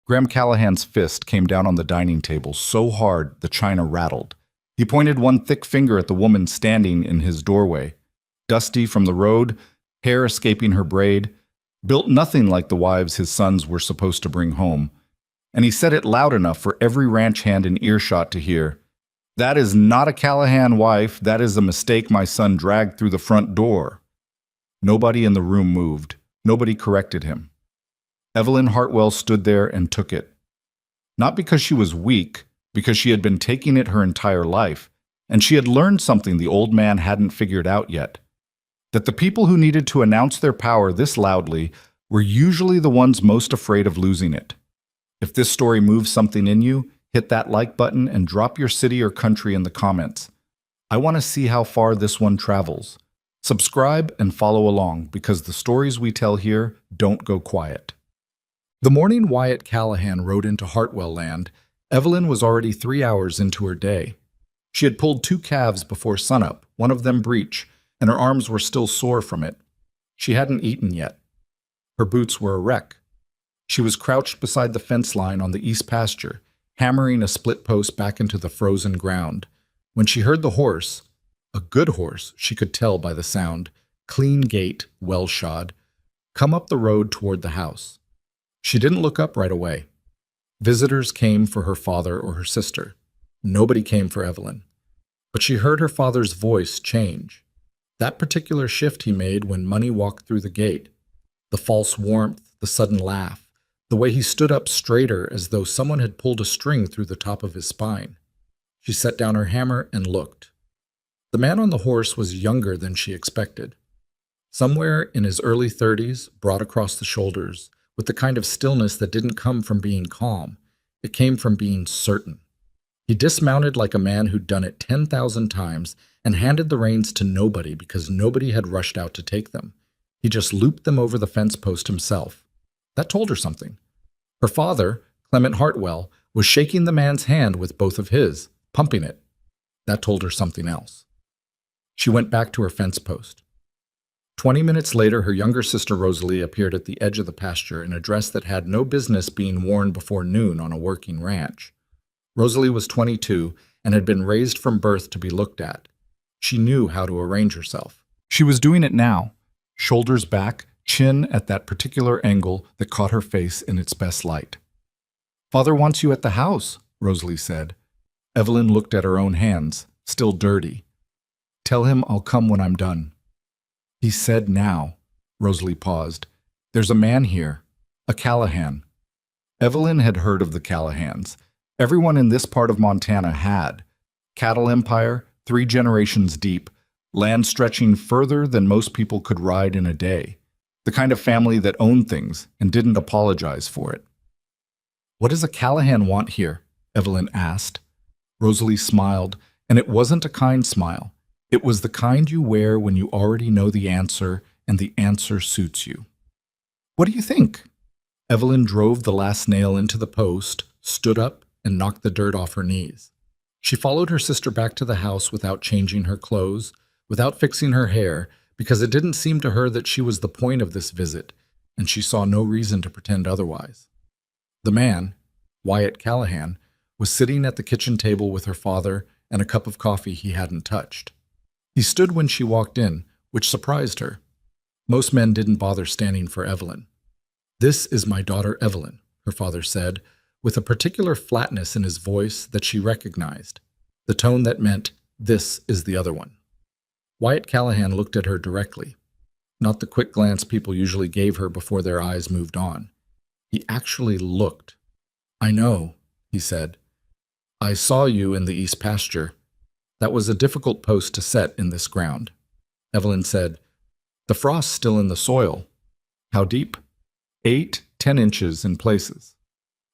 Graham Callahan's fist came down on the dining table so hard the china rattled. He pointed one thick finger at the woman standing in his doorway. Dusty from the road, hair escaping her braid, built nothing like the wives his sons were supposed to bring home. And he said it loud enough for every ranch hand in earshot to hear. "That is not a Callahan wife. That is a mistake my son dragged through the front door." Nobody in the room moved. Nobody corrected him. Evelyn Hartwell stood there and took it. Not because she was weak, because she had been taking it her entire life, and she had learned something the old man hadn't figured out yet. That the people who needed to announce their power this loudly were usually the ones most afraid of losing it. If this story moves something in you, hit that like button and drop your city or country in the comments. I want to see how far this one travels. Subscribe and follow along, because the stories we tell here don't go quiet. The morning Wyatt Callahan rode into Hartwell land, Evelyn was already 3 hours into her day. She had pulled 2 calves before sunup, one of them breech, and her arms were still sore from it. She hadn't eaten yet. Her boots were a wreck. She was crouched beside the fence line on the east pasture, hammering a split post back into the frozen ground, when she heard the horse, a good horse she could tell by the sound, clean gait, well shod, come up the road toward the house. She didn't look up right away. Visitors came for her father or her sister. Nobody came for Evelyn. But she heard her father's voice change. That particular shift he made when Money walked through the gate. The false warmth, the sudden laugh, the way he stood up straighter as though someone had pulled a string through the top of his spine. She set down her hammer and looked. The man on the horse was younger than she expected. Somewhere in his early 30s, broad across the shoulders, with the kind of stillness that didn't come from being calm. It came from being certain. He dismounted like a man who'd done it 10,000 times and handed the reins to nobody because nobody had rushed out to take them. He just looped them over the fence post himself. That told her something. Her father, Clement Hartwell, was shaking the man's hand with both of his, pumping it. That told her something else. She went back to her fence post. 20 minutes later, her younger sister Rosalie appeared at the edge of the pasture in a dress that had no business being worn before noon on a working ranch. Rosalie was 22 and had been raised from birth to be looked at. She knew how to arrange herself. She was doing it now, shoulders back, chin at that particular angle that caught her face in its best light. "Father wants you at the house," Rosalie said. Evelyn looked at her own hands, still dirty. "Tell him I'll come when I'm done." "He said now." Rosalie paused. "There's a man here, a Callahan." Evelyn had heard of the Callahans. Everyone in this part of Montana had. Cattle empire, 3 generations deep, land stretching further than most people could ride in a day. The kind of family that owned things and didn't apologize for it. "What does a Callahan want here?" Evelyn asked. Rosalie smiled, and it wasn't a kind smile. It was the kind you wear when you already know the answer and the answer suits you. "What do you think?" Evelyn drove the last nail into the post, stood up, and knocked the dirt off her knees. She followed her sister back to the house without changing her clothes, without fixing her hair, because it didn't seem to her that she was the point of this visit, and she saw no reason to pretend otherwise. The man, Wyatt Callahan, was sitting at the kitchen table with her father and a cup of coffee he hadn't touched. He stood when she walked in, which surprised her. Most men didn't bother standing for Evelyn. "This is my daughter Evelyn," her father said, with a particular flatness in his voice that she recognized, the tone that meant, "This is the other one." Wyatt Callahan looked at her directly, not the quick glance people usually gave her before their eyes moved on. He actually looked. "I know," he said. "I saw you in the east pasture. That was a difficult post to set in this ground." Evelyn said, "The frost's still in the soil." "How deep?" 8, 10 inches in places.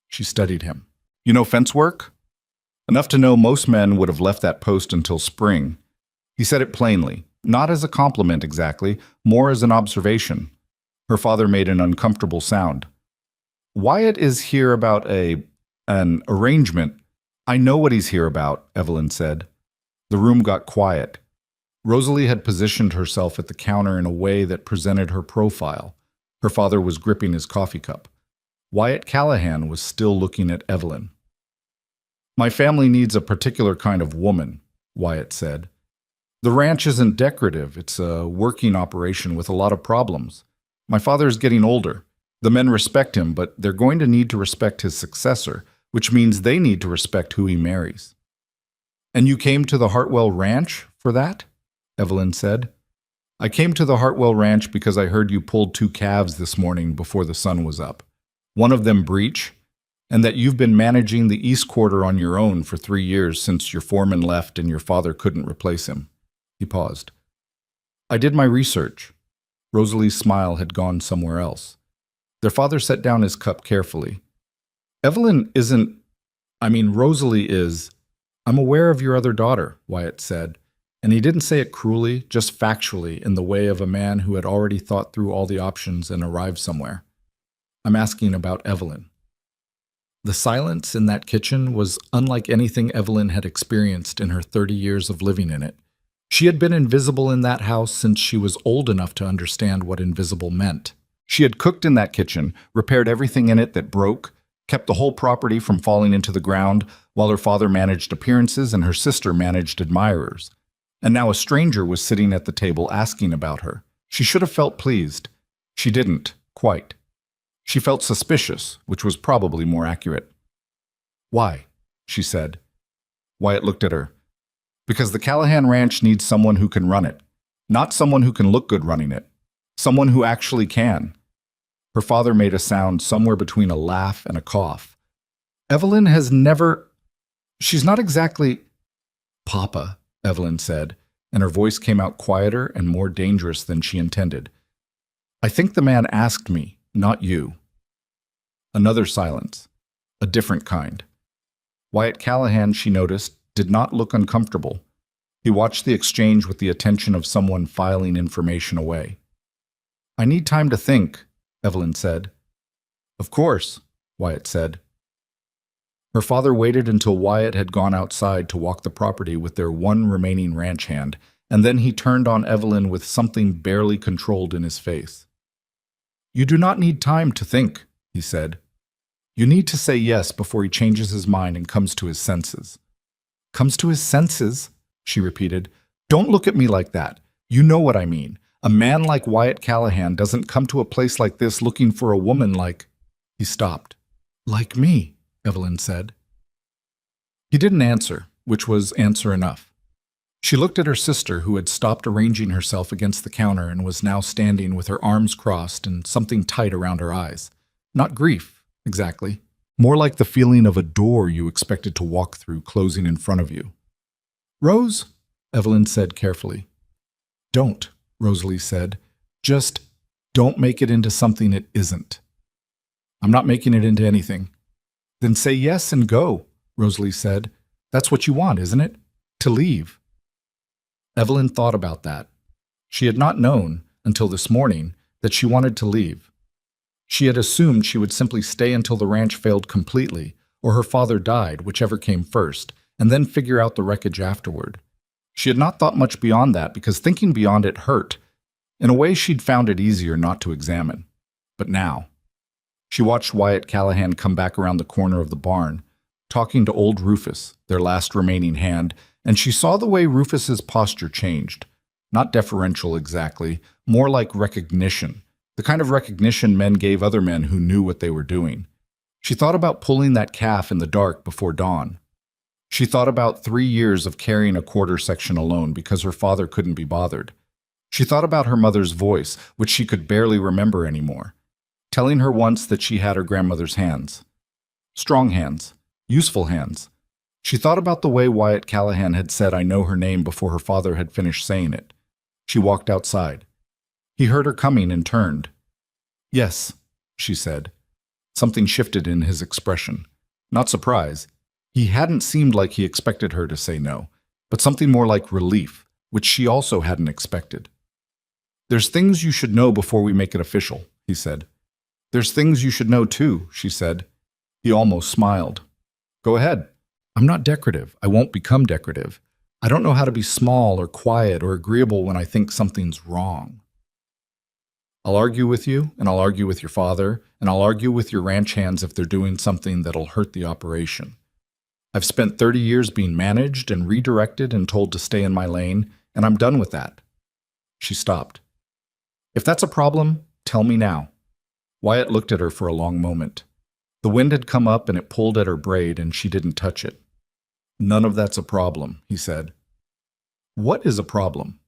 She studied him. "You know fence work?" Enough to know most men would have left that post until spring. He said it plainly, not as a compliment exactly, more as an observation. Her father made an uncomfortable sound. "Wyatt is here about an arrangement." "I know what he's here about," Evelyn said. The room got quiet. Rosalie had positioned herself at the counter in a way that presented her profile. Her father was gripping his coffee cup. Wyatt Callahan was still looking at Evelyn. My family needs a particular kind of woman, Wyatt said. The ranch isn't decorative. It's a working operation with a lot of problems. My father is getting older. The men respect him, but they're going to need to respect his successor, which means they need to respect who he marries. And you came to the Hartwell Ranch for that? Evelyn said. I came to the Hartwell Ranch because I heard you pulled 2 calves this morning before the sun was up. One of them breech, and that you've been managing the East Quarter on your own for 3 years since your foreman left and your father couldn't replace him. He paused. I did my research. Rosalie's smile had gone somewhere else. Their father set down his cup carefully. Rosalie is. I'm aware of your other daughter, Wyatt said, and he didn't say it cruelly, just factually, in the way of a man who had already thought through all the options and arrived somewhere. I'm asking about Evelyn. The silence in that kitchen was unlike anything Evelyn had experienced in her 30 years of living in it. She had been invisible in that house since she was old enough to understand what invisible meant. She had cooked in that kitchen, repaired everything in it that broke, kept the whole property from falling into the ground, while her father managed appearances and her sister managed admirers. And now a stranger was sitting at the table asking about her. She should have felt pleased. She didn't, quite. She felt suspicious, which was probably more accurate. Why? She said. Wyatt looked at her. Because the Callahan Ranch needs someone who can run it. Not someone who can look good running it. Someone who actually can. Her father made a sound somewhere between a laugh and a cough. Evelyn has never... She's not exactly... Papa, Evelyn said, and her voice came out quieter and more dangerous than she intended. I think the man asked me, not you. Another silence. A different kind. Wyatt Callahan, she noticed, did not look uncomfortable. He watched the exchange with the attention of someone filing information away. I need time to think, Evelyn said. Of course, Wyatt said. Her father waited until Wyatt had gone outside to walk the property with their one remaining ranch hand, and then he turned on Evelyn with something barely controlled in his face. You do not need time to think, he said. You need to say yes before he changes his mind and comes to his senses. Comes to his senses? She repeated. Don't look at me like that. You know what I mean. A man like Wyatt Callahan doesn't come to a place like this looking for a woman like... He stopped. Like me, Evelyn said. He didn't answer, which was answer enough. She looked at her sister, who had stopped arranging herself against the counter and was now standing with her arms crossed and something tight around her eyes. Not grief, exactly. More like the feeling of a door you expected to walk through closing in front of you. Rose, Evelyn said carefully. Don't, Rosalie said. Just don't make it into something it isn't. I'm not making it into anything. Then say yes and go, Rosalie said. That's what you want, isn't it? To leave. Evelyn thought about that. She had not known, until this morning, that she wanted to leave. She had assumed she would simply stay until the ranch failed completely, or her father died, whichever came first, and then figure out the wreckage afterward. She had not thought much beyond that because thinking beyond it hurt. In a way, she'd found it easier not to examine. But now... She watched Wyatt Callahan come back around the corner of the barn, talking to old Rufus, their last remaining hand, and she saw the way Rufus's posture changed. Not deferential exactly, more like recognition. The kind of recognition men gave other men who knew what they were doing. She thought about pulling that calf in the dark before dawn. She thought about 3 years of carrying a quarter section alone because her father couldn't be bothered. She thought about her mother's voice, which she could barely remember anymore, telling her once that she had her grandmother's hands. Strong hands. Useful hands. She thought about the way Wyatt Callahan had said I know her name before her father had finished saying it. She walked outside. He heard her coming and turned. Yes, she said. Something shifted in his expression. Not surprise. He hadn't seemed like he expected her to say no, but something more like relief, which she also hadn't expected. There's things you should know before we make it official, he said. There's things you should know too, she said. He almost smiled. Go ahead. I'm not decorative. I won't become decorative. I don't know how to be small or quiet or agreeable when I think something's wrong. I'll argue with you, and I'll argue with your father, and I'll argue with your ranch hands if they're doing something that'll hurt the operation. I've spent 30 years being managed and redirected and told to stay in my lane, and I'm done with that." She stopped. "If that's a problem, tell me now." Wyatt looked at her for a long moment. The wind had come up and it pulled at her braid, and she didn't touch it. "None of that's a problem," he said. "What is a problem?"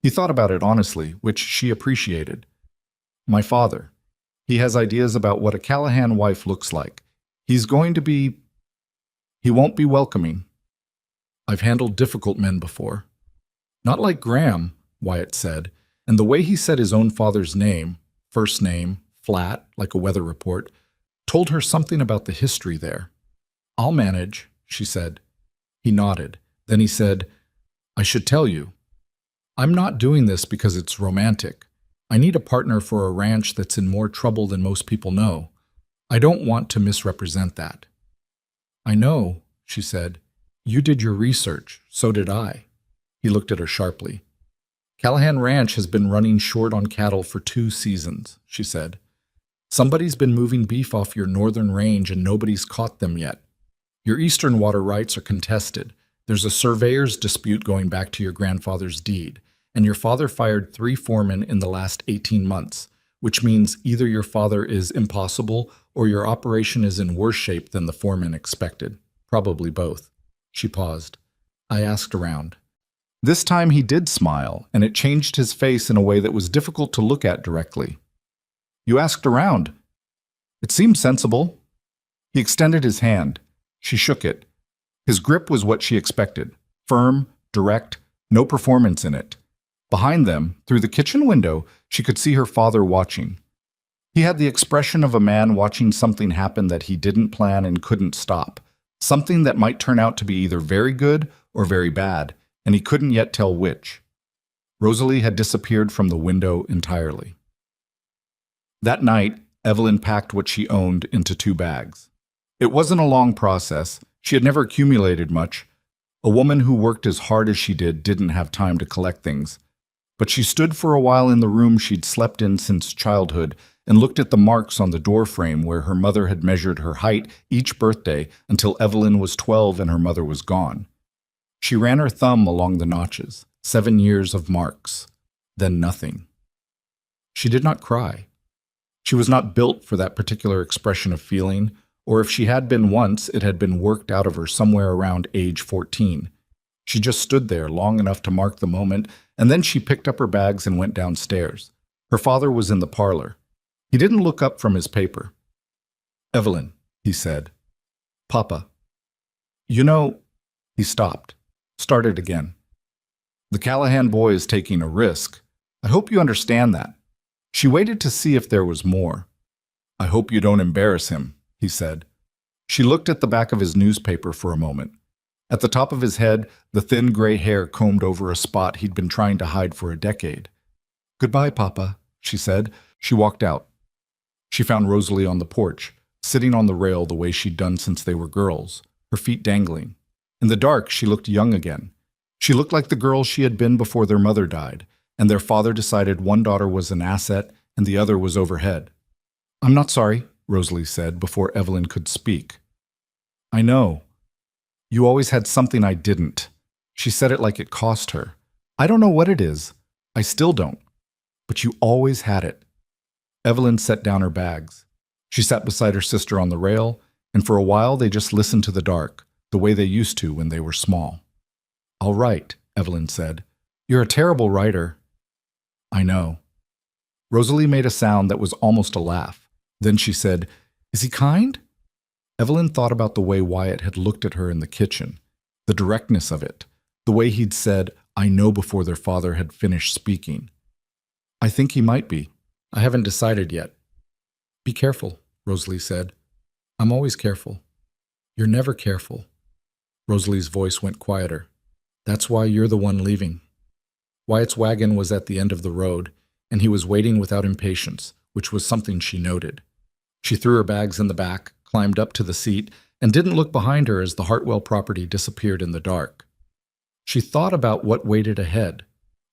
He thought about it honestly, which she appreciated. "My father. He has ideas about what a Callahan wife looks like. He won't be welcoming. I've handled difficult men before." "Not like Graham," Wyatt said, and the way he said his own father's name, first name, flat, like a weather report, told her something about the history there. "I'll manage," she said. He nodded. Then he said, "I should tell you. I'm not doing this because it's romantic. I need a partner for a ranch that's in more trouble than most people know. I don't want to misrepresent that." "I know," she said. "You did your research. So did I." He looked at her sharply. "Callahan Ranch has been running short on cattle for 2 seasons," she said. "Somebody's been moving beef off your northern range and nobody's caught them yet. Your eastern water rights are contested. There's a surveyor's dispute going back to your grandfather's deed, and your father fired 3 foremen in the last 18 months, which means either your father is impossible or your operation is in worse shape than the foreman expected. Probably both." She paused. I asked around. This time he did smile, and it changed his face in a way that was difficult to look at directly. "You asked around. It seemed sensible." He extended his hand. She shook it. His grip was what she expected. Firm, direct, no performance in it. Behind them, through the kitchen window, she could see her father watching. He had the expression of a man watching something happen that he didn't plan and couldn't stop. Something that might turn out to be either very good or very bad, and he couldn't yet tell which. Rosalie had disappeared from the window entirely. That night, Evelyn packed what she owned into 2 bags. It wasn't a long process. She had never accumulated much. A woman who worked as hard as she didn't have time to collect things. But she stood for a while in the room she'd slept in since childhood and looked at the marks on the doorframe where her mother had measured her height each birthday until Evelyn was 12 and her mother was gone. She ran her thumb along the notches, 7 years of marks, then nothing. She did not cry. She was not built for that particular expression of feeling, or if she had been once, it had been worked out of her somewhere around age 14. She just stood there long enough to mark the moment, and then she picked up her bags and went downstairs. Her father was in the parlor. He didn't look up from his paper. "Evelyn," he said. "Papa." "You know," he stopped, started again. "The Callahan boy is taking a risk. I hope you understand that." She waited to see if there was more. "I hope you don't embarrass him," he said. She looked at the back of his newspaper for a moment. At the top of his head, the thin gray hair combed over a spot he'd been trying to hide for a decade. "Goodbye, Papa," she said. She walked out. She found Rosalie on the porch, sitting on the rail the way she'd done since they were girls, her feet dangling. In the dark, she looked young again. She looked like the girl she had been before their mother died, and their father decided one daughter was an asset and the other was overhead. "I'm not sorry," Rosalie said before Evelyn could speak. "I know. You always had something I didn't." She said it like it cost her. "I don't know what it is. I still don't. But you always had it." Evelyn set down her bags. She sat beside her sister on the rail, and for a while they just listened to the dark, the way they used to when they were small. "I'll write," Evelyn said. "You're a terrible writer." "I know." Rosalie made a sound that was almost a laugh. Then she said, "Is he kind?" Evelyn thought about the way Wyatt had looked at her in the kitchen, the directness of it, the way he'd said, "I know," before their father had finished speaking. "I think he might be. I haven't decided yet." "Be careful," Rosalie said. "I'm always careful." "You're never careful." Rosalie's voice went quieter. "That's why you're the one leaving." Wyatt's wagon was at the end of the road, and he was waiting without impatience, which was something she noted. She threw her bags in the back, climbed up to the seat, and didn't look behind her as the Hartwell property disappeared in the dark. She thought about what waited ahead,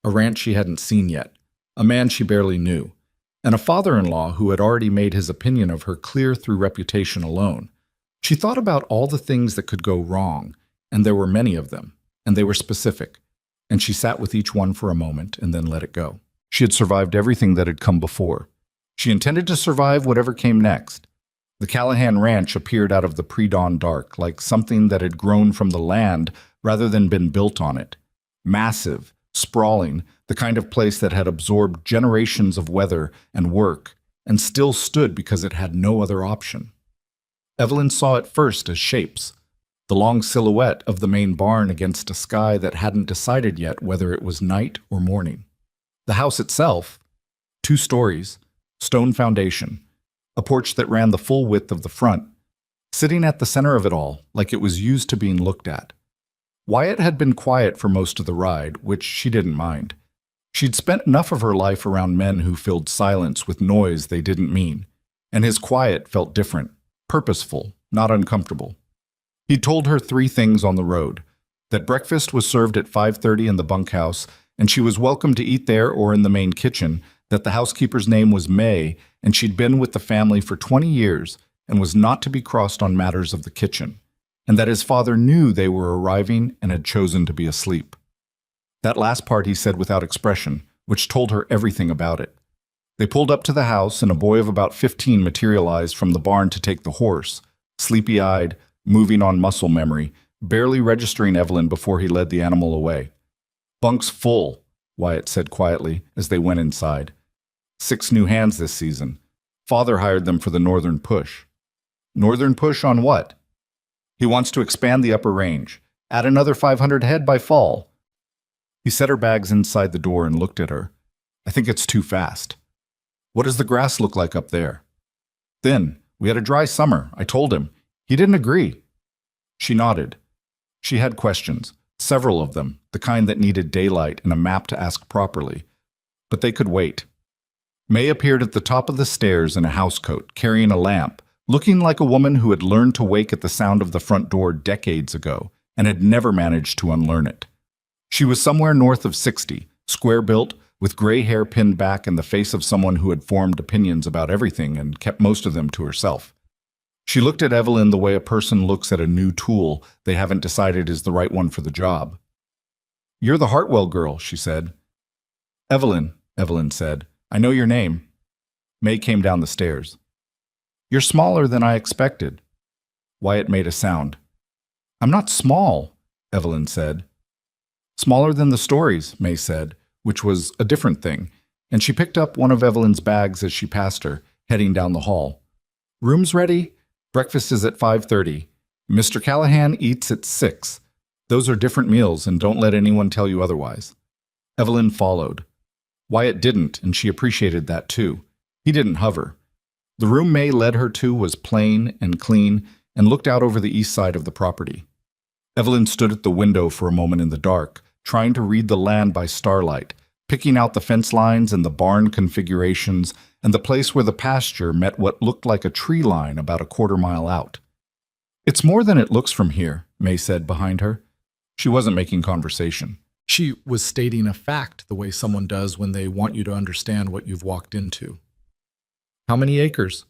a ranch she hadn't seen yet, a man she barely knew, and a father-in-law who had already made his opinion of her clear through reputation alone. She thought about all the things that could go wrong, and there were many of them, and they were specific, and she sat with each one for a moment and then let it go. She had survived everything that had come before. She intended to survive whatever came next. The Callahan Ranch appeared out of the pre-dawn dark, like something that had grown from the land rather than been built on it. Massive, sprawling, the kind of place that had absorbed generations of weather and work, and still stood because it had no other option. Evelyn saw it first as shapes, the long silhouette of the main barn against a sky that hadn't decided yet whether it was night or morning. The house itself, 2 stories, stone foundation, a porch that ran the full width of the front, sitting at the center of it all like it was used to being looked at. Wyatt had been quiet for most of the ride, which she didn't mind. She'd spent enough of her life around men who filled silence with noise they didn't mean, and his quiet felt different, purposeful, not uncomfortable. He'd told her 3 things on the road: that breakfast was served at 5:30 in the bunkhouse, and she was welcome to eat there or in the main kitchen, that the housekeeper's name was May, and she'd been with the family for 20 years and was not to be crossed on matters of the kitchen, and that his father knew they were arriving and had chosen to be asleep. That last part he said without expression, which told her everything about it. They pulled up to the house, and a boy of about 15 materialized from the barn to take the horse, sleepy-eyed, moving on muscle memory, barely registering Evelyn before he led the animal away. "Bunk's full," Wyatt said quietly as they went inside. 6 new hands this season. Father hired them for the northern push. Northern push on what? He wants to expand the upper range. Add another 500 head by fall. He set her bags inside the door and looked at her. "I think it's too fast." "What does the grass look like up there?" "Thin. We had a dry summer. I told him. He didn't agree." She nodded. She had questions, several of them, the kind that needed daylight and a map to ask properly. But they could wait. May appeared at the top of the stairs in a housecoat, carrying a lamp, looking like a woman who had learned to wake at the sound of the front door decades ago and had never managed to unlearn it. She was somewhere north of 60, square-built, with gray hair pinned back and the face of someone who had formed opinions about everything and kept most of them to herself. She looked at Evelyn the way a person looks at a new tool they haven't decided is the right one for the job. "You're the Hartwell girl," she said. "Evelyn," Evelyn said. "I know your name." May came down the stairs. "You're smaller than I expected." Wyatt made a sound. "I'm not small," Evelyn said. "Smaller than the stories," May said, which was a different thing, and she picked up one of Evelyn's bags as she passed her, heading down the hall. "Room's ready? Breakfast is at 5:30. Mr. Callahan eats at 6. Those are different meals, and don't let anyone tell you otherwise." Evelyn followed. Wyatt didn't, and she appreciated that too. He didn't hover. The room May led her to was plain and clean and looked out over the east side of the property. Evelyn stood at the window for a moment in the dark, trying to read the land by starlight, picking out the fence lines and the barn configurations and the place where the pasture met what looked like a tree line about a quarter-mile out. "It's more than it looks from here," May said behind her. She wasn't making conversation. She was stating a fact the way someone does when they want you to understand what you've walked into. "How many acres?"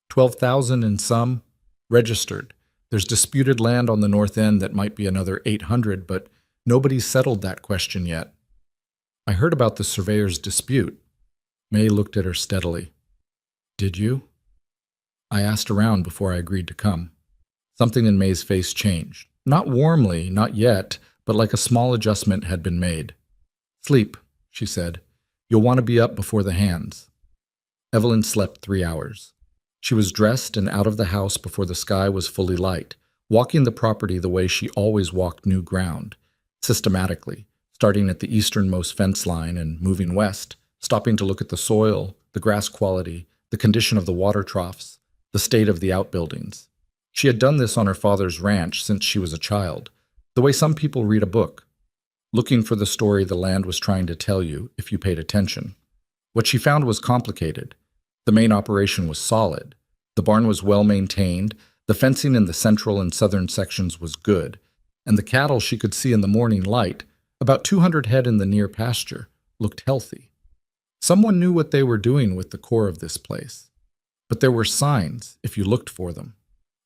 12,000 and some. Registered. There's disputed land on the north end that might be another 800, but nobody's settled that question yet. "I heard about the surveyor's dispute." May looked at her steadily. "Did you?" "I asked around before I agreed to come." Something in May's face changed. Not warmly, not yet, but like a small adjustment had been made. "Sleep," she said. "You'll want to be up before the hands." Evelyn slept 3 hours. She was dressed and out of the house before the sky was fully light, walking the property the way she always walked new ground, systematically, starting at the easternmost fence line and moving west, stopping to look at the soil, the grass quality, the condition of the water troughs, the state of the outbuildings. She had done this on her father's ranch since she was a child, the way some people read a book, looking for the story the land was trying to tell you if you paid attention. What she found was complicated. The main operation was solid. The barn was well maintained, the fencing in the central and southern sections was good, and the cattle she could see in the morning light, about 200 head in the near pasture, looked healthy. Someone knew what they were doing with the core of this place. But there were signs if you looked for them.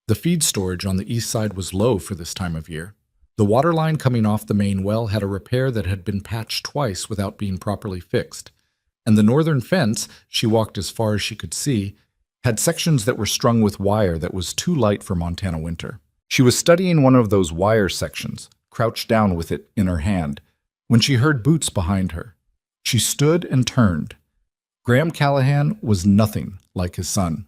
The feed storage on the east side was low for this time of year. The water line coming off the main well had a repair that had been patched twice without being properly fixed. And the northern fence, she walked as far as she could see, had sections that were strung with wire that was too light for Montana winter. She was studying one of those wire sections, crouched down with it in her hand, when she heard boots behind her. She stood and turned. Graham Callahan was nothing like his son.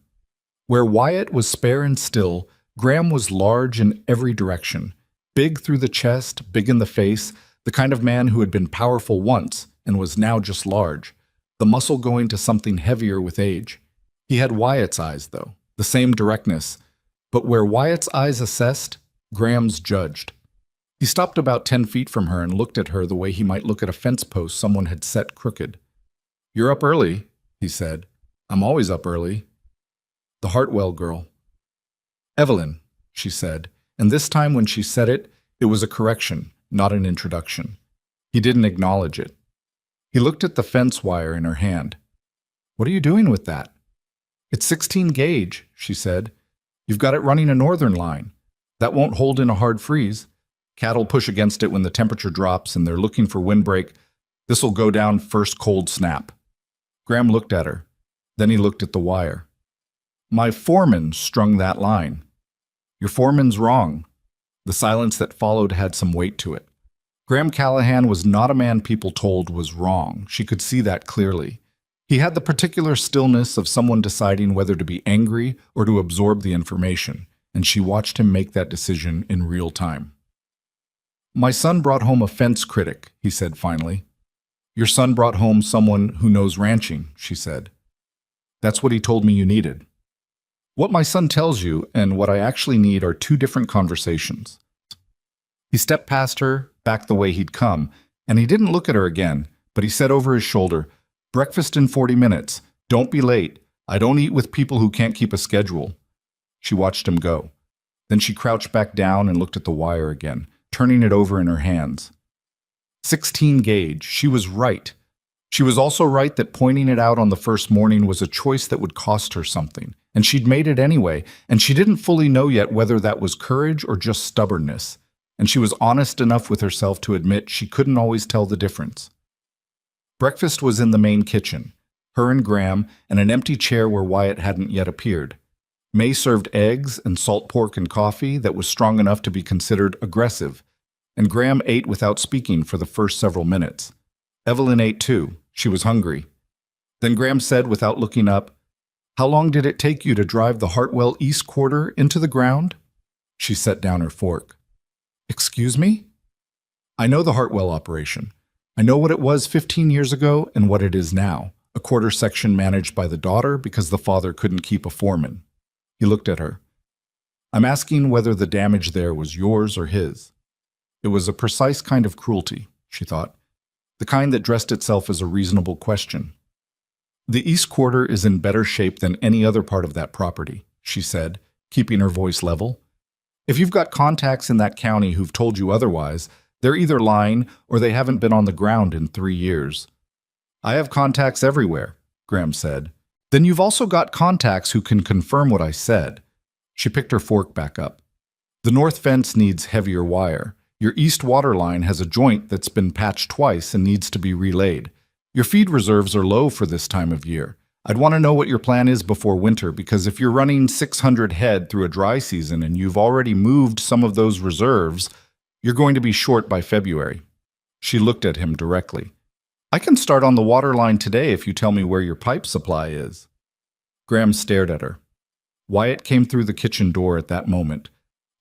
Where Wyatt was spare and still, Graham was large in every direction, big through the chest, big in the face, the kind of man who had been powerful once and was now just large, the muscle going to something heavier with age. He had Wyatt's eyes, though, the same directness, but where Wyatt's eyes assessed, Graham's judged. He stopped about 10 feet from her and looked at her the way he might look at a fence post someone had set crooked. "You're up early," he said. "I'm always up early." "The Hartwell girl." "Evelyn," she said, and this time when she said it, it was a correction, not an introduction. He didn't acknowledge it. He looked at the fence wire in her hand. "What are you doing with that?" "It's 16 gauge, she said. "You've got it running a northern line. That won't hold in a hard freeze. Cattle push against it when the temperature drops and they're looking for windbreak. This'll go down first cold snap." Graham looked at her. Then he looked at the wire. "My foreman strung that line." "Your foreman's wrong." The silence that followed had some weight to it. Graham Callahan was not a man people told was wrong. She could see that clearly. He had the particular stillness of someone deciding whether to be angry or to absorb the information, and she watched him make that decision in real time. "My son brought home a fence critic," he said finally. "Your son brought home someone who knows ranching," she said. "That's what he told me you needed." "What my son tells you and what I actually need are two different conversations." He stepped past her, back the way he'd come, and he didn't look at her again, but he said over his shoulder, "Breakfast in 40 minutes. Don't be late. I don't eat with people who can't keep a schedule." She watched him go. Then she crouched back down and looked at the wire again, turning it over in her hands. 16 gauge. She was right. She was also right that pointing it out on the first morning was a choice that would cost her something, and she'd made it anyway, and she didn't fully know yet whether that was courage or just stubbornness, and she was honest enough with herself to admit she couldn't always tell the difference. Breakfast was in the main kitchen, her and Graham, and an empty chair where Wyatt hadn't yet appeared. May served eggs and salt pork and coffee that was strong enough to be considered aggressive, and Graham ate without speaking for the first several minutes. Evelyn ate too. She was hungry. Then Graham said without looking up, "How long did it take you to drive the Hartwell East Quarter into the ground?" She set down her fork. "Excuse me?" "I know the Hartwell operation. I know what it was 15 years ago and what it is now, a quarter section managed by the daughter because the father couldn't keep a foreman." He looked at her. "I'm asking whether the damage there was yours or his." It was a precise kind of cruelty, she thought, the kind that dressed itself as a reasonable question. "The East Quarter is in better shape than any other part of that property," she said, keeping her voice level. "If you've got contacts in that county who've told you otherwise, they're either lying or they haven't been on the ground in 3 years. "I have contacts everywhere," Graham said. "Then you've also got contacts who can confirm what I said." She picked her fork back up. "The north fence needs heavier wire. Your east water line has a joint that's been patched twice and needs to be relayed. Your feed reserves are low for this time of year. I'd want to know what your plan is before winter, because if you're running 600 head through a dry season and you've already moved some of those reserves, you're going to be short by February." She looked at him directly. "I can start on the water line today if you tell me where your pipe supply is." Graham stared at her. Wyatt came through the kitchen door at that moment,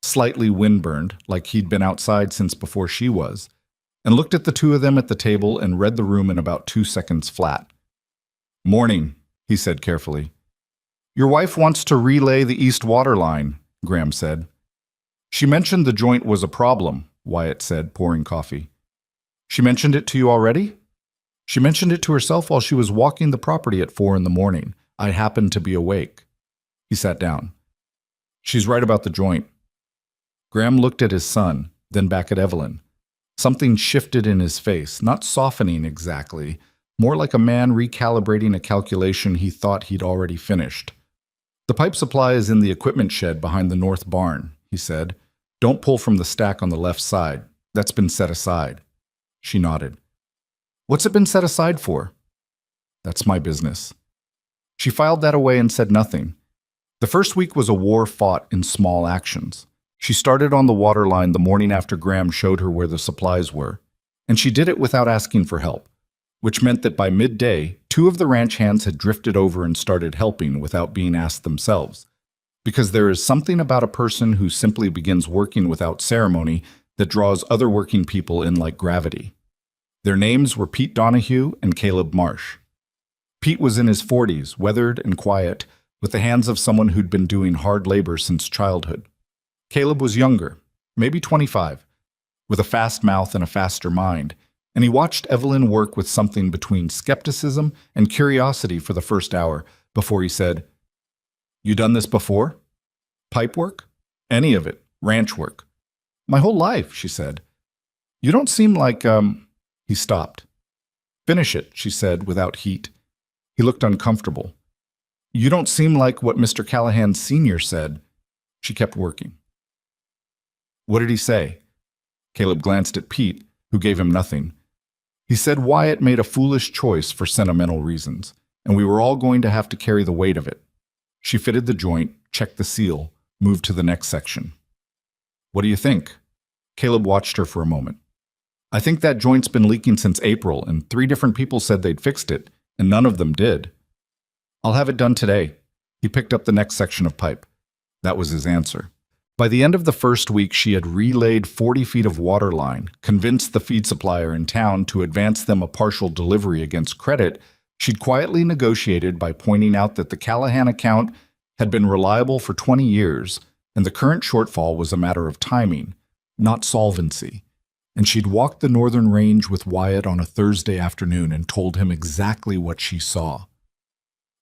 slightly windburned, like he'd been outside since before she was, and looked at the two of them at the table and read the room in about 2 seconds flat. "Morning," he said carefully. "Your wife wants to relay the east water line," Graham said. "She mentioned the joint was a problem," Wyatt said, pouring coffee. "She mentioned it to you already?" "She mentioned it to herself while she was walking the property at 4 in the morning. I happened to be awake." He sat down. "She's right about the joint." Graham looked at his son, then back at Evelyn. Something shifted in his face, not softening exactly, more like a man recalibrating a calculation he thought he'd already finished. "The pipe supply is in the equipment shed behind the north barn," he said. "Don't pull from the stack on the left side. That's been set aside." She nodded. "What's it been set aside for?" "That's my business." She filed that away and said nothing. The first week was a war fought in small actions. She started on the water line the morning after Graham showed her where the supplies were, and she did it without asking for help, which meant that by midday, 2 of the ranch hands had drifted over and started helping without being asked themselves. Because there is something about a person who simply begins working without ceremony that draws other working people in like gravity. Their names were Pete Donahue and Caleb Marsh. Pete was in his 40s, weathered and quiet, with the hands of someone who'd been doing hard labor since childhood. Caleb was younger, maybe 25, with a fast mouth and a faster mind, and he watched Evelyn work with something between skepticism and curiosity for the first hour before he said, "You done this before? Pipe work? Any of it? Ranch work?" "My whole life," she said. "You don't seem like, He stopped. "Finish it," she said without heat. He looked uncomfortable. "You don't seem like what Mr. Callahan Sr. said." She kept working. "What did he say?" Caleb glanced at Pete, who gave him nothing. "He said Wyatt made a foolish choice for sentimental reasons, and we were all going to have to carry the weight of it." She fitted the joint, checked the seal, moved to the next section. "What do you think?" Caleb watched her for a moment. "I think that joint's been leaking since April, and 3 different people said they'd fixed it, and none of them did." "I'll have it done today." He picked up the next section of pipe. That was his answer. By the end of the first week, she had relayed 40 feet of water line, convinced the feed supplier in town to advance them a partial delivery against credit. She'd quietly negotiated by pointing out that the Callahan account had been reliable for 20 years, and the current shortfall was a matter of timing, not solvency. And she'd walked the northern range with Wyatt on a Thursday afternoon and told him exactly what she saw.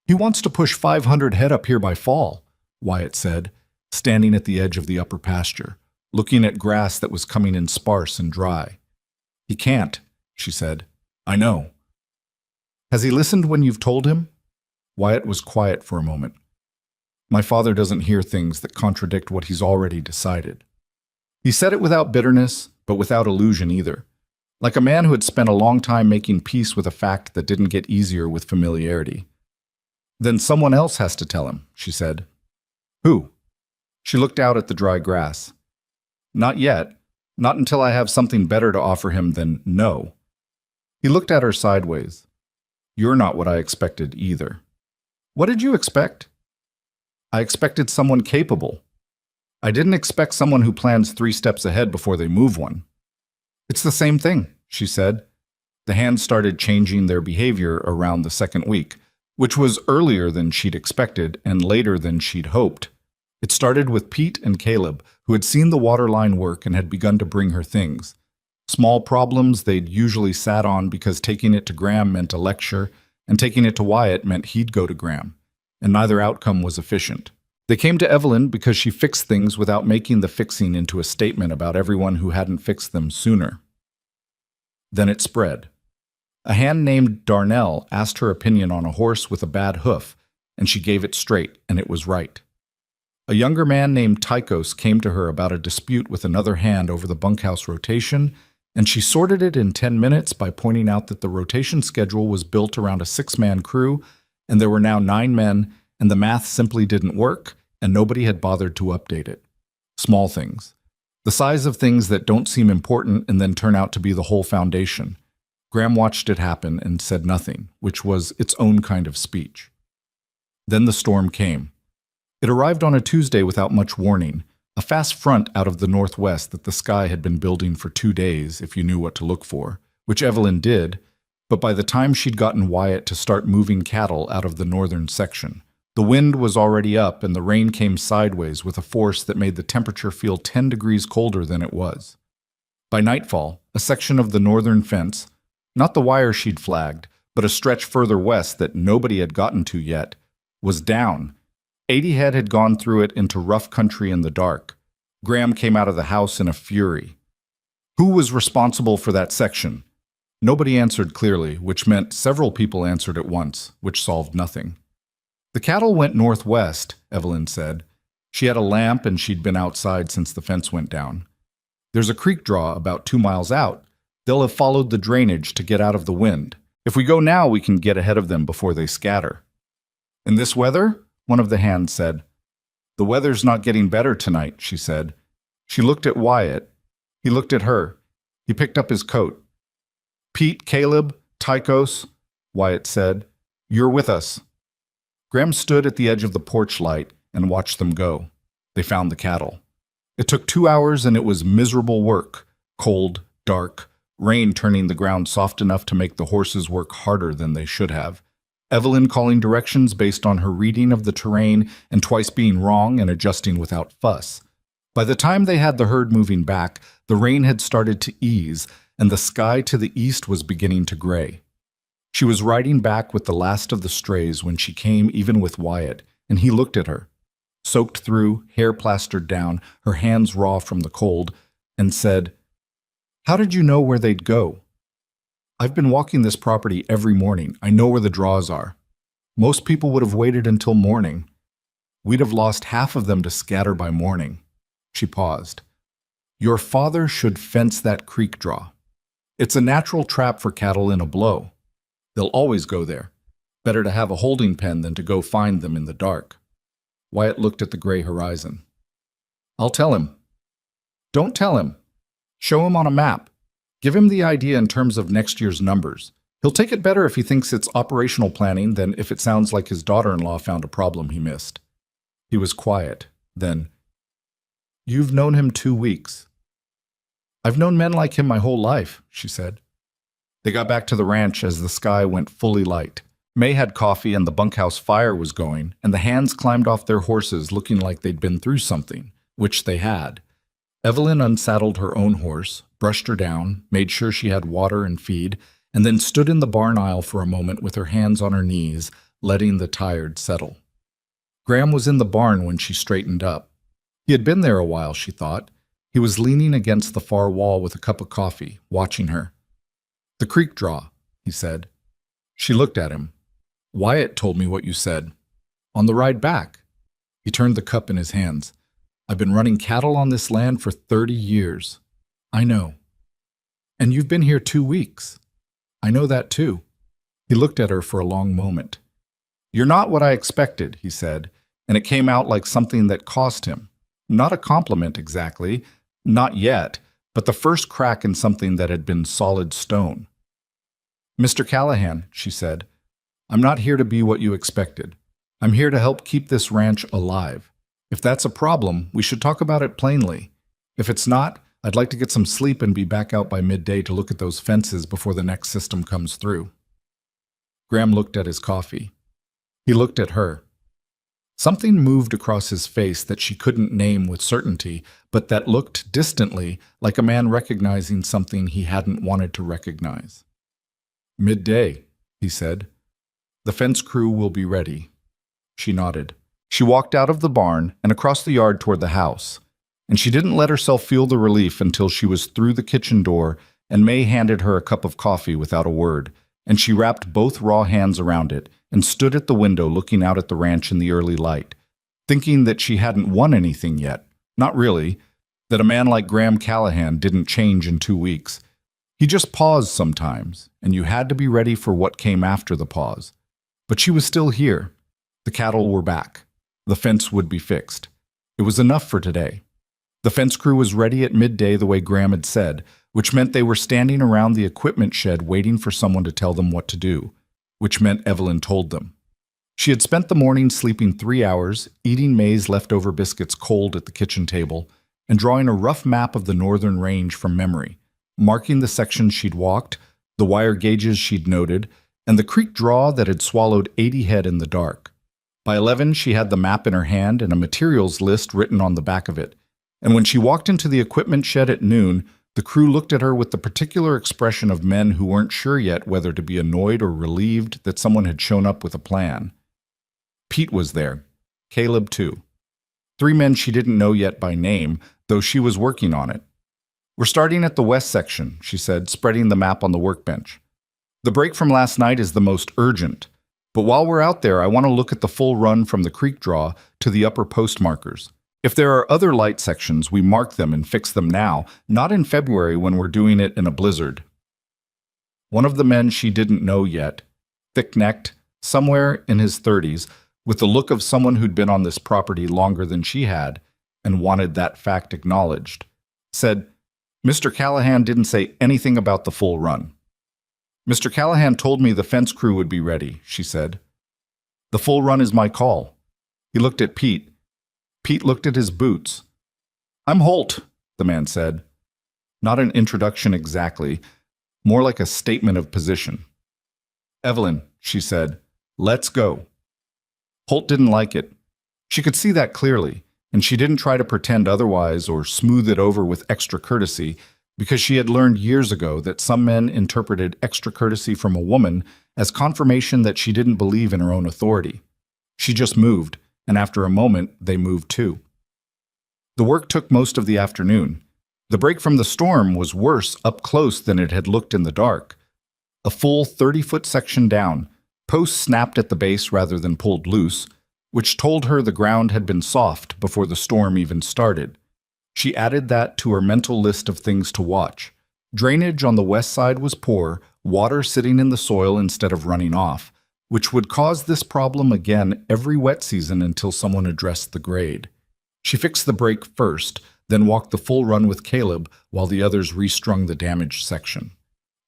"He wants to push 500 head up here by fall," Wyatt said, standing at the edge of the upper pasture, looking at grass that was coming in sparse and dry. "He can't," she said. "I know." "Has he listened when you've told him?" Wyatt was quiet for a moment. "My father doesn't hear things that contradict what he's already decided." He said it without bitterness, but without illusion either, like a man who had spent a long time making peace with a fact that didn't get easier with familiarity. "Then someone else has to tell him," she said. "Who?" She looked out at the dry grass. "Not yet. Not until I have something better to offer him than no." He looked at her sideways. "You're not what I expected either." "What did you expect?" "I expected someone capable. I didn't expect someone who plans 3 steps ahead before they move one." "It's the same thing," she said. The hands started changing their behavior around the second week, which was earlier than she'd expected and later than she'd hoped. It started with Pete and Caleb, who had seen the water line work and had begun to bring her things. Small problems they'd usually sat on because taking it to Graham meant a lecture, and taking it to Wyatt meant he'd go to Graham, and neither outcome was efficient. They came to Evelyn because she fixed things without making the fixing into a statement about everyone who hadn't fixed them sooner. Then it spread. A hand named Darnell asked her opinion on a horse with a bad hoof, and she gave it straight, and it was right. A younger man named Tychos came to her about a dispute with another hand over the bunkhouse rotation, and she sorted it in 10 minutes by pointing out that the rotation schedule was built around a 6-man crew, and there were now 9 men, and the math simply didn't work, and nobody had bothered to update it. Small things. The size of things that don't seem important and then turn out to be the whole foundation. Graham watched it happen and said nothing, which was its own kind of speech. Then the storm came. It arrived on a Tuesday without much warning, a fast front out of the northwest that the sky had been building for 2 days, if you knew what to look for, which Evelyn did, but by the time she'd gotten Wyatt to start moving cattle out of the northern section, the wind was already up and the rain came sideways with a force that made the temperature feel 10 degrees colder than it was. By nightfall, a section of the northern fence, not the wire she'd flagged, but a stretch further west that nobody had gotten to yet, was down. 80 head had gone through it into rough country in the dark. Graham came out of the house in a fury. Who was responsible for that section? Nobody answered clearly, which meant several people answered at once, which solved nothing. The cattle went northwest, Evelyn said. She had a lamp and she'd been outside since the fence went down. There's a creek draw about 2 miles out. They'll have followed the drainage to get out of the wind. If we go now, we can get ahead of them before they scatter. In this weather? One of the hands said. The weather's not getting better tonight, she said. She looked at Wyatt. He looked at her. He picked up his coat. Pete, Caleb, Tychos, Wyatt said, you're with us. Graham stood at the edge of the porch light and watched them go. They found the cattle. It took 2 hours and it was miserable work. Cold, dark, rain turning the ground soft enough to make the horses work harder than they should have. Evelyn calling directions based on her reading of the terrain and twice being wrong and adjusting without fuss. By the time they had the herd moving back, the rain had started to ease and the sky to the east was beginning to gray. She was riding back with the last of the strays when she came even with Wyatt, and he looked at her, soaked through, hair plastered down, her hands raw from the cold, and said, How did you know where they'd go? I've been walking this property every morning. I know where the draws are. Most people would have waited until morning. We'd have lost half of them to scatter by morning. She paused. Your father should fence that creek draw. It's a natural trap for cattle in a blow. They'll always go there. Better to have a holding pen than to go find them in the dark. Wyatt looked at the gray horizon. I'll tell him. Don't tell him. Show him on a map. Give him the idea in terms of next year's numbers. He'll take it better if he thinks it's operational planning than if it sounds like his daughter-in-law found a problem he missed. He was quiet. Then, You've known him 2 weeks. I've known men like him my whole life, she said. They got back to the ranch as the sky went fully light. May had coffee and the bunkhouse fire was going, and the hands climbed off their horses looking like they'd been through something, which they had. Evelyn unsaddled her own horse, brushed her down, made sure she had water and feed, and then stood in the barn aisle for a moment with her hands on her knees, letting the tired settle. Graham was in the barn when she straightened up. He had been there a while, she thought. He was leaning against the far wall with a cup of coffee, watching her. The creek draw, he said. She looked at him. Wyatt told me what you said. On the ride back. He turned the cup in his hands. I've been running cattle on this land for 30 years. I know. And you've been here 2 weeks. I know that too. He looked at her for a long moment. You're not what I expected, he said, and it came out like something that cost him. Not a compliment exactly, not yet, but the first crack in something that had been solid stone. Mr. Callahan, she said, I'm not here to be what you expected. I'm here to help keep this ranch alive. If that's a problem, we should talk about it plainly. If it's not, I'd like to get some sleep and be back out by midday to look at those fences before the next system comes through. Graham looked at his coffee. He looked at her. Something moved across his face that she couldn't name with certainty, but that looked distantly like a man recognizing something he hadn't wanted to recognize. Midday, he said. The fence crew will be ready. She nodded. She walked out of the barn and across the yard toward the house, and she didn't let herself feel the relief until she was through the kitchen door and May handed her a cup of coffee without a word, and she wrapped both raw hands around it and stood at the window looking out at the ranch in the early light, thinking that she hadn't won anything yet. Not really. That a man like Graham Callahan didn't change in 2 weeks. He just paused sometimes, and you had to be ready for what came after the pause. But she was still here. The cattle were back. The fence would be fixed. It was enough for today. The fence crew was ready at midday the way Graham had said, which meant they were standing around the equipment shed waiting for someone to tell them what to do, which meant Evelyn told them. She had spent the morning sleeping 3 hours, eating May's leftover biscuits cold at the kitchen table, and drawing a rough map of the northern range from memory, marking the sections she'd walked, the wire gauges she'd noted, and the creek draw that had swallowed 80 head in the dark. By 11, she had the map in her hand and a materials list written on the back of it, and when she walked into the equipment shed at noon, the crew looked at her with the particular expression of men who weren't sure yet whether to be annoyed or relieved that someone had shown up with a plan. Pete was there. Caleb, too. 3 men she didn't know yet by name, though she was working on it. We're starting at the west section, she said, spreading the map on the workbench. The break from last night is the most urgent, but while we're out there, I want to look at the full run from the creek draw to the upper post markers. If there are other light sections, we mark them and fix them now, not in February when we're doing it in a blizzard. One of the men she didn't know yet, thick-necked, somewhere in his 30s, with the look of someone who'd been on this property longer than she had and wanted that fact acknowledged, said, Mr. Callahan didn't say anything about the full run. Mr. Callahan told me the fence crew would be ready, she said. The full run is my call. He looked at Pete. Pete looked at his boots. I'm Holt, the man said. Not an introduction exactly, more like a statement of position. Evelyn, she said, let's go. Holt didn't like it. She could see that clearly, and she didn't try to pretend otherwise or smooth it over with extra courtesy, because she had learned years ago that some men interpreted extra courtesy from a woman as confirmation that she didn't believe in her own authority. She just moved, and after a moment, they moved too. The work took most of the afternoon. The break from the storm was worse up close than it had looked in the dark. A full 30-foot section down, posts snapped at the base rather than pulled loose, which told her the ground had been soft before the storm even started. She added that to her mental list of things to watch. Drainage on the west side was poor, water sitting in the soil instead of running off, which would cause this problem again every wet season until someone addressed the grade. She fixed the break first, then walked the full run with Caleb while the others restrung the damaged section.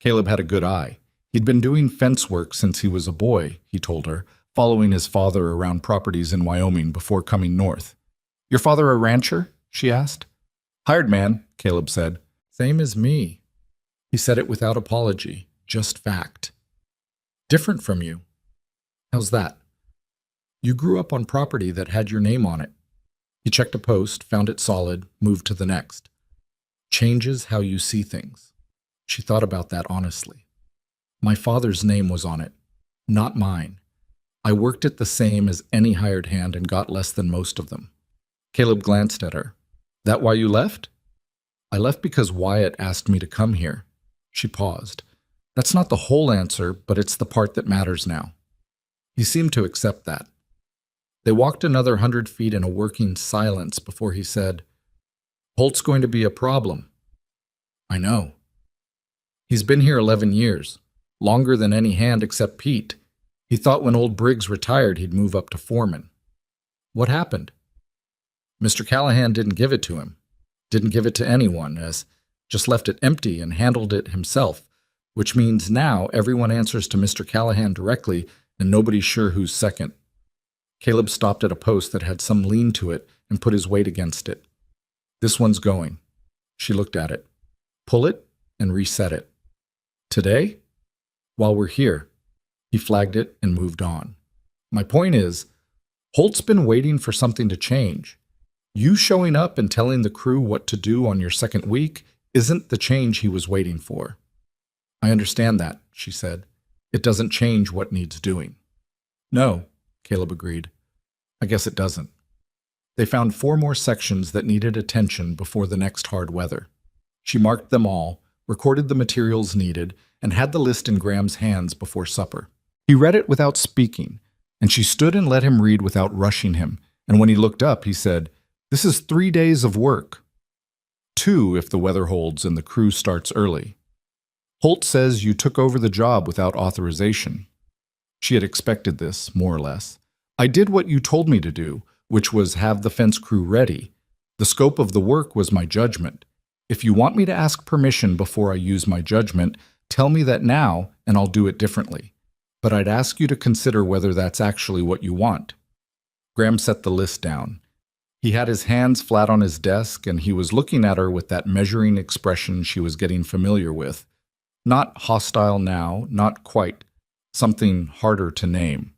Caleb had a good eye. He'd been doing fence work since he was a boy, he told her, following his father around properties in Wyoming before coming north. Your father a rancher? She asked. Hired man, Caleb said. Same as me. He said it without apology, just fact. Different from you. How's that? You grew up on property that had your name on it. He checked a post, found it solid, moved to the next. Changes how you see things. She thought about that honestly. My father's name was on it, not mine. I worked it the same as any hired hand and got less than most of them. Caleb glanced at her. That why you left? I left because Wyatt asked me to come here. She paused. That's not the whole answer, but it's the part that matters now. He seemed to accept that. They walked another 100 feet in a working silence before he said, Holt's going to be a problem. I know. He's been here 11 years, longer than any hand except Pete. He thought when old Briggs retired he'd move up to foreman. What happened? Mr. Callahan didn't give it to him. Didn't give it to anyone, just left it empty and handled it himself, which means now everyone answers to Mr. Callahan directly and nobody's sure who's second. Caleb stopped at a post that had some lean to it and put his weight against it. This one's going. She looked at it. Pull it and reset it. Today? While we're here. He flagged it and moved on. My point is, Holt's been waiting for something to change. You showing up and telling the crew what to do on your second week isn't the change he was waiting for. I understand that, she said. It doesn't change what needs doing. No, Caleb agreed. I guess it doesn't. They found 4 more sections that needed attention before the next hard weather. She marked them all, recorded the materials needed, and had the list in Graham's hands before supper. He read it without speaking, and she stood and let him read without rushing him, and when he looked up, he said, This is 3 days of work. 2 if the weather holds and the crew starts early. Holt says you took over the job without authorization. She had expected this, more or less. I did what you told me to do, which was have the fence crew ready. The scope of the work was my judgment. If you want me to ask permission before I use my judgment, tell me that now, and I'll do it differently. But I'd ask you to consider whether that's actually what you want. Graham set the list down. He had his hands flat on his desk, and he was looking at her with that measuring expression she was getting familiar with. Not hostile now, not quite. Something harder to name.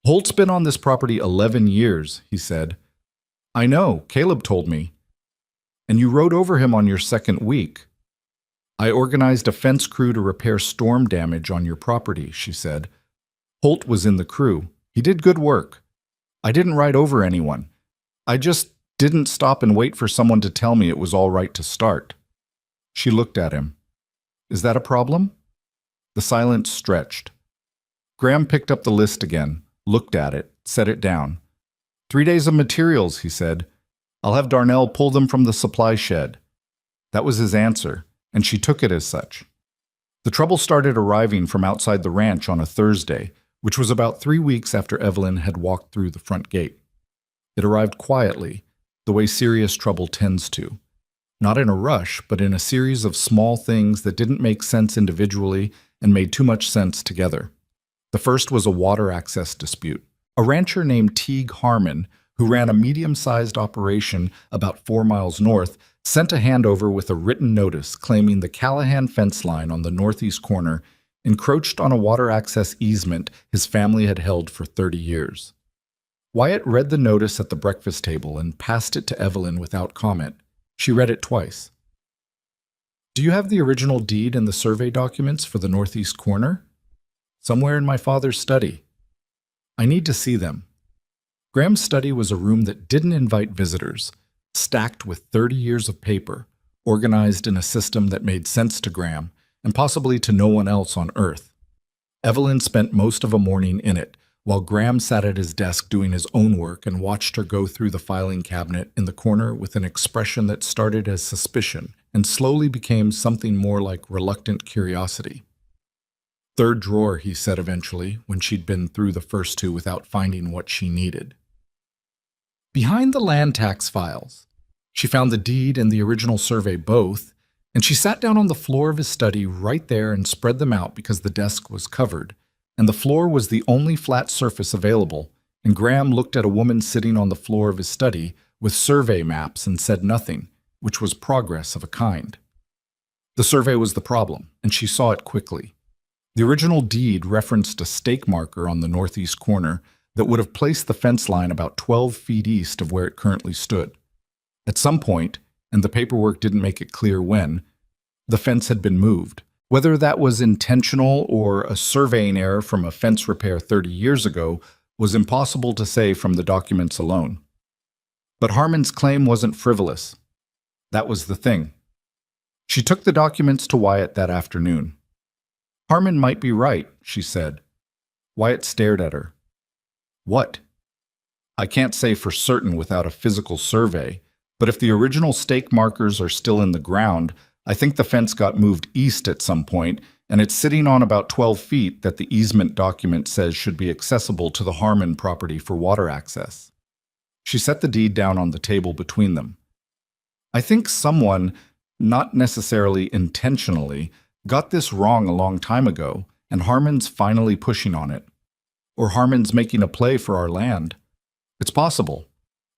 Holt's been on this property 11 years, he said. I know, Caleb told me. And you rode over him on your second week. I organized a fence crew to repair storm damage on your property, she said. Holt was in the crew. He did good work. I didn't ride over anyone. I just didn't stop and wait for someone to tell me it was all right to start. She looked at him. Is that a problem? The silence stretched. Graham picked up the list again, looked at it, set it down. 3 days of materials, he said. I'll have Darnell pull them from the supply shed. That was his answer, and she took it as such. The trouble started arriving from outside the ranch on a Thursday, which was about 3 weeks after Evelyn had walked through the front gate. It arrived quietly, the way serious trouble tends to. Not in a rush, but in a series of small things that didn't make sense individually and made too much sense together. The first was a water access dispute. A rancher named Teague Harmon, who ran a medium-sized operation about 4 miles north, sent a handover with a written notice claiming the Callahan fence line on the northeast corner encroached on a water access easement his family had held for 30 years. Wyatt read the notice at the breakfast table and passed it to Evelyn without comment. She read it twice. Do you have the original deed and the survey documents for the northeast corner? Somewhere in my father's study. I need to see them. Graham's study was a room that didn't invite visitors, stacked with 30 years of paper, organized in a system that made sense to Graham and possibly to no one else on Earth. Evelyn spent most of a morning in it, while Graham sat at his desk doing his own work and watched her go through the filing cabinet in the corner with an expression that started as suspicion and slowly became something more like reluctant curiosity. Third drawer, he said eventually, when she'd been through the first two without finding what she needed. Behind the land tax files. She found the deed and the original survey both, and she sat down on the floor of his study right there and spread them out because the desk was covered, and the floor was the only flat surface available, and Graham looked at a woman sitting on the floor of his study with survey maps and said nothing, which was progress of a kind. The survey was the problem, and she saw it quickly. The original deed referenced a stake marker on the northeast corner that would have placed the fence line about 12 feet east of where it currently stood. At some point, and the paperwork didn't make it clear when, the fence had been moved. Whether that was intentional or a surveying error from a fence repair 30 years ago was impossible to say from the documents alone. But Harmon's claim wasn't frivolous. That was the thing. She took the documents to Wyatt that afternoon. Harmon might be right, she said. Wyatt stared at her. What? I can't say for certain without a physical survey, but if the original stake markers are still in the ground, I think the fence got moved east at some point, and it's sitting on about 12 feet that the easement document says should be accessible to the Harmon property for water access. She set the deed down on the table between them. I think someone, not necessarily intentionally, got this wrong a long time ago, and Harmon's finally pushing on it. Or Harmon's making a play for our land. It's possible.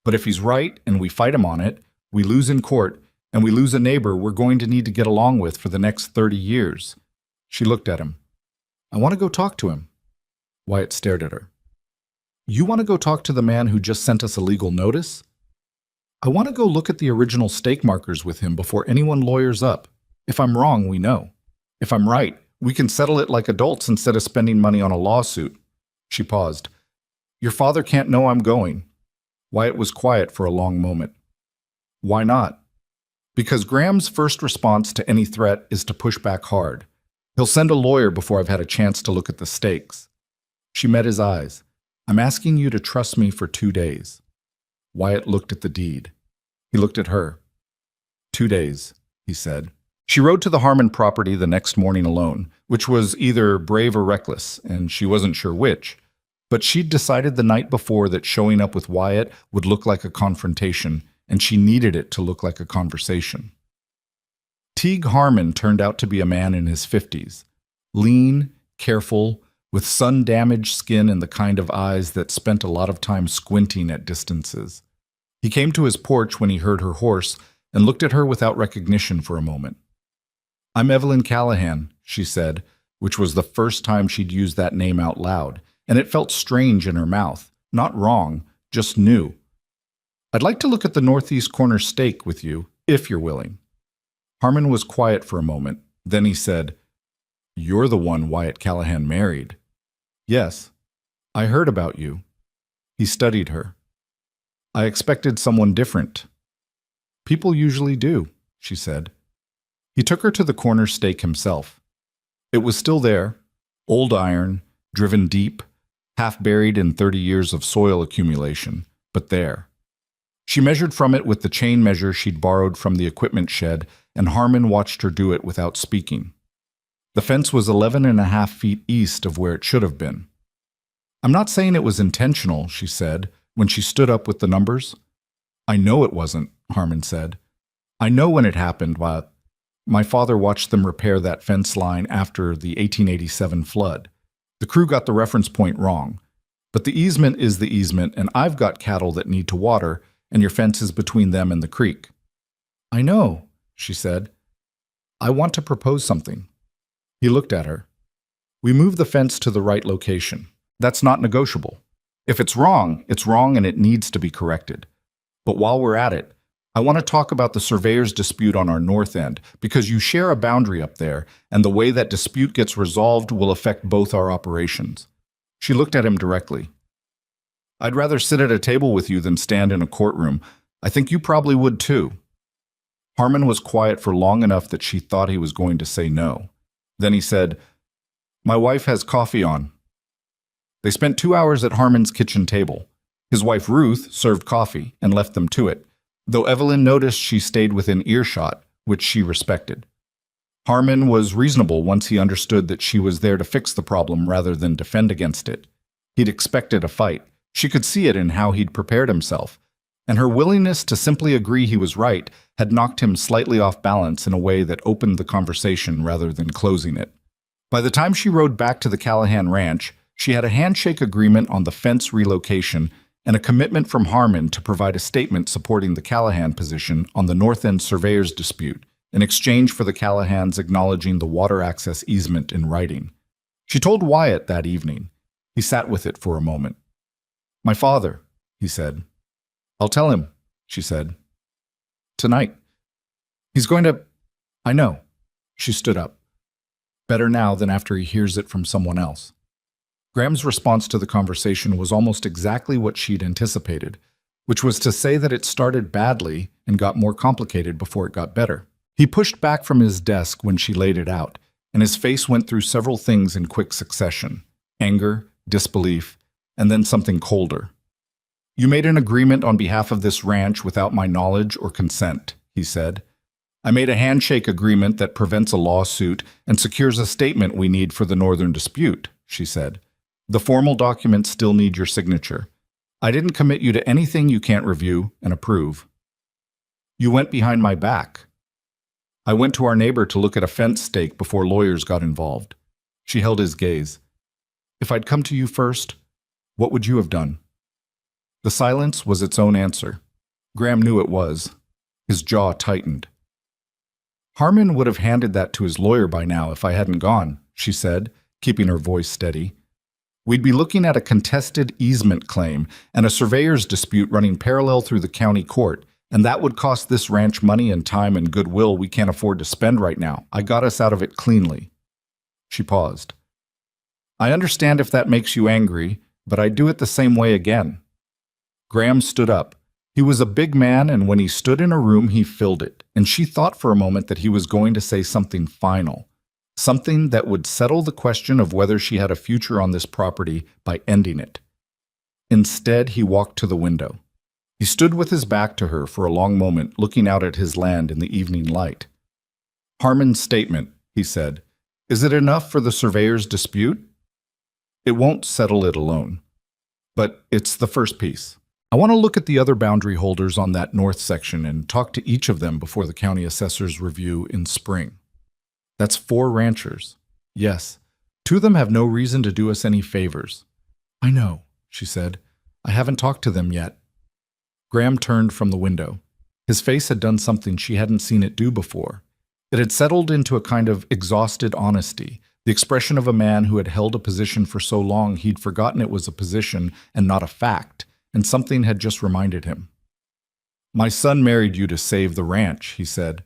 But if he's right and we fight him on it, we lose in court, and we lose a neighbor we're going to need to get along with for the next 30 years. She looked at him. I want to go talk to him. Wyatt stared at her. You want to go talk to the man who just sent us a legal notice? I want to go look at the original stake markers with him before anyone lawyers up. If I'm wrong, we know. If I'm right, we can settle it like adults instead of spending money on a lawsuit. She paused. Your father can't know I'm going. Wyatt was quiet for a long moment. Why not? Because Graham's first response to any threat is to push back hard. He'll send a lawyer before I've had a chance to look at the stakes. She met his eyes. I'm asking you to trust me for 2 days. Wyatt looked at the deed. He looked at her. 2 days, he said. She rode to the Harmon property the next morning alone, which was either brave or reckless, and she wasn't sure which. But she'd decided the night before that showing up with Wyatt would look like a confrontation, and she needed it to look like a conversation. Teague Harmon turned out to be a man in his 50s, lean, careful, with sun-damaged skin and the kind of eyes that spent a lot of time squinting at distances. He came to his porch when he heard her horse and looked at her without recognition for a moment. I'm Evelyn Callahan, she said, which was the first time she'd used that name out loud, and it felt strange in her mouth, not wrong, just new. I'd like to look at the northeast corner stake with you, if you're willing. Harmon was quiet for a moment. Then he said, You're the one Wyatt Callahan married. Yes, I heard about you. He studied her. I expected someone different. People usually do, she said. He took her to the corner stake himself. It was still there, old iron, driven deep, half buried in 30 years of soil accumulation, but there. She measured from it with the chain measure she'd borrowed from the equipment shed, and Harmon watched her do it without speaking. The fence was 11.5 feet east of where it should have been. "I'm not saying it was intentional," she said, when she stood up with the numbers. "I know it wasn't," Harmon said. "I know when it happened. My father watched them repair that fence line after the 1887 flood. The crew got the reference point wrong. But the easement is the easement, and I've got cattle that need to water, and your fence is between them and the creek." "I know," she said. "I want to propose something." He looked at her. "We move the fence to the right location. That's not negotiable. If it's wrong and it needs to be corrected. But while we're at it, I want to talk about the surveyor's dispute on our north end, because you share a boundary up there, and the way that dispute gets resolved will affect both our operations." She looked at him directly. "I'd rather sit at a table with you than stand in a courtroom. I think you probably would too." Harmon was quiet for long enough that she thought he was going to say no. Then he said, "My wife has coffee on." They spent 2 hours at Harmon's kitchen table. His wife Ruth served coffee and left them to it, though Evelyn noticed she stayed within earshot, which she respected. Harmon was reasonable once he understood that she was there to fix the problem rather than defend against it. He'd expected a fight. She could see it in how he'd prepared himself, and her willingness to simply agree he was right had knocked him slightly off balance in a way that opened the conversation rather than closing it. By the time she rode back to the Callahan Ranch, she had a handshake agreement on the fence relocation and a commitment from Harmon to provide a statement supporting the Callahan position on the North End surveyor's dispute, in exchange for the Callahans acknowledging the water access easement in writing. She told Wyatt that evening. He sat with it for a moment. "My father," he said. "I'll tell him," she said. "Tonight. He's going to—" "I know." She stood up. "Better now than after he hears it from someone else." Graham's response to the conversation was almost exactly what she'd anticipated, which was to say that it started badly and got more complicated before it got better. He pushed back from his desk when she laid it out, and his face went through several things in quick succession: anger, disbelief, and then something colder. "You made an agreement on behalf of this ranch without my knowledge or consent," he said. "I made a handshake agreement that prevents a lawsuit and secures a statement we need for the northern dispute," she said. "The formal documents still need your signature. I didn't commit you to anything you can't review and approve." "You went behind my back." "I went to our neighbor to look at a fence stake before lawyers got involved." She held his gaze. "If I'd come to you first, what would you have done?" The silence was its own answer. Graham knew it was. His jaw tightened. "Harmon would have handed that to his lawyer by now if I hadn't gone," she said, keeping her voice steady. "We'd be looking at a contested easement claim and a surveyor's dispute running parallel through the county court, and that would cost this ranch money and time and goodwill we can't afford to spend right now. I got us out of it cleanly." She paused. "I understand if that makes you angry, but I'd do it the same way again." Graham stood up. He was a big man, and when he stood in a room, he filled it, and she thought for a moment that he was going to say something final. Something that would settle the question of whether she had a future on this property by ending it. Instead, he walked to the window. He stood with his back to her for a long moment, looking out at his land in the evening light. "Harmon's statement," he said. "Is it enough for the surveyor's dispute?" "It won't settle it alone. But it's the first piece. I want to look at the other boundary holders on that north section and talk to each of them before the county assessor's review in spring. That's 4 ranchers. Yes, 2 of them have no reason to do us any favors." "I know," she said. "I haven't talked to them yet." Graham turned from the window. His face had done something she hadn't seen it do before. It had settled into a kind of exhausted honesty, the expression of a man who had held a position for so long he'd forgotten it was a position and not a fact, and something had just reminded him. "My son married you to save the ranch," he said.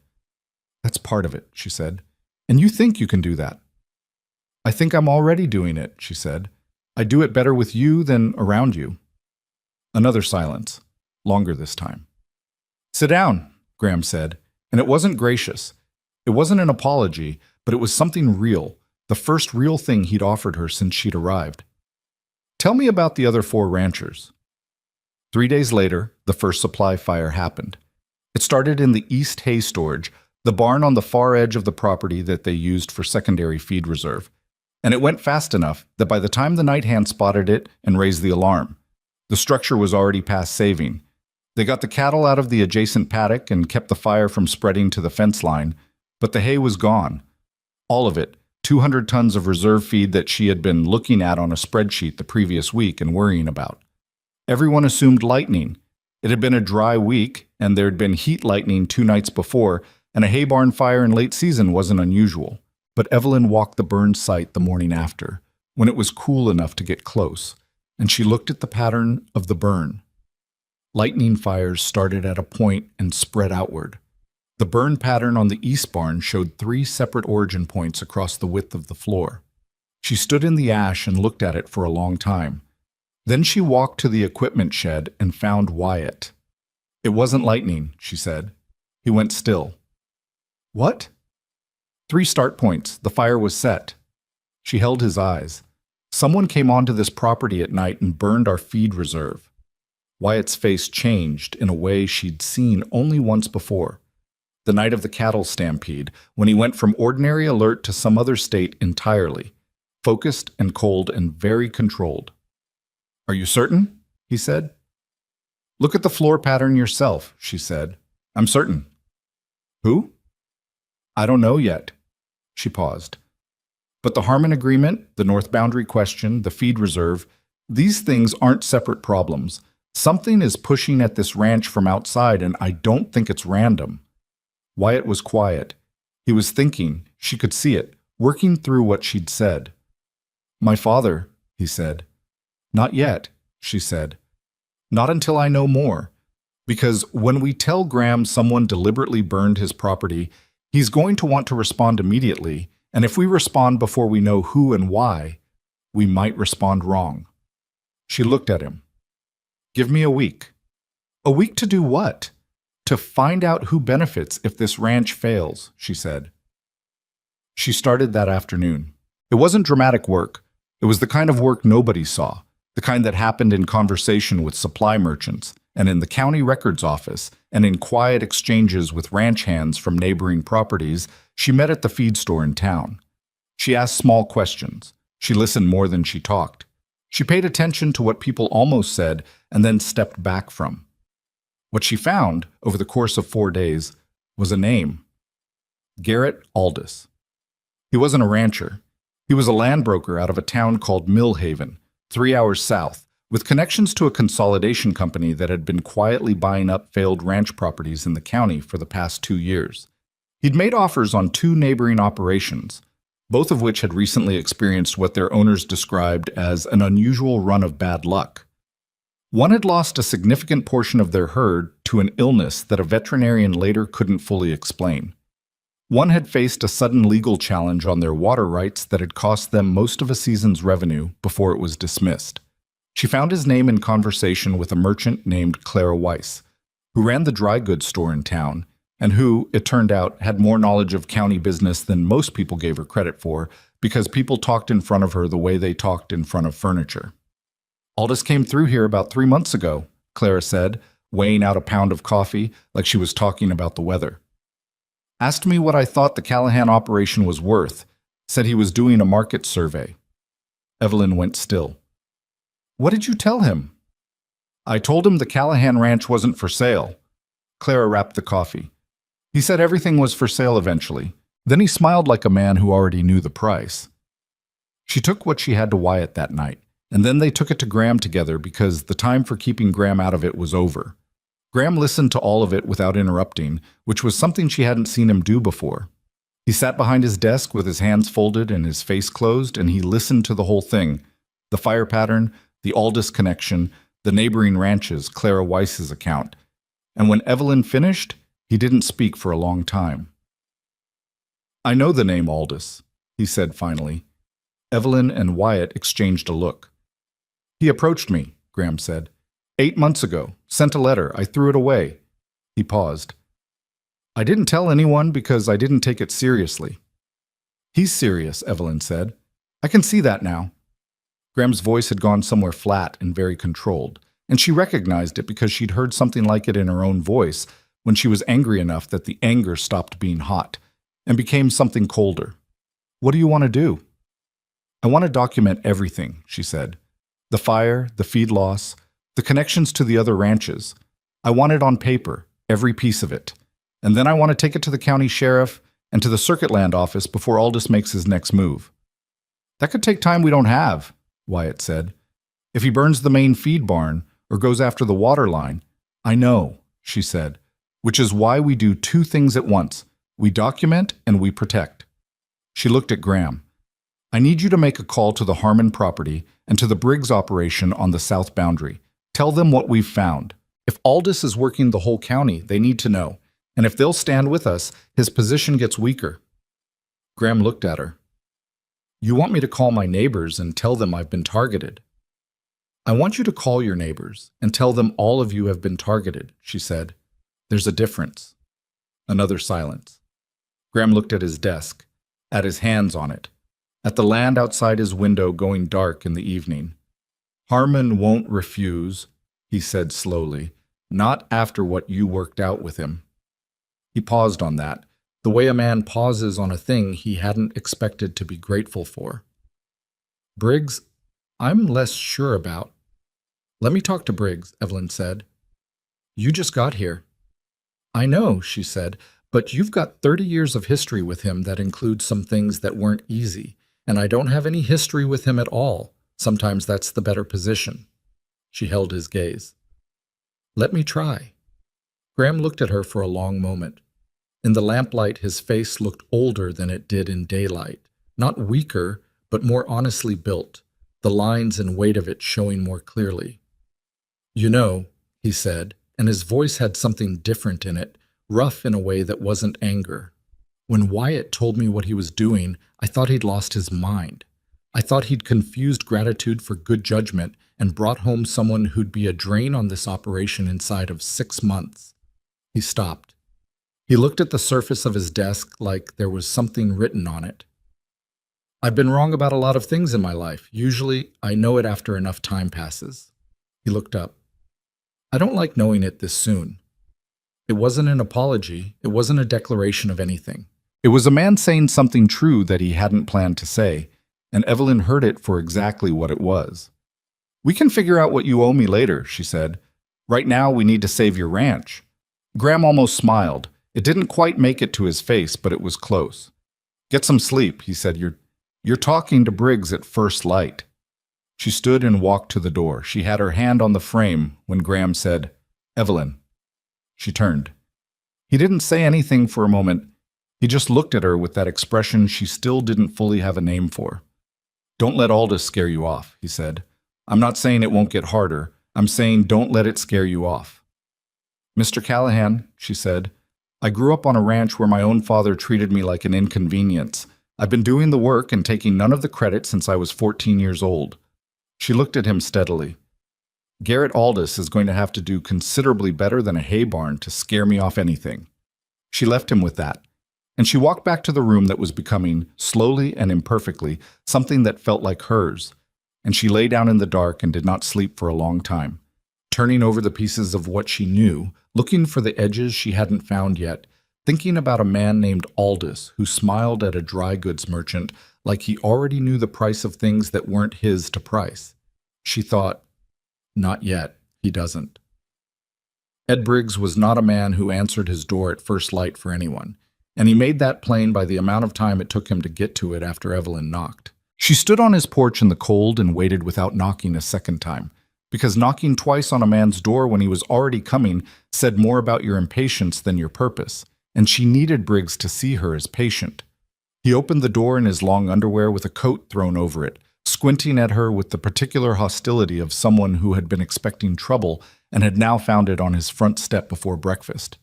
"That's part of it," she said. "And you think you can do that?" "I think I'm already doing it," she said. "I do it better with you than around you." Another silence, longer this time. "Sit down," Graham said, and it wasn't gracious. It wasn't an apology, but it was something real, the first real thing he'd offered her since she'd arrived. Tell me about the other 4 ranchers. 3 days later, the first supply fire happened. It started in the East Hay Storage, the barn on the far edge of the property that they used for secondary feed reserve. And it went fast enough that by the time the night hand spotted it and raised the alarm, the structure was already past saving. They got the cattle out of the adjacent paddock and kept the fire from spreading to the fence line, but the hay was gone. All of it, 200 tons of reserve feed that she had been looking at on a spreadsheet the previous week and worrying about. Everyone assumed lightning. It had been a dry week, and there had been heat lightning 2 nights before, and a hay barn fire in late season wasn't unusual. But Evelyn walked the burned site the morning after, when it was cool enough to get close, and she looked at the pattern of the burn. Lightning fires started at a point and spread outward. The burn pattern on the east barn showed 3 separate origin points across the width of the floor. She stood in the ash and looked at it for a long time. Then she walked to the equipment shed and found Wyatt. It wasn't lightning, she said. He went still. What? 3 start points. The fire was set. She held his eyes. Someone came onto this property at night and burned our feed reserve. Wyatt's face changed in a way she'd seen only once before. The night of the cattle stampede, when he went from ordinary alert to some other state entirely, focused and cold and very controlled. Are you certain? He said. Look at the floor pattern yourself, she said. I'm certain. Who? I don't know yet. She paused. But the Harmon Agreement, the North Boundary Question, the feed reserve, these things aren't separate problems. Something is pushing at this ranch from outside, and I don't think it's random. Wyatt was quiet. He was thinking, she could see it, working through what she'd said. My father, he said. Not yet, she said. Not until I know more. Because when we tell Graham someone deliberately burned his property, he's going to want to respond immediately, and if we respond before we know who and why, we might respond wrong. She looked at him. Give me a week. A week to do what? To find out who benefits if this ranch fails, she said. She started that afternoon. It wasn't dramatic work. It was the kind of work nobody saw, the kind that happened in conversation with supply merchants, and in the county records office, and in quiet exchanges with ranch hands from neighboring properties she met at the feed store in town. She asked small questions. She listened more than she talked. She paid attention to what people almost said and then stepped back from. What she found, over the course of 4 days, was a name. Garrett Aldis. He wasn't a rancher. He was a land broker out of a town called Millhaven, 3 hours south, with connections to a consolidation company that had been quietly buying up failed ranch properties in the county for the past 2 years. He'd made offers on 2 neighboring operations, both of which had recently experienced what their owners described as an unusual run of bad luck. One had lost a significant portion of their herd to an illness that a veterinarian later couldn't fully explain. One had faced a sudden legal challenge on their water rights that had cost them most of a season's revenue before it was dismissed. She found his name in conversation with a merchant named Clara Weiss, who ran the dry goods store in town, and who, it turned out, had more knowledge of county business than most people gave her credit for, because people talked in front of her the way they talked in front of furniture. Aldis came through here about 3 months ago, Clara said, weighing out a pound of coffee like she was talking about the weather. Asked me what I thought the Callahan operation was worth, said he was doing a market survey. Evelyn went still. What did you tell him? I told him the Callahan ranch wasn't for sale. Clara wrapped the coffee. He said everything was for sale eventually. Then he smiled like a man who already knew the price. She took what she had to Wyatt that night, and then they took it to Graham together because the time for keeping Graham out of it was over. Graham listened to all of it without interrupting, which was something she hadn't seen him do before. He sat behind his desk with his hands folded and his face closed, and he listened to the whole thing. The fire pattern, the Aldis connection, the neighboring ranches, Clara Weiss's account. And when Evelyn finished, he didn't speak for a long time. I know the name Aldis, he said finally. Evelyn and Wyatt exchanged a look. He approached me, Graham said. 8 months ago. Sent a letter. I threw it away. He paused. I didn't tell anyone because I didn't take it seriously. He's serious, Evelyn said. I can see that now. Graham's voice had gone somewhere flat and very controlled, and she recognized it because she'd heard something like it in her own voice when she was angry enough that the anger stopped being hot and became something colder. What do you want to do? I want to document everything, she said. The fire, the feed loss, the connections to the other ranches. I want it on paper, every piece of it. And then I want to take it to the county sheriff and to the circuit land office before Aldous makes his next move. That could take time we don't have, Wyatt said. If he burns the main feed barn or goes after the water line, I know, she said, which is why we do two things at once. We document and we protect. She looked at Graham. I need you to make a call to the Harmon property and to the Briggs operation on the south boundary. Tell them what we've found. If Aldous is working the whole county, they need to know. And if they'll stand with us, his position gets weaker. Graham looked at her. You want me to call my neighbors and tell them I've been targeted? I want you to call your neighbors and tell them all of you have been targeted, she said. There's a difference. Another silence. Graham looked at his desk, at his hands on it, at the land outside his window going dark in the evening. Harmon won't refuse, he said slowly, not after what you worked out with him. He paused on that, the way a man pauses on a thing he hadn't expected to be grateful for. Briggs, I'm less sure about. Let me talk to Briggs, Evelyn said. You just got here. I know, she said, but you've got 30 years of history with him that includes some things that weren't easy, and I don't have any history with him at all. Sometimes that's the better position. She held his gaze. Let me try. Graham looked at her for a long moment. In the lamplight, his face looked older than it did in daylight, not weaker, but more honestly built, the lines and weight of it showing more clearly. You know, he said, and his voice had something different in it, rough in a way that wasn't anger. When Wyatt told me what he was doing, I thought he'd lost his mind. I thought he'd confused gratitude for good judgment and brought home someone who'd be a drain on this operation inside of 6 months. He stopped. He looked at the surface of his desk like there was something written on it. I've been wrong about a lot of things in my life. Usually, I know it after enough time passes. He looked up. I don't like knowing it this soon. It wasn't an apology. It wasn't a declaration of anything. It was a man saying something true that he hadn't planned to say, and Evelyn heard it for exactly what it was. We can figure out what you owe me later, she said. Right now, we need to save your ranch. Graham almost smiled. It didn't quite make it to his face, but it was close. Get some sleep, he said. You're talking to Briggs at first light. She stood and walked to the door. She had her hand on the frame when Graham said, Evelyn. She turned. He didn't say anything for a moment. He just looked at her with that expression she still didn't fully have a name for. Don't let Aldous scare you off, he said. I'm not saying it won't get harder. I'm saying don't let it scare you off. Mr. Callahan, she said, I grew up on a ranch where my own father treated me like an inconvenience. I've been doing the work and taking none of the credit since I was 14 years old. She looked at him steadily. Garrett Aldous is going to have to do considerably better than a hay barn to scare me off anything. She left him with that, and she walked back to the room that was becoming, slowly and imperfectly, something that felt like hers, and she lay down in the dark and did not sleep for a long time, turning over the pieces of what she knew, looking for the edges she hadn't found yet, thinking about a man named Aldous who smiled at a dry goods merchant like he already knew the price of things that weren't his to price. She thought, not yet, he doesn't. Ed Briggs was not a man who answered his door at first light for anyone, and he made that plain by the amount of time it took him to get to it after Evelyn knocked. She stood on his porch in the cold and waited without knocking a second time, because knocking twice on a man's door when he was already coming said more about your impatience than your purpose, and she needed Briggs to see her as patient. He opened the door in his long underwear with a coat thrown over it, squinting at her with the particular hostility of someone who had been expecting trouble and had now found it on his front step before breakfast.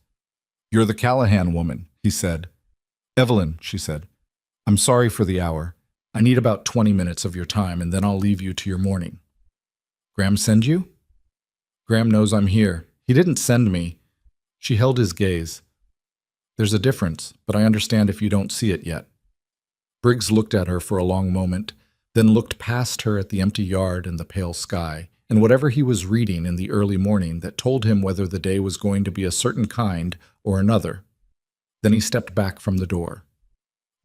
You're the Callahan woman, he said. Evelyn, she said, I'm sorry for the hour. I need about 20 minutes of your time, and then I'll leave you to your morning. Graham send you? Graham knows I'm here. He didn't send me. She held his gaze. There's a difference, but I understand if you don't see it yet. Briggs looked at her for a long moment, then looked past her at the empty yard and the pale sky, and whatever he was reading in the early morning that told him whether the day was going to be a certain kind or another. Then he stepped back from the door.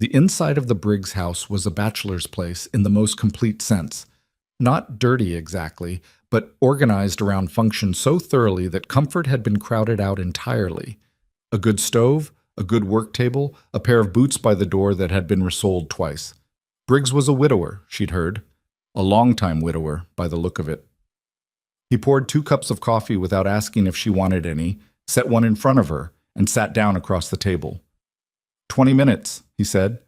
The inside of the Briggs house was a bachelor's place in the most complete sense. Not dirty exactly, but organized around function so thoroughly that comfort had been crowded out entirely. A good stove, a good work table, a pair of boots by the door that had been resoled twice. Briggs was a widower, she'd heard. A long-time widower, by the look of it. He poured 2 cups of coffee without asking if she wanted any, set one in front of her, and sat down across the table. 20 minutes, he said.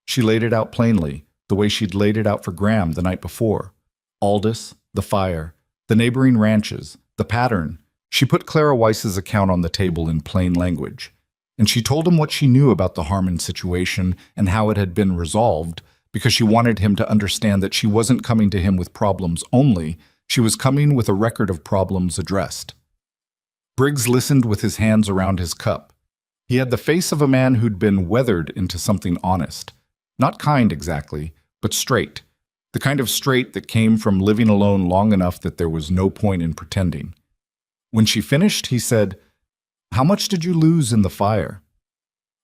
She laid it out plainly, the way she'd laid it out for Graham the night before. Aldous, the fire, the neighboring ranches, the pattern. She put Clara Weiss's account on the table in plain language. And she told him what she knew about the Harmon situation and how it had been resolved, because she wanted him to understand that she wasn't coming to him with problems only, she was coming with a record of problems addressed. Briggs listened with his hands around his cup. He had the face of a man who'd been weathered into something honest. Not kind exactly, but straight. The kind of straight that came from living alone long enough that there was no point in pretending. When she finished, he said, "How much did you lose in the fire?"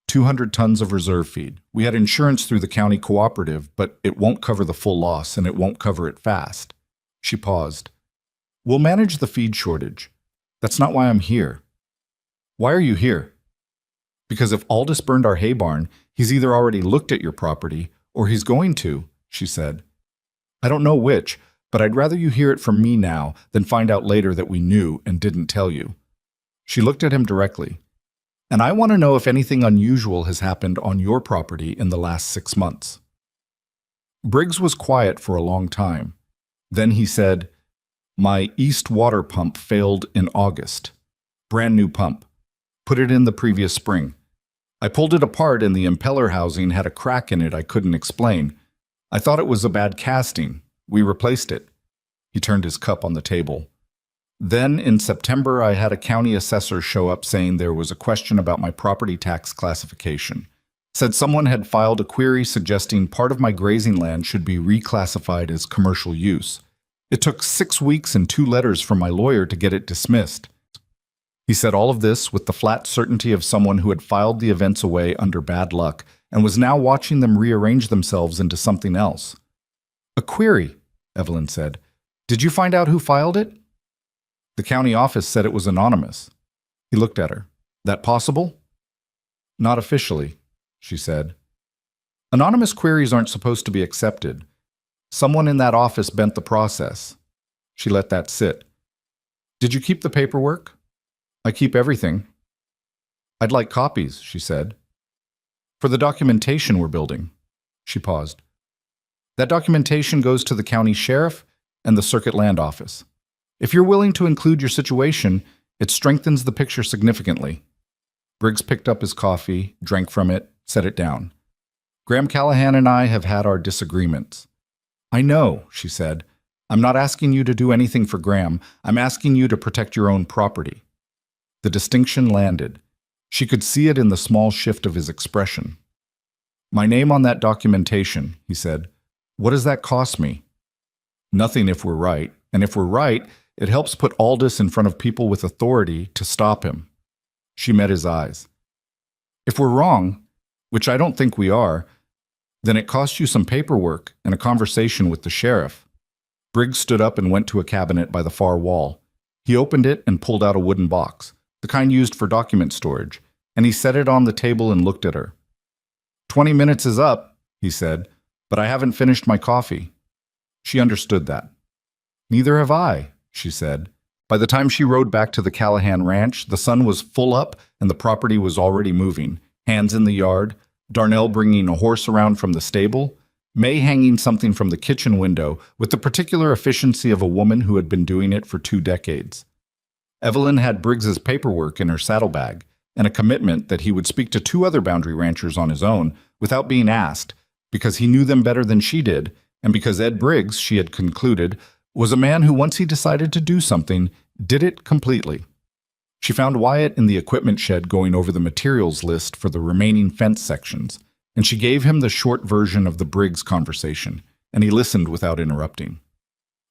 200 tons of reserve feed. We had insurance through the county cooperative, but it won't cover the full loss, and it won't cover it fast. She paused. We'll manage the feed shortage. That's not why I'm here. Why are you here? Because if Aldous burned our hay barn, he's either already looked at your property, or he's going to, she said. I don't know which, but I'd rather you hear it from me now than find out later that we knew and didn't tell you. She looked at him directly. And I want to know if anything unusual has happened on your property in the last 6 months. Briggs was quiet for a long time. Then he said, My east water pump failed in August. Brand new pump. Put it in the previous spring. I pulled it apart and the impeller housing had a crack in it I couldn't explain. I thought it was a bad casting. We replaced it. He turned his cup on the table. Then, in September, I had a county assessor show up saying there was a question about my property tax classification. Said someone had filed a query suggesting part of my grazing land should be reclassified as commercial use. It took 6 weeks and 2 letters from my lawyer to get it dismissed. He said all of this with the flat certainty of someone who had filed the events away under bad luck and was now watching them rearrange themselves into something else. A query, Evelyn said. Did you find out who filed it? The county office said it was anonymous. He looked at her. That possible? Not officially, she said. Anonymous queries aren't supposed to be accepted. Someone in that office bent the process. She let that sit. Did you keep the paperwork? I keep everything. I'd like copies, she said. For the documentation we're building. She paused. That documentation goes to the county sheriff and the circuit land office. If you're willing to include your situation, it strengthens the picture significantly. Briggs picked up his coffee, drank from it, set it down. Graham Callahan and I have had our disagreements. I know, she said. I'm not asking you to do anything for Graham. I'm asking you to protect your own property. The distinction landed. She could see it in the small shift of his expression. My name on that documentation, he said. What does that cost me? Nothing if we're right. And if we're right, it helps put Aldous in front of people with authority to stop him. She met his eyes. If we're wrong, which I don't think we are, then it costs you some paperwork and a conversation with the sheriff. Briggs stood up and went to a cabinet by the far wall. He opened it and pulled out a wooden box, the kind used for document storage, and he set it on the table and looked at her. 20 minutes is up, he said, but I haven't finished my coffee. She understood that. Neither have I, she said. By the time she rode back to the Callahan ranch, the sun was full up and the property was already moving. Hands in the yard, Darnell bringing a horse around from the stable, May hanging something from the kitchen window with the particular efficiency of a woman who had been doing it for 2 decades. Evelyn had Briggs's paperwork in her saddlebag and a commitment that he would speak to 2 other boundary ranchers on his own without being asked, because he knew them better than she did, and because Ed Briggs, she had concluded, was a man who, once he decided to do something, did it completely. She found Wyatt in the equipment shed going over the materials list for the remaining fence sections, and she gave him the short version of the Briggs conversation, and he listened without interrupting.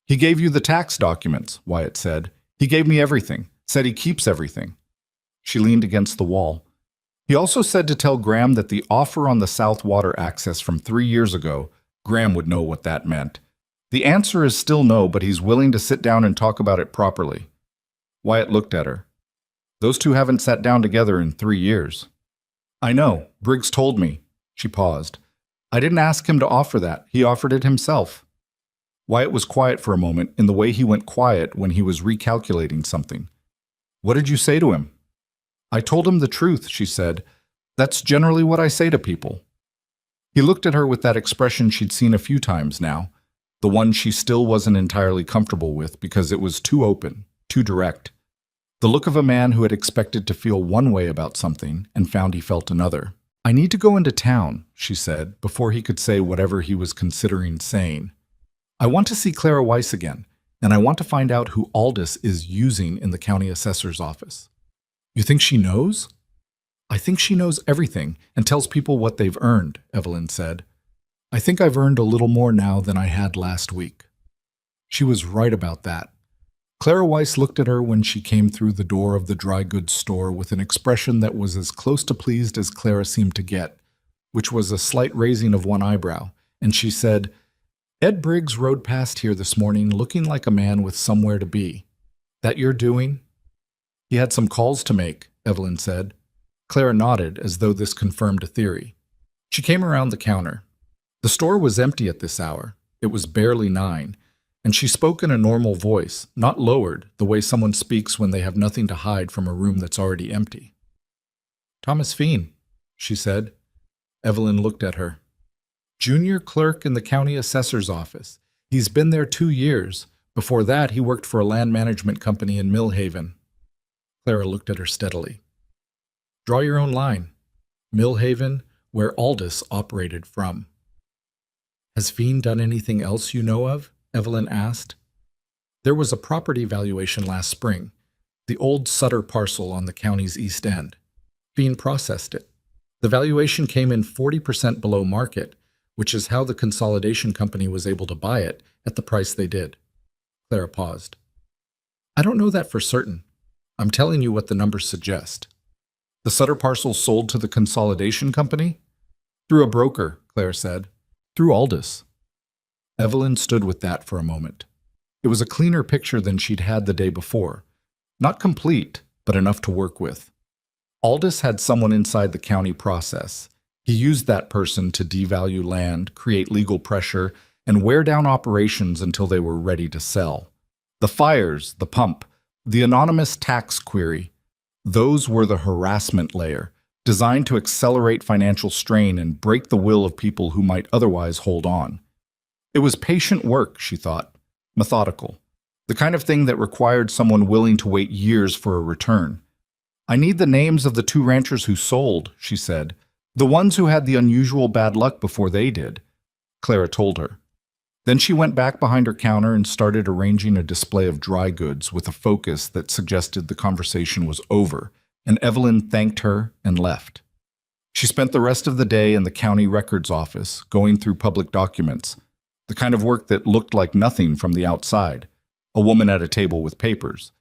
"He gave you the tax documents," Wyatt said. "He gave me everything, said he keeps everything." She leaned against the wall. "He also said to tell Graham that the offer on the South Water access from 3 years ago, Graham would know what that meant. The answer is still no, but he's willing to sit down and talk about it properly." Wyatt looked at her. "Those two haven't sat down together in 3 years." "I know. Briggs told me." She paused. "I didn't ask him to offer that. He offered it himself." Wyatt was quiet for a moment in the way he went quiet when he was recalculating something. "What did you say to him?" "I told him the truth," she said. "That's generally what I say to people." He looked at her with that expression she'd seen a few times now, the one she still wasn't entirely comfortable with because it was too open, too direct. The look of a man who had expected to feel one way about something and found he felt another. "I need to go into town," she said, before he could say whatever he was considering saying. "I want to see Clara Weiss again, and I want to find out who Aldous is using in the county assessor's office." "You think she knows?" "I think she knows everything and tells people what they've earned," Evelyn said. "I think I've earned a little more now than I had last week." She was right about that. Clara Weiss looked at her when she came through the door of the dry goods store with an expression that was as close to pleased as Clara seemed to get, which was a slight raising of one eyebrow, and she said, "Ed Briggs rode past here this morning looking like a man with somewhere to be. That your doing?" "He had some calls to make," Evelyn said. Clara nodded as though this confirmed a theory. She came around the counter. The store was empty at this hour. It was barely 9, and she spoke in a normal voice, not lowered, the way someone speaks when they have nothing to hide from a room that's already empty. "Thomas Feen," she said. Evelyn looked at her. "Junior clerk in the county assessor's office. He's been there 2 years. Before that, he worked for a land management company in Millhaven." Clara looked at her steadily. "Draw your own line. Millhaven, where Aldous operated from." "Has Feen done anything else you know of?" Evelyn asked. "There was a property valuation last spring, the old Sutter parcel on the county's east end. Feen processed it. The valuation came in 40% below market, which is how the consolidation company was able to buy it at the price they did." Clara paused. "I don't know that for certain. I'm telling you what the numbers suggest." "The Sutter parcel sold to the consolidation company?" "Through a broker," Claire said. "Through Aldous." Evelyn stood with that for a moment. It was a cleaner picture than she'd had the day before. Not complete, but enough to work with. Aldous had someone inside the county process. He used that person to devalue land, create legal pressure, and wear down operations until they were ready to sell. The fires, the pump, the anonymous tax query, those were the harassment layer, designed to accelerate financial strain and break the will of people who might otherwise hold on. It was patient work, she thought, methodical, the kind of thing that required someone willing to wait years for a return. "I need the names of the 2 ranchers who sold," she said, "the ones who had the unusual bad luck before they did." Clara told her. Then she went back behind her counter and started arranging a display of dry goods with a focus that suggested the conversation was over, and Evelyn thanked her and left. She spent the rest of the day in the county records office, going through public documents, the kind of work that looked like nothing from the outside, a woman at a table with papers.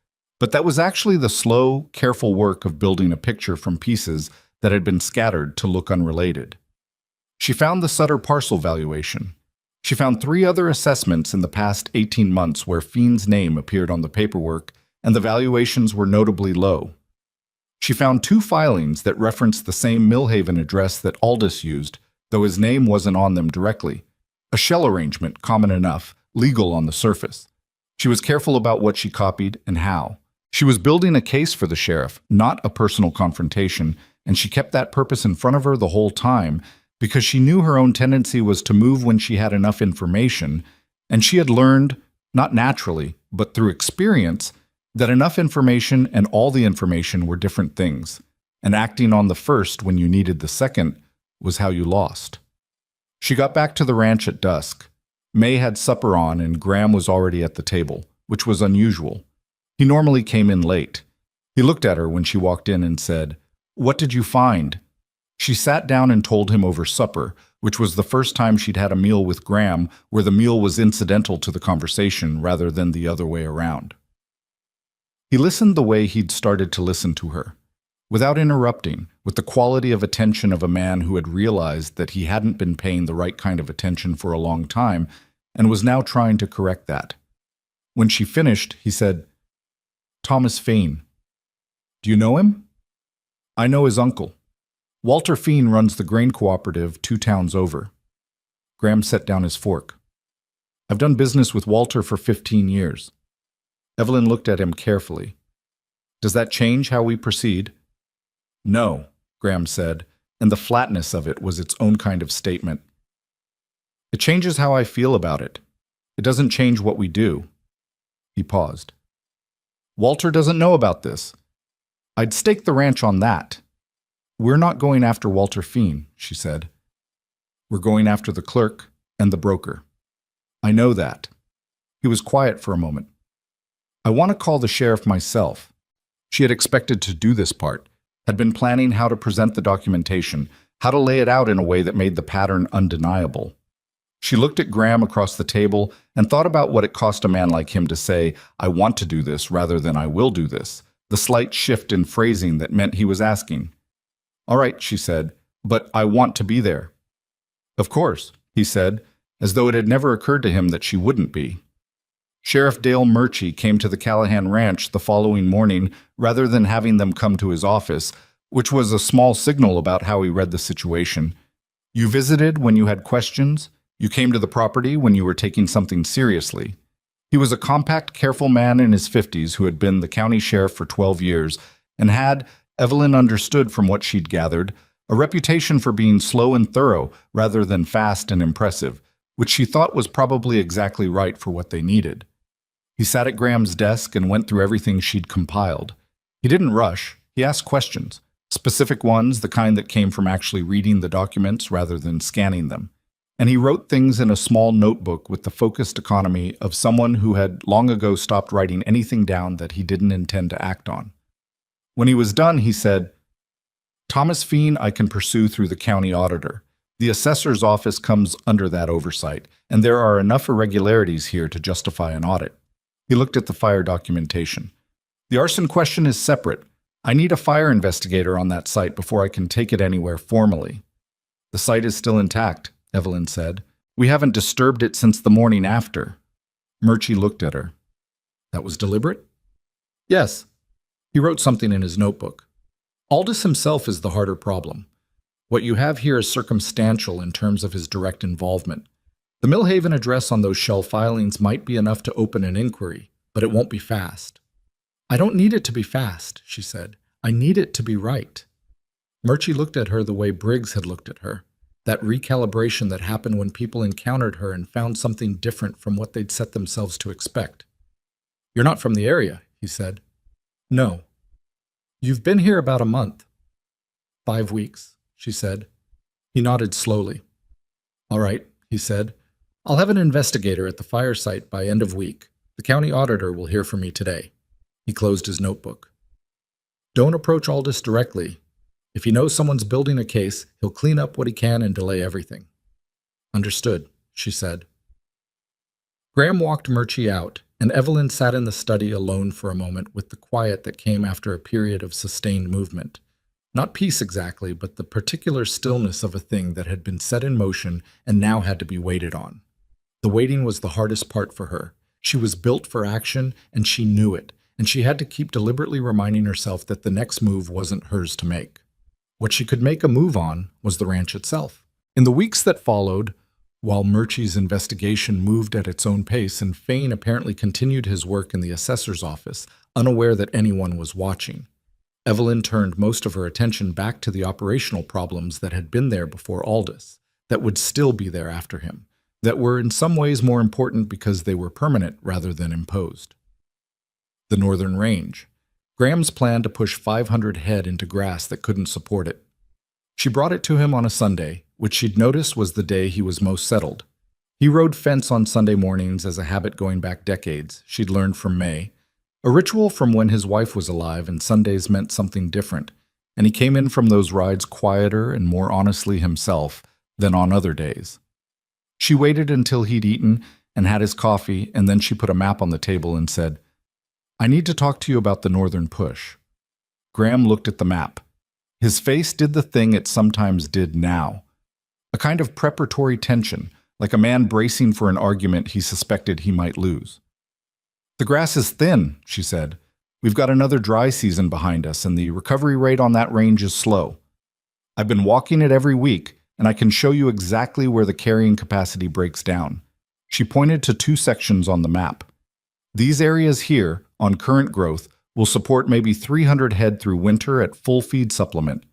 But that was actually the slow, careful work of building a picture from pieces that had been scattered to look unrelated. She found the Sutter parcel valuation. She found 3 other assessments in the past 18 months where Feen's name appeared on the paperwork, and the valuations were notably low. She found 2 filings that referenced the same Millhaven address that Aldous used, though his name wasn't on them directly. A shell arrangement, common enough, legal on the surface. She was careful about what she copied and how. She was building a case for the sheriff, not a personal confrontation, and she kept that purpose in front of her the whole time because she knew her own tendency was to move when she had enough information, and she had learned, not naturally, but through experience, that enough information and all the information were different things, and acting on the first when you needed the second was how you lost. She got back to the ranch at dusk. May had supper on and Graham was already at the table, which was unusual. He normally came in late. He looked at her when she walked in and said, "What did you find?" She sat down and told him over supper, which was the first time she'd had a meal with Graham where the meal was incidental to the conversation rather than the other way around. He listened the way he'd started to listen to her, without interrupting, with the quality of attention of a man who had realized that he hadn't been paying the right kind of attention for a long time and was now trying to correct that. When she finished, he said, "Thomas Fane. Do you know him?" "I know his uncle. Walter Fane runs the grain cooperative 2 towns over." Graham set down his fork. "I've done business with Walter for 15 years. Evelyn looked at him carefully. "Does that change how we proceed?" "No," Graham said, and the flatness of it was its own kind of statement. "It changes how I feel about it. It doesn't change what we do." He paused. "Walter doesn't know about this. I'd stake the ranch on that." "We're not going after Walter Fane," she said. "We're going after the clerk and the broker." "I know that." He was quiet for a moment. "I want to call the sheriff myself." She had expected to do this part, had been planning how to present the documentation, how to lay it out in a way that made the pattern undeniable. She looked at Graham across the table and thought about what it cost a man like him to say, "I want to do this," rather than "I will do this," the slight shift in phrasing that meant he was asking. "All right," she said, "but I want to be there." "Of course," he said, as though it had never occurred to him that she wouldn't be. Sheriff Dale Murchie came to the Callahan Ranch the following morning rather than having them come to his office, which was a small signal about how he read the situation. You visited when you had questions. You came to the property when you were taking something seriously. He was a compact, careful man in his 50s who had been the county sheriff for 12 years and had, Evelyn understood from what she'd gathered, a reputation for being slow and thorough rather than fast and impressive, which she thought was probably exactly right for what they needed. He sat at Graham's desk and went through everything she'd compiled. He didn't rush. He asked questions, specific ones, the kind that came from actually reading the documents rather than scanning them. And he wrote things in a small notebook with the focused economy of someone who had long ago stopped writing anything down that he didn't intend to act on. When he was done, he said, "Thomas Fane I can pursue through the county auditor. The assessor's office comes under that oversight, and there are enough irregularities here to justify an audit." He looked at the fire documentation. "The arson question is separate. I need a fire investigator on that site before I can take it anywhere formally." "The site is still intact," Evelyn said. "We haven't disturbed it since the morning after." Murchie looked at her. "That was deliberate?" "Yes." He wrote something in his notebook. "Aldous himself is the harder problem. What you have here is circumstantial in terms of his direct involvement. The Millhaven address on those shell filings might be enough to open an inquiry, but it won't be fast." "I don't need it to be fast," she said. "I need it to be right." Murchie looked at her the way Briggs had looked at her, that recalibration that happened when people encountered her and found something different from what they'd set themselves to expect. "You're not from the area," he said. "No." "You've been here about a month." 5 weeks, she said. He nodded slowly. "All right," he said. "I'll have an investigator at the fire site by end of week. The county auditor will hear from me today." He closed his notebook. "Don't approach Aldous directly. If he knows someone's building a case, he'll clean up what he can and delay everything." "Understood," she said. Graham walked Murchie out, and Evelyn sat in the study alone for a moment with the quiet that came after a period of sustained movement. Not peace exactly, but the particular stillness of a thing that had been set in motion and now had to be waited on. The waiting was the hardest part for her. She was built for action, and she knew it, and she had to keep deliberately reminding herself that the next move wasn't hers to make. What she could make a move on was the ranch itself. In the weeks that followed, while Murchie's investigation moved at its own pace and Fane apparently continued his work in the assessor's office, unaware that anyone was watching, Evelyn turned most of her attention back to the operational problems that had been there before Aldous, that would still be there after him, that were in some ways more important because they were permanent rather than imposed. The Northern Range. Graham's plan to push 500 head into grass that couldn't support it. She brought it to him on a Sunday, which she'd noticed was the day he was most settled. He rode fence on Sunday mornings as a habit going back decades, she'd learned from May. A ritual from when his wife was alive and Sundays meant something different, and he came in from those rides quieter and more honestly himself than on other days. She waited until he'd eaten and had his coffee, and then she put a map on the table and said, "I need to talk to you about the northern push." Graham looked at the map. His face did the thing it sometimes did now, a kind of preparatory tension, like a man bracing for an argument he suspected he might lose. "The grass is thin," she said. "We've got another dry season behind us, and the recovery rate on that range is slow. I've been walking it every week, and I can show you exactly where the carrying capacity breaks down." She pointed to two sections on the map. "These areas here, on current growth, will support maybe 300 head through winter at full feed supplement.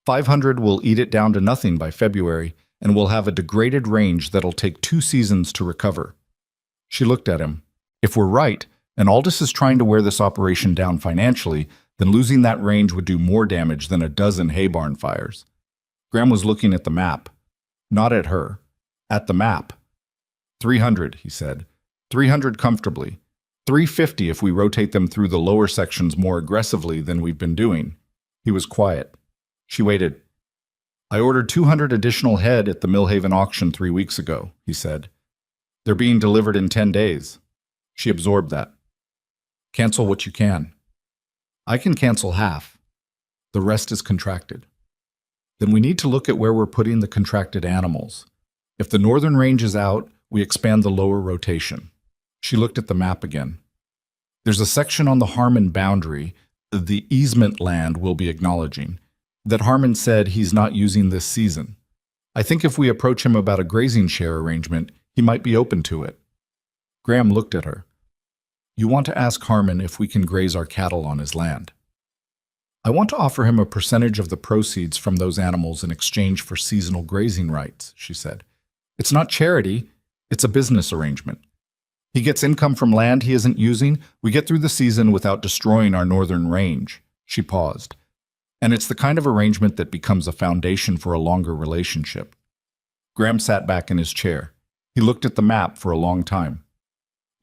500 will eat it down to nothing by February, and we'll have a degraded range that'll take 2 seasons to recover." She looked at him. "If we're right, and Aldous is trying to wear this operation down financially, then losing that range would do more damage than a dozen hay barn fires." Graham was looking at the map. Not at her. At the map. 300, he said. 300 comfortably. 350 if we rotate them through the lower sections more aggressively than we've been doing. He was quiet. She waited. "I ordered 200 additional head at the Millhaven auction 3 weeks ago," he said. "They're being delivered in 10 days. She absorbed that. "Cancel what you can." "I can cancel half. The rest is contracted." "Then we need to look at where we're putting the contracted animals. If the northern range is out, we expand the lower rotation." She looked at the map again. "There's a section on the Harmon boundary, the easement land we'll be acknowledging, that Harmon said he's not using this season. I think if we approach him about a grazing share arrangement, he might be open to it." Graham looked at her. "You want to ask Harmon if we can graze our cattle on his land?" "I want to offer him a percentage of the proceeds from those animals in exchange for seasonal grazing rights," she said. "It's not charity, it's a business arrangement. He gets income from land he isn't using. We get through the season without destroying our northern range." She paused. "And it's the kind of arrangement that becomes a foundation for a longer relationship." Graham sat back in his chair. He looked at the map for a long time.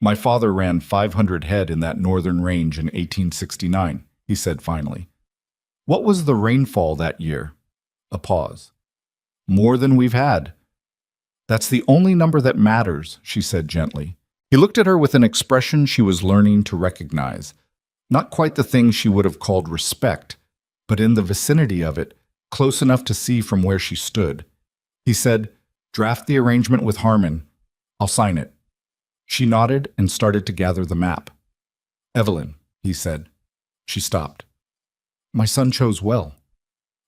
"My father ran 500 head in that northern range in 1869, he said finally. "What was the rainfall that year?" A pause. "More than we've had." "That's the only number that matters," she said gently. He looked at her with an expression she was learning to recognize. Not quite the thing she would have called respect, but in the vicinity of it, close enough to see from where she stood. He said, "Draft the arrangement with Harmon. I'll sign it." She nodded and started to gather the map. "Evelyn," he said. She stopped. "My son chose well."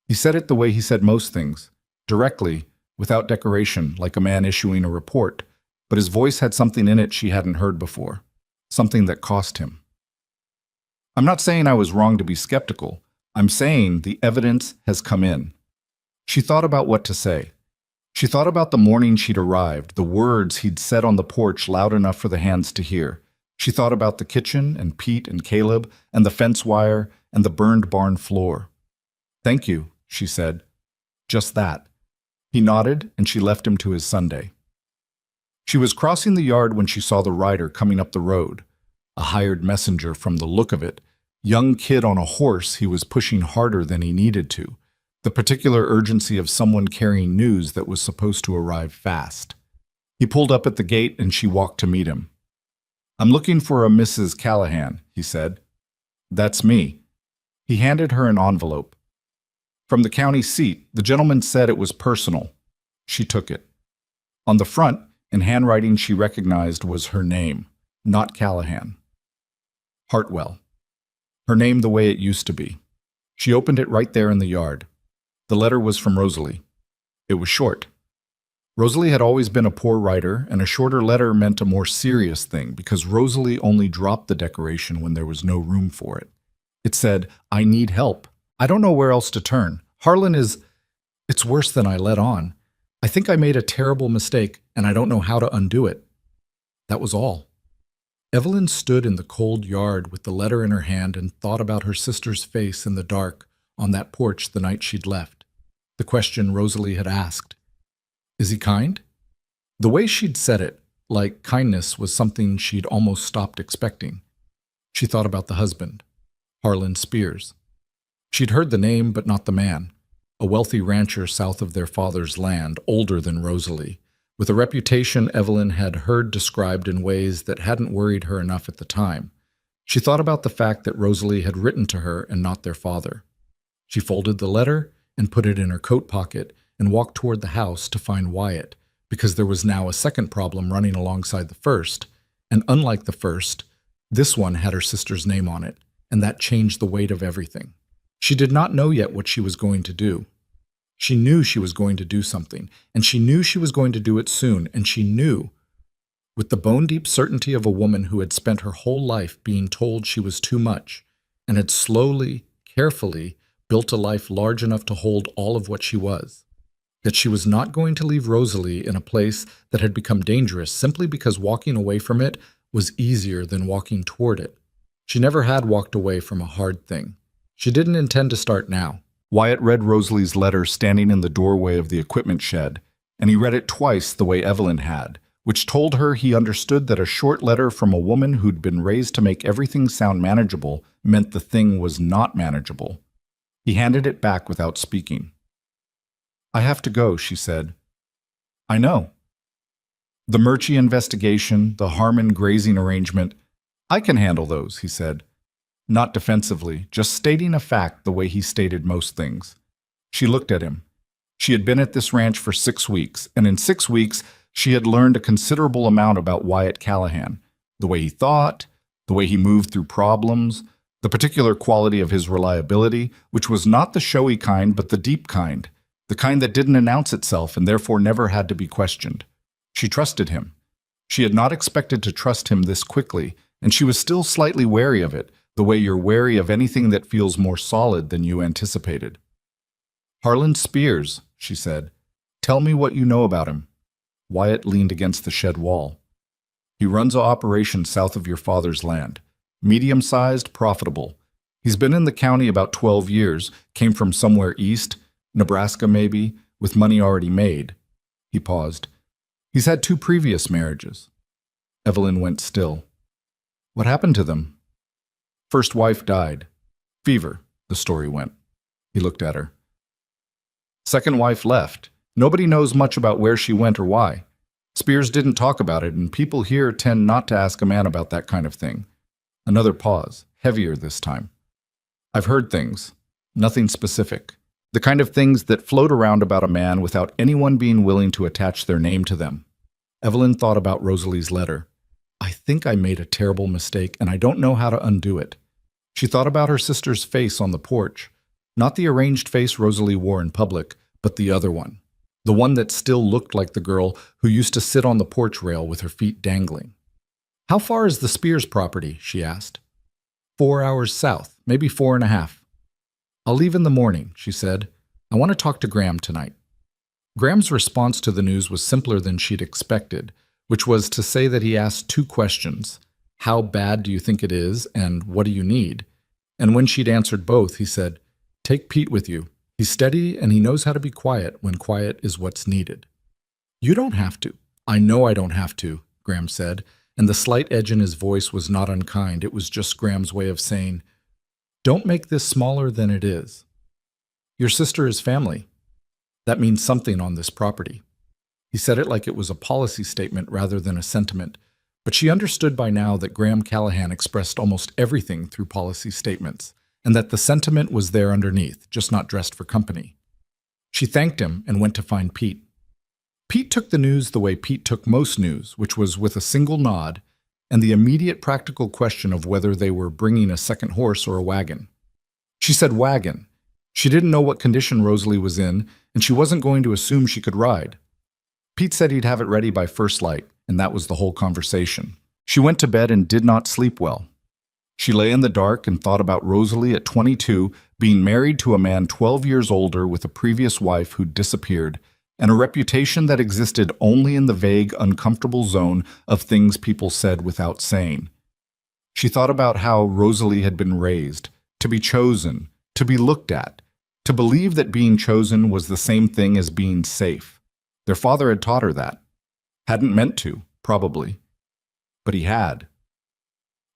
He said it the way he said most things, directly, without decoration, like a man issuing a report, but his voice had something in it she hadn't heard before, something that cost him. "I'm not saying I was wrong to be skeptical. I'm saying the evidence has come in." She thought about what to say. She thought about the morning she'd arrived, the words he'd said on the porch loud enough for the hands to hear. She thought about the kitchen and Pete and Caleb and the fence wire and the burned barn floor. "Thank you," she said. Just that. He nodded, and she left him to his Sunday. She was crossing the yard when she saw the rider coming up the road. A hired messenger from the look of it. Young kid on a horse he was pushing harder than he needed to. The particular urgency of someone carrying news that was supposed to arrive fast. He pulled up at the gate and she walked to meet him. "I'm looking for a Mrs. Callahan," he said. "That's me." He handed her an envelope. "From the county seat, the gentleman said it was personal." She took it. On the front, in handwriting she recognized, was her name, not Callahan. Hartwell. Her name the way it used to be. She opened it right there in the yard. The letter was from Rosalie. It was short. Rosalie had always been a poor writer, and a shorter letter meant a more serious thing because Rosalie only dropped the decoration when there was no room for it. It said, "I need help. I don't know where else to turn. Harlan is... It's worse than I let on. I think I made a terrible mistake, and I don't know how to undo it." That was all. Evelyn stood in the cold yard with the letter in her hand and thought about her sister's face in the dark on that porch the night she'd left. The question Rosalie had asked. Is he kind? The way she'd said it, like kindness was something she'd almost stopped expecting. She thought about the husband, Harlan Spears. She'd heard the name, but not the man. A wealthy rancher south of their father's land, older than Rosalie, with a reputation Evelyn had heard described in ways that hadn't worried her enough at the time. She thought about the fact that Rosalie had written to her and not their father. She folded the letter and put it in her coat pocket and walked toward the house to find Wyatt, because there was now a second problem running alongside the first, and unlike the first, this one had her sister's name on it, and that changed the weight of everything. She did not know yet what she was going to do. She knew she was going to do something, and she knew she was going to do it soon, and she knew, with the bone-deep certainty of a woman who had spent her whole life being told she was too much, and had slowly, carefully, built a life large enough to hold all of what she was, that she was not going to leave Rosalie in a place that had become dangerous simply because walking away from it was easier than walking toward it. She never had walked away from a hard thing. She didn't intend to start now. Wyatt read Rosalie's letter standing in the doorway of the equipment shed, and he read it twice the way Evelyn had, which told her he understood that a short letter from a woman who'd been raised to make everything sound manageable meant the thing was not manageable. He handed it back without speaking. "I have to go," she said. "I know." "The Murchie investigation, the Harmon grazing arrangement, I can handle those," he said. Not defensively, just stating a fact the way he stated most things. She looked at him. She had been at this ranch for 6 weeks, and in 6 weeks, she had learned a considerable amount about Wyatt Callahan, the way he thought, the way he moved through problems, the particular quality of his reliability, which was not the showy kind but the deep kind, the kind that didn't announce itself and therefore never had to be questioned. She trusted him. She had not expected to trust him this quickly, and she was still slightly wary of it, the way you're wary of anything that feels more solid than you anticipated. "Harlan Spears," she said. "Tell me what you know about him." Wyatt leaned against the shed wall. "He runs an operation south of your father's land. Medium-sized, profitable. He's been in the county about 12 years, came from somewhere east, Nebraska maybe, with money already made." He paused. "He's had 2 previous marriages." Evelyn went still. "What happened to them?" "First wife died. Fever," the story went. He looked at her. "Second wife left. Nobody knows much about where she went or why. Spears didn't talk about it, and people here tend not to ask a man about that kind of thing." Another pause, heavier this time. "I've heard things. Nothing specific. The kind of things that float around about a man without anyone being willing to attach their name to them." Evelyn thought about Rosalie's letter. "I think I made a terrible mistake, and I don't know how to undo it." She thought about her sister's face on the porch, not the arranged face Rosalie wore in public, but the other one, the one that still looked like the girl who used to sit on the porch rail with her feet dangling. "How far is the Spears property?" she asked. 4 hours south, maybe 4.5. "I'll leave in the morning," she said. "I want to talk to Graham tonight." Graham's response to the news was simpler than she'd expected, which was to say that he asked 2 questions. "How bad do you think it is?" and "What do you need?" And when she'd answered both, he said, "Take Pete with you. He's steady and he knows how to be quiet when quiet is what's needed." "You don't have to." "I know I don't have to," Graham said, and the slight edge in his voice was not unkind. It was just Graham's way of saying, "Don't make this smaller than it is. Your sister is family. That means something on this property." He said it like it was a policy statement rather than a sentiment, but she understood by now that Graham Callahan expressed almost everything through policy statements, and that the sentiment was there underneath, just not dressed for company. She thanked him and went to find Pete. Pete took the news the way Pete took most news, which was with a single nod and the immediate practical question of whether they were bringing a second horse or a wagon. She said wagon. She didn't know what condition Rosalie was in, and she wasn't going to assume she could ride. Pete said he'd have it ready by first light, and that was the whole conversation. She went to bed and did not sleep well. She lay in the dark and thought about Rosalie at 22 being married to a man 12 years older with a previous wife who'd disappeared, and a reputation that existed only in the vague, uncomfortable zone of things people said without saying. She thought about how Rosalie had been raised, to be chosen, to be looked at, to believe that being chosen was the same thing as being safe. Their father had taught her that. Hadn't meant to, probably. But he had.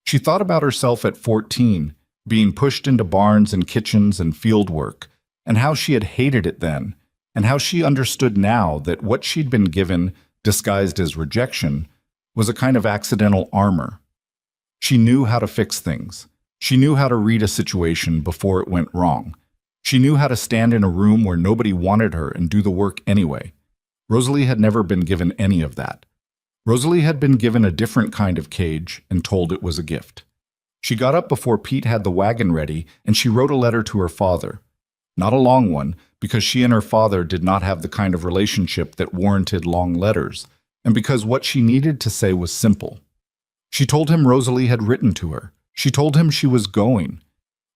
She thought about herself at 14, being pushed into barns and kitchens and field work, and how she had hated it then, and how she understood now that what she'd been given, disguised as rejection, was a kind of accidental armor. She knew how to fix things. She knew how to read a situation before it went wrong. She knew how to stand in a room where nobody wanted her and do the work anyway. Rosalie had never been given any of that. Rosalie had been given a different kind of cage and told it was a gift. She got up before Pete had the wagon ready, and she wrote a letter to her father. Not a long one, because she and her father did not have the kind of relationship that warranted long letters, and because what she needed to say was simple. She told him Rosalie had written to her. She told him she was going.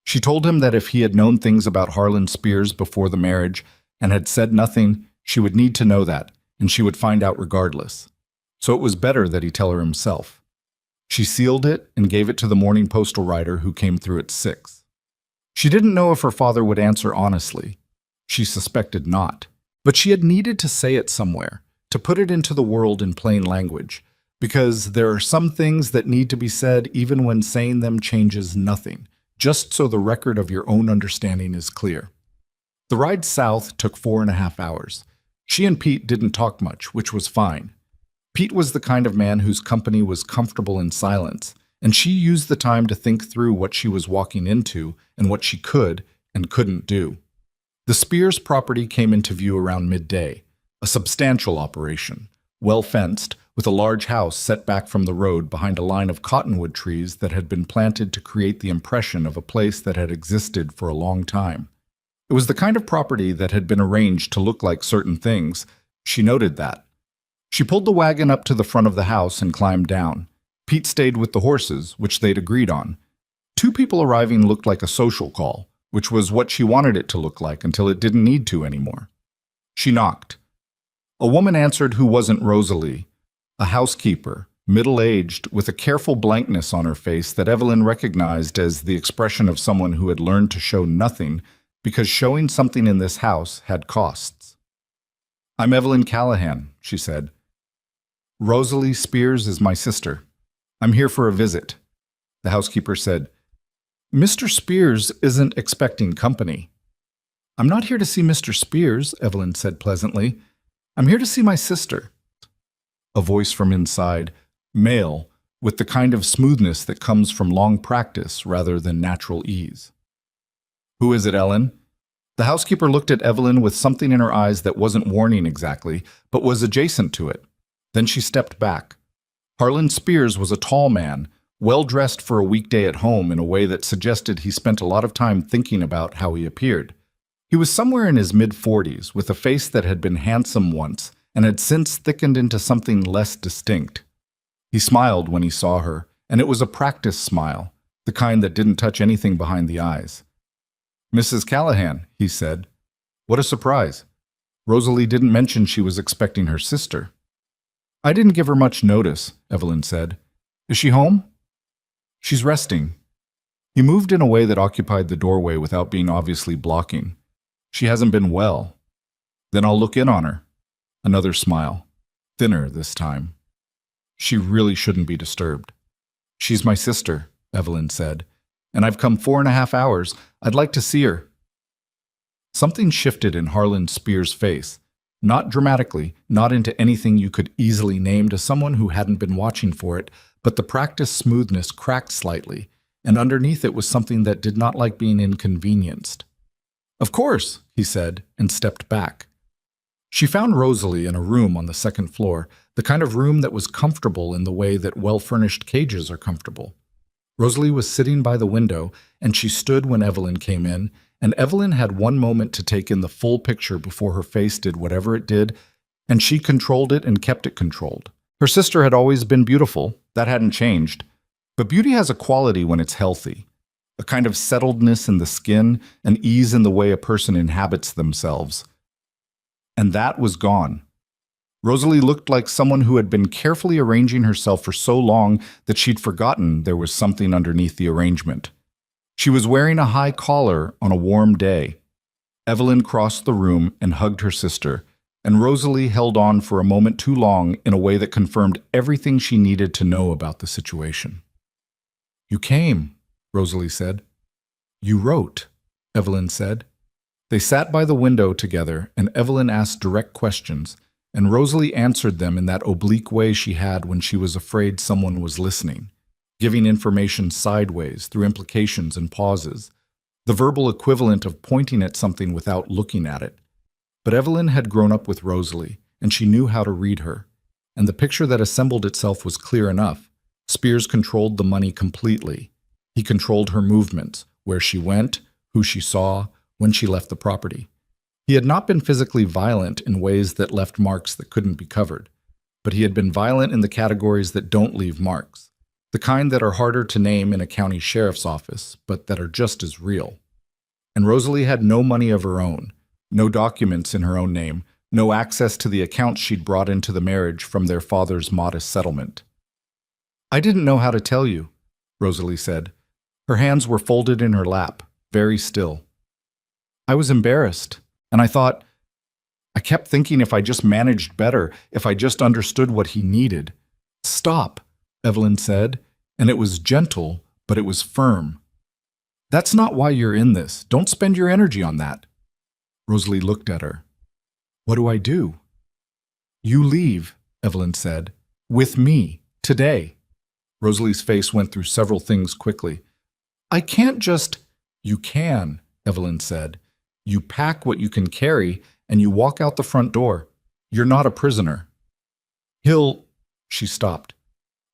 She told him that if he had known things about Harlan Spears before the marriage and had said nothing, she would need to know that, and she would find out regardless. So it was better that he tell her himself. She sealed it and gave it to the morning postal rider who came through at 6. She didn't know if her father would answer honestly. She suspected not. But she had needed to say it somewhere, to put it into the world in plain language, because there are some things that need to be said even when saying them changes nothing, just so the record of your own understanding is clear. The ride south took 4.5 hours. She and Pete didn't talk much, which was fine. Pete was the kind of man whose company was comfortable in silence, and she used the time to think through what she was walking into and what she could and couldn't do. The Spears property came into view around midday, a substantial operation, well fenced, with a large house set back from the road behind a line of cottonwood trees that had been planted to create the impression of a place that had existed for a long time. It was the kind of property that had been arranged to look like certain things. She noted that. She pulled the wagon up to the front of the house and climbed down. Pete stayed with the horses, which they'd agreed on. 2 people arriving looked like a social call, which was what she wanted it to look like until it didn't need to anymore. She knocked. A woman answered who wasn't Rosalie, a housekeeper, middle-aged, with a careful blankness on her face that Evelyn recognized as the expression of someone who had learned to show nothing because showing something in this house had costs. "I'm Evelyn Callahan," she said. "Rosalie Spears is my sister. I'm here for a visit." The housekeeper said, "Mr. Spears isn't expecting company." "I'm not here to see Mr. Spears," Evelyn said pleasantly. "I'm here to see my sister." A voice from inside, male, with the kind of smoothness that comes from long practice rather than natural ease. "Who is it, Ellen?" The housekeeper looked at Evelyn with something in her eyes that wasn't warning exactly, but was adjacent to it. Then she stepped back. Harlan Spears was a tall man, well-dressed for a weekday at home in a way that suggested he spent a lot of time thinking about how he appeared. He was somewhere in his mid-40s, with a face that had been handsome once and had since thickened into something less distinct. He smiled when he saw her, and it was a practiced smile, the kind that didn't touch anything behind the eyes. "Mrs. Callahan," he said. "What a surprise. Rosalie didn't mention she was expecting her sister." "I didn't give her much notice," Evelyn said. "Is she home?" "She's resting." He moved in a way that occupied the doorway without being obviously blocking. "She hasn't been well." "Then I'll look in on her." Another smile, thinner this time. "She really shouldn't be disturbed." "She's my sister," Evelyn said, "and I've come 4.5 hours. I'd like to see her." Something shifted in Harlan Spears' face. Not dramatically, not into anything you could easily name to someone who hadn't been watching for it, but the practiced smoothness cracked slightly, and underneath it was something that did not like being inconvenienced. "Of course," he said, and stepped back. She found Rosalie in a room on the 2nd floor, the kind of room that was comfortable in the way that well-furnished cages are comfortable. Rosalie was sitting by the window, and she stood when Evelyn came in, and Evelyn had one moment to take in the full picture before her face did whatever it did, and she controlled it and kept it controlled. Her sister had always been beautiful, that hadn't changed, but beauty has a quality when it's healthy, a kind of settledness in the skin, an ease in the way a person inhabits themselves. And that was gone. Rosalie looked like someone who had been carefully arranging herself for so long that she'd forgotten there was something underneath the arrangement. She was wearing a high collar on a warm day. Evelyn crossed the room and hugged her sister, and Rosalie held on for a moment too long in a way that confirmed everything she needed to know about the situation. You came, Rosalie said. You wrote, Evelyn said. They sat by the window together, and Evelyn asked direct questions, and Rosalie answered them in that oblique way she had when she was afraid someone was listening, giving information sideways through implications and pauses, the verbal equivalent of pointing at something without looking at it. But Evelyn had grown up with Rosalie, and she knew how to read her, and the picture that assembled itself was clear enough. Spears controlled the money completely. He controlled her movements, where she went, who she saw, when she left the property. He had not been physically violent in ways that left marks that couldn't be covered, but he had been violent in the categories that don't leave marks, the kind that are harder to name in a county sheriff's office, but that are just as real. And Rosalie had no money of her own, no documents in her own name, no access to the accounts she'd brought into the marriage from their father's modest settlement. I didn't know how to tell you, Rosalie said. Her hands were folded in her lap, very still. I was embarrassed, and I kept thinking if I just managed better, if I just understood what he needed. Stop, Evelyn said, and it was gentle, but it was firm. That's not why you're in this. Don't spend your energy on that. Rosalie looked at her. What do I do? You leave, Evelyn said, with me, today. Rosalie's face went through several things quickly. I can't just... You can, Evelyn said. You pack what you can carry, and you walk out the front door. You're not a prisoner. She stopped.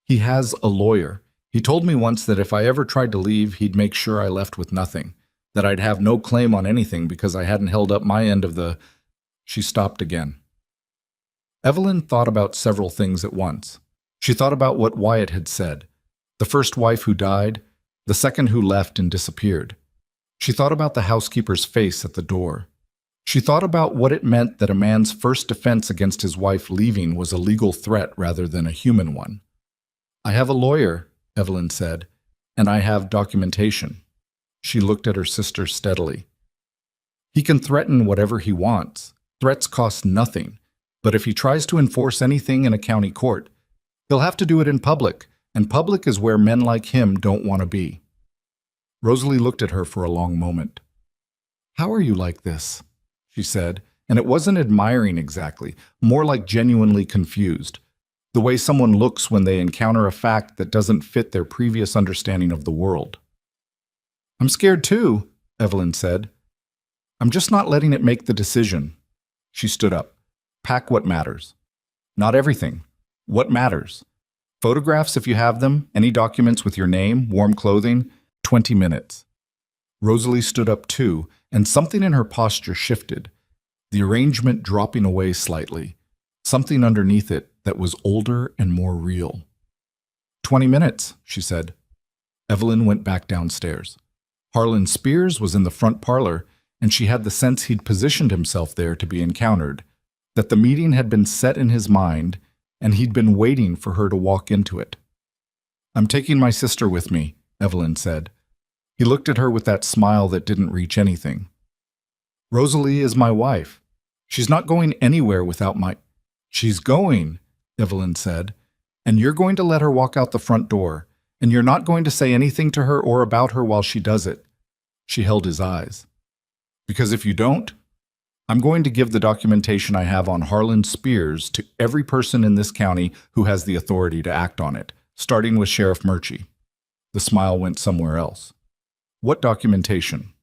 He has a lawyer. He told me once that if I ever tried to leave, he'd make sure I left with nothing, that I'd have no claim on anything because I hadn't held up my end of the... She stopped again. Evelyn thought about several things at once. She thought about what Wyatt had said, the first wife who died, the second who left and disappeared. She thought about the housekeeper's face at the door. She thought about what it meant that a man's first defense against his wife leaving was a legal threat rather than a human one. I have a lawyer, Evelyn said, and I have documentation. She looked at her sister steadily. He can threaten whatever he wants. Threats cost nothing, but if he tries to enforce anything in a county court, he'll have to do it in public, and public is where men like him don't want to be. Rosalie looked at her for a long moment. How are you like this? She said, and it wasn't admiring exactly, more like genuinely confused, the way someone looks when they encounter a fact that doesn't fit their previous understanding of the world. I'm scared too, Evelyn said. I'm just not letting it make the decision. She stood up. Pack what matters. Not everything. What matters? Photographs if you have them, any documents with your name, warm clothing, 20 minutes. Rosalie stood up too, and something in her posture shifted, the arrangement dropping away slightly, something underneath it that was older and more real. 20 minutes, she said. Evelyn went back downstairs. Harlan Spears was in the front parlor, and she had the sense he'd positioned himself there to be encountered, that the meeting had been set in his mind, and he'd been waiting for her to walk into it. I'm taking my sister with me, Evelyn said. He looked at her with that smile that didn't reach anything. Rosalie is my wife. She's not going anywhere without my... She's going, Evelyn said, and you're going to let her walk out the front door, and you're not going to say anything to her or about her while she does it. She held his eyes. Because if you don't, I'm going to give the documentation I have on Harlan Spears to every person in this county who has the authority to act on it, starting with Sheriff Murchie. The smile went somewhere else. What documentation?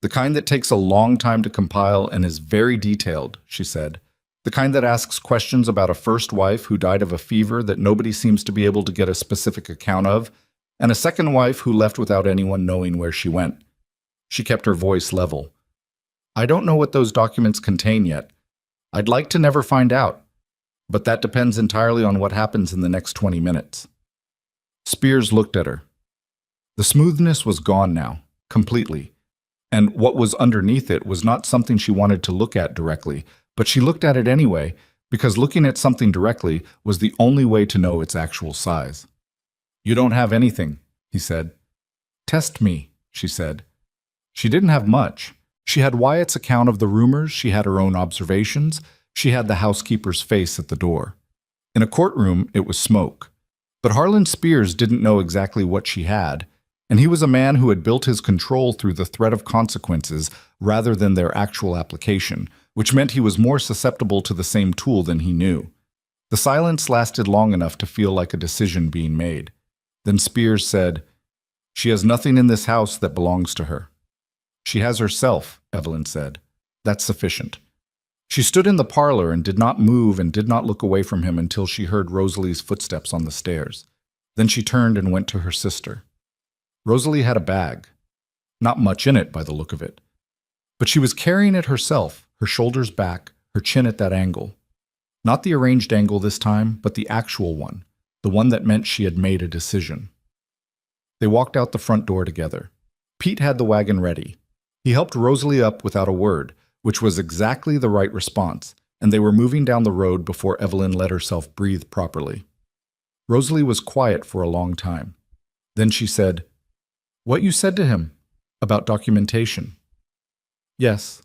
The kind that takes a long time to compile and is very detailed, she said. The kind that asks questions about a first wife who died of a fever that nobody seems to be able to get a specific account of, and a second wife who left without anyone knowing where she went. She kept her voice level. I don't know what those documents contain yet. I'd like to never find out, but that depends entirely on what happens in the next 20 minutes. Spears looked at her. The smoothness was gone now, completely, and what was underneath it was not something she wanted to look at directly, but she looked at it anyway, because looking at something directly was the only way to know its actual size. You don't have anything, he said. Test me, she said. She didn't have much. She had Wyatt's account of the rumors, she had her own observations, she had the housekeeper's face at the door. In a courtroom, it was smoke. But Harlan Spears didn't know exactly what she had, and he was a man who had built his control through the threat of consequences rather than their actual application, which meant he was more susceptible to the same tool than he knew. The silence lasted long enough to feel like a decision being made. Then Spears said, "She has nothing in this house that belongs to her." "She has herself," Evelyn said. "That's sufficient." She stood in the parlor and did not move and did not look away from him until she heard Rosalie's footsteps on the stairs. Then she turned and went to her sister. Rosalie had a bag. Not much in it by the look of it. But she was carrying it herself, her shoulders back, her chin at that angle. Not the arranged angle this time, but the actual one, the one that meant she had made a decision. They walked out the front door together. Pete had the wagon ready. He helped Rosalie up without a word, which was exactly the right response, and they were moving down the road before Evelyn let herself breathe properly. Rosalie was quiet for a long time. Then she said, "What you said to him? About documentation?" "Yes."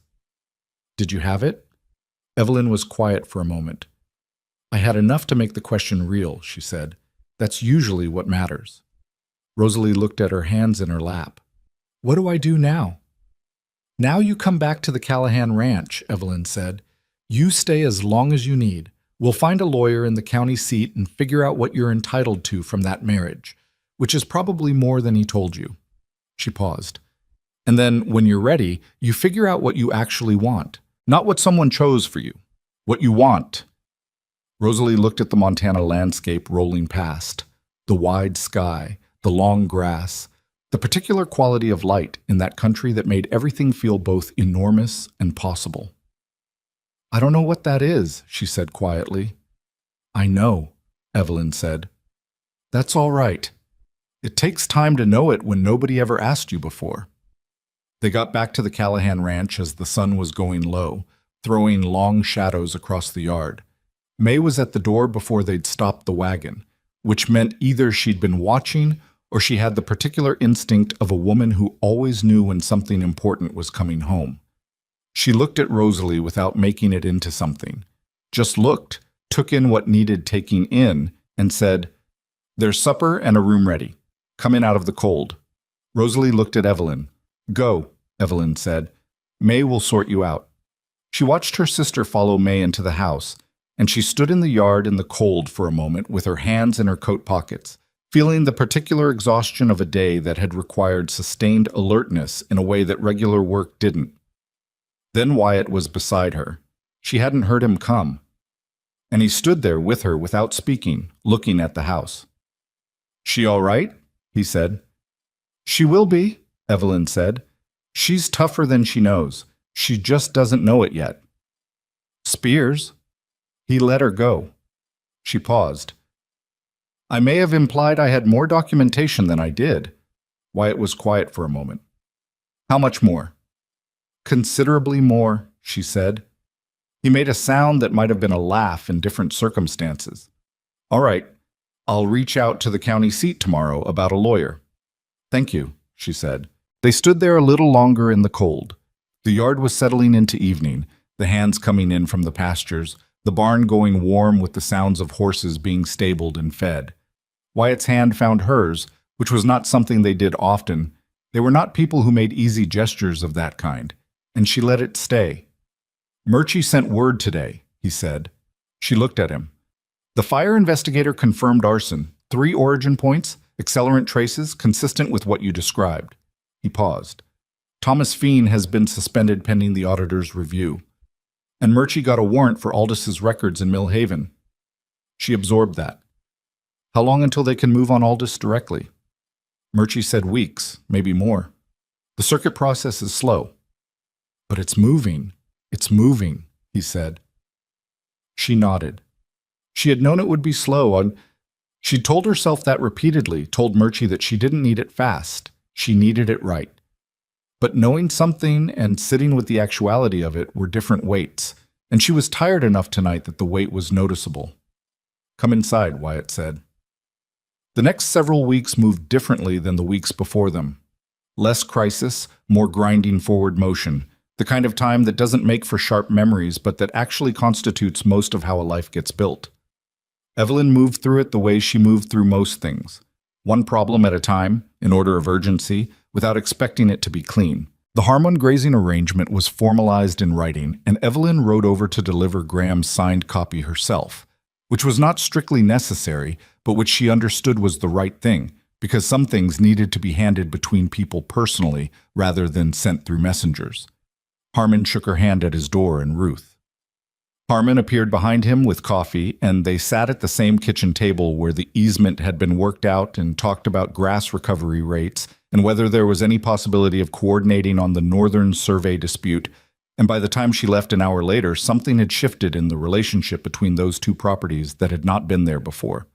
"Did you have it?" Evelyn was quiet for a moment. "I had enough to make the question real," she said. "That's usually what matters." Rosalie looked at her hands in her lap. "What do I do now?" "Now you come back to the Callahan Ranch," Evelyn said. "You stay as long as you need. We'll find a lawyer in the county seat and figure out what you're entitled to from that marriage, which is probably more than he told you." She paused. "And then, when you're ready, you figure out what you actually want. Not what someone chose for you. What you want." Rosalie looked at the Montana landscape rolling past. The wide sky, the long grass, the particular quality of light in that country that made everything feel both enormous and possible. "I don't know what that is," she said quietly. "I know," Evelyn said. "That's all right. It takes time to know it when nobody ever asked you before." They got back to the Callahan Ranch as the sun was going low, throwing long shadows across the yard. May was at the door before they'd stopped the wagon, which meant either she'd been watching or she had the particular instinct of a woman who always knew when something important was coming home. She looked at Rosalie without making it into something. Just looked, took in what needed taking in, and said, "There's supper and a room ready. Come in out of the cold." Rosalie looked at Evelyn. "Go," Evelyn said. "May will sort you out." She watched her sister follow May into the house, and she stood in the yard in the cold for a moment with her hands in her coat pockets, feeling the particular exhaustion of a day that had required sustained alertness in a way that regular work didn't. Then Wyatt was beside her. She hadn't heard him come. And he stood there with her without speaking, looking at the house. "She all right?" he said. "She will be," Evelyn said. "She's tougher than she knows. She just doesn't know it yet." "Spears?" He let her go. She paused. "I may have implied I had more documentation than I did." Wyatt was quiet for a moment. "How much more?" "Considerably more," she said. He made a sound that might have been a laugh in different circumstances. "All right, I'll reach out to the county seat tomorrow about a lawyer." "Thank you," she said. They stood there a little longer in the cold. The yard was settling into evening, the hands coming in from the pastures, the barn going warm with the sounds of horses being stabled and fed. Wyatt's hand found hers, which was not something they did often. They were not people who made easy gestures of that kind, and she let it stay. "Murchie sent word today," he said. She looked at him. "The fire investigator confirmed arson, 3 origin points, accelerant traces consistent with what you described." He paused. "Thomas Feen has been suspended pending the auditor's review. And Murchie got a warrant for Aldis's records in Mill Haven." She absorbed that. "How long until they can move on Aldis directly?" Murchie said weeks, maybe more. "The circuit process is slow." "But it's moving. It's moving," he said. She nodded. She had known it would be slow, and she'd told herself that repeatedly, told Murchie that she didn't need it fast. She needed it right. But knowing something and sitting with the actuality of it were different weights, and she was tired enough tonight that the weight was noticeable. "Come inside," Wyatt said. The next several weeks moved differently than the weeks before them. Less crisis, more grinding forward motion, the kind of time that doesn't make for sharp memories but that actually constitutes most of how a life gets built. Evelyn moved through it the way she moved through most things. One problem at a time, in order of urgency, without expecting it to be clean. The Harmon grazing arrangement was formalized in writing, and Evelyn rode over to deliver Graham's signed copy herself, which was not strictly necessary, but which she understood was the right thing, because some things needed to be handed between people personally rather than sent through messengers. Harmon shook her hand at his door and Ruth. Harmon appeared behind him with coffee, and they sat at the same kitchen table where the easement had been worked out and talked about grass recovery rates and whether there was any possibility of coordinating on the Northern Survey dispute. And by the time she left an hour later, something had shifted in the relationship between those two properties that had not been there before.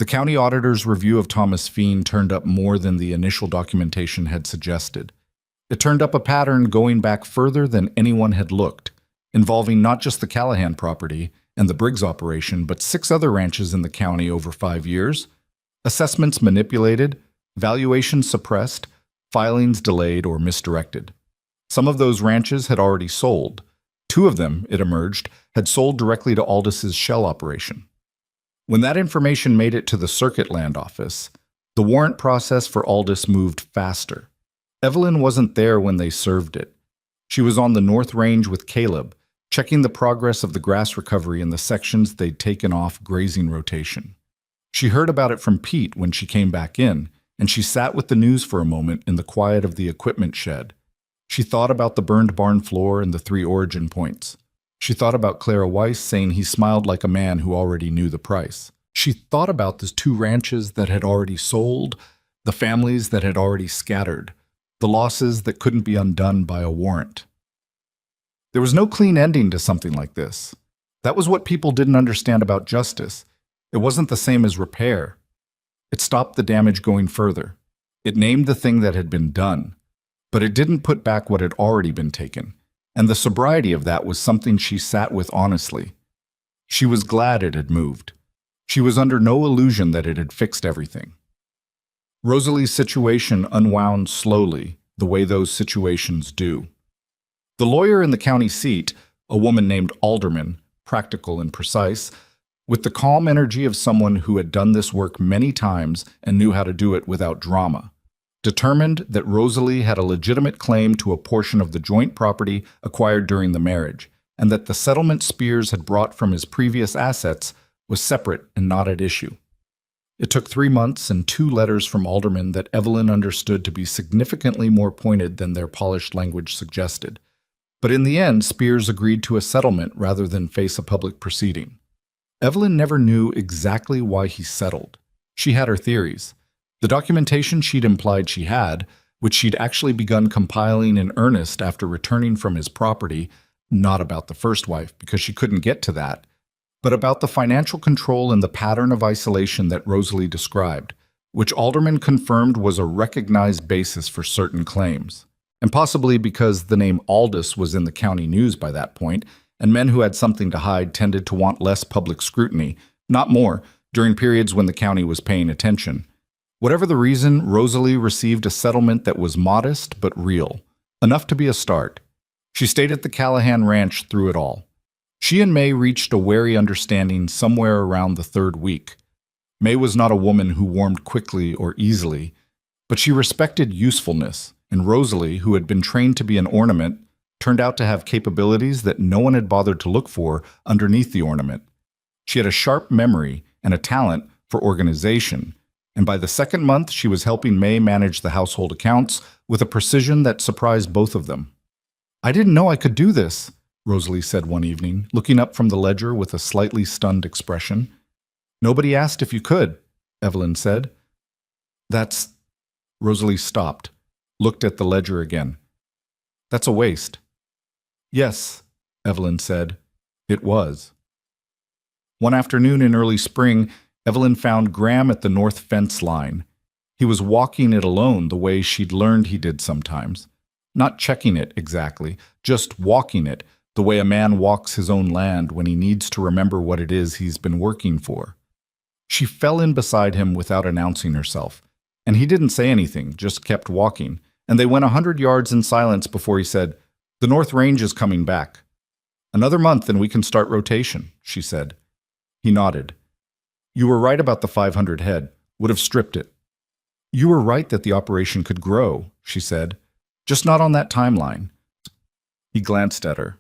The county auditor's review of Thomas Feen turned up more than the initial documentation had suggested. It turned up a pattern going back further than anyone had looked, involving not just the Callahan property and the Briggs operation, but 6 other ranches in the county over 5 years, assessments manipulated, valuations suppressed, filings delayed or misdirected. Some of those ranches had already sold. 2 of them, it emerged, had sold directly to Aldis's shell operation. When that information made it to the Circuit Land Office, the warrant process for Aldis moved faster. Evelyn wasn't there when they served it. She was on the North Range with Caleb, checking the progress of the grass recovery in the sections they'd taken off grazing rotation. She heard about it from Pete when she came back in, and she sat with the news for a moment in the quiet of the equipment shed. She thought about the burned barn floor and the 3 origin points. She thought about Clara Weiss saying he smiled like a man who already knew the price. She thought about the 2 ranches that had already sold, the families that had already scattered, the losses that couldn't be undone by a warrant. There was no clean ending to something like this. That was what people didn't understand about justice. It wasn't the same as repair. It stopped the damage going further. It named the thing that had been done, but it didn't put back what had already been taken. And the sobriety of that was something she sat with honestly. She was glad it had moved. She was under no illusion that it had fixed everything. Rosalie's situation unwound slowly, the way those situations do. The lawyer in the county seat, a woman named Alderman, practical and precise, with the calm energy of someone who had done this work many times and knew how to do it without drama, determined that Rosalie had a legitimate claim to a portion of the joint property acquired during the marriage, and that the settlement Spears had brought from his previous assets was separate and not at issue. It took 3 months and 2 letters from Alderman that Evelyn understood to be significantly more pointed than their polished language suggested. But in the end, Spears agreed to a settlement rather than face a public proceeding. Evelyn never knew exactly why he settled. She had her theories. The documentation she'd implied she had, which she'd actually begun compiling in earnest after returning from his property, not about the first wife, because she couldn't get to that, but about the financial control and the pattern of isolation that Rosalie described, which Alderman confirmed was a recognized basis for certain claims. And possibly because the name Aldis was in the county news by that point, and men who had something to hide tended to want less public scrutiny, not more, during periods when the county was paying attention. Whatever the reason, Rosalie received a settlement that was modest but real, enough to be a start. She stayed at the Callahan Ranch through it all. She and May reached a wary understanding somewhere around the 3rd week. May was not a woman who warmed quickly or easily, but she respected usefulness, and Rosalie, who had been trained to be an ornament, turned out to have capabilities that no one had bothered to look for underneath the ornament. She had a sharp memory and a talent for organization, and by the 2nd month she was helping May manage the household accounts with a precision that surprised both of them. "I didn't know I could do this," Rosalie said one evening, looking up from the ledger with a slightly stunned expression. "Nobody asked if you could," Evelyn said. "That's—" Rosalie stopped, looked at the ledger again. "That's a waste." "Yes," Evelyn said. It was. One afternoon in early spring, Evelyn found Graham at the north fence line. He was walking it alone the way she'd learned he did sometimes. Not checking it exactly, just walking it, the way a man walks his own land when he needs to remember what it is he's been working for. She fell in beside him without announcing herself, and he didn't say anything, just kept walking, and they went 100 yards in silence before he said, "The North Range is coming back." "Another month and we can start rotation," she said. He nodded. You were right about the 500 head. Would have stripped it. You were right that the operation could grow, she said. Just not on that timeline. He glanced at her.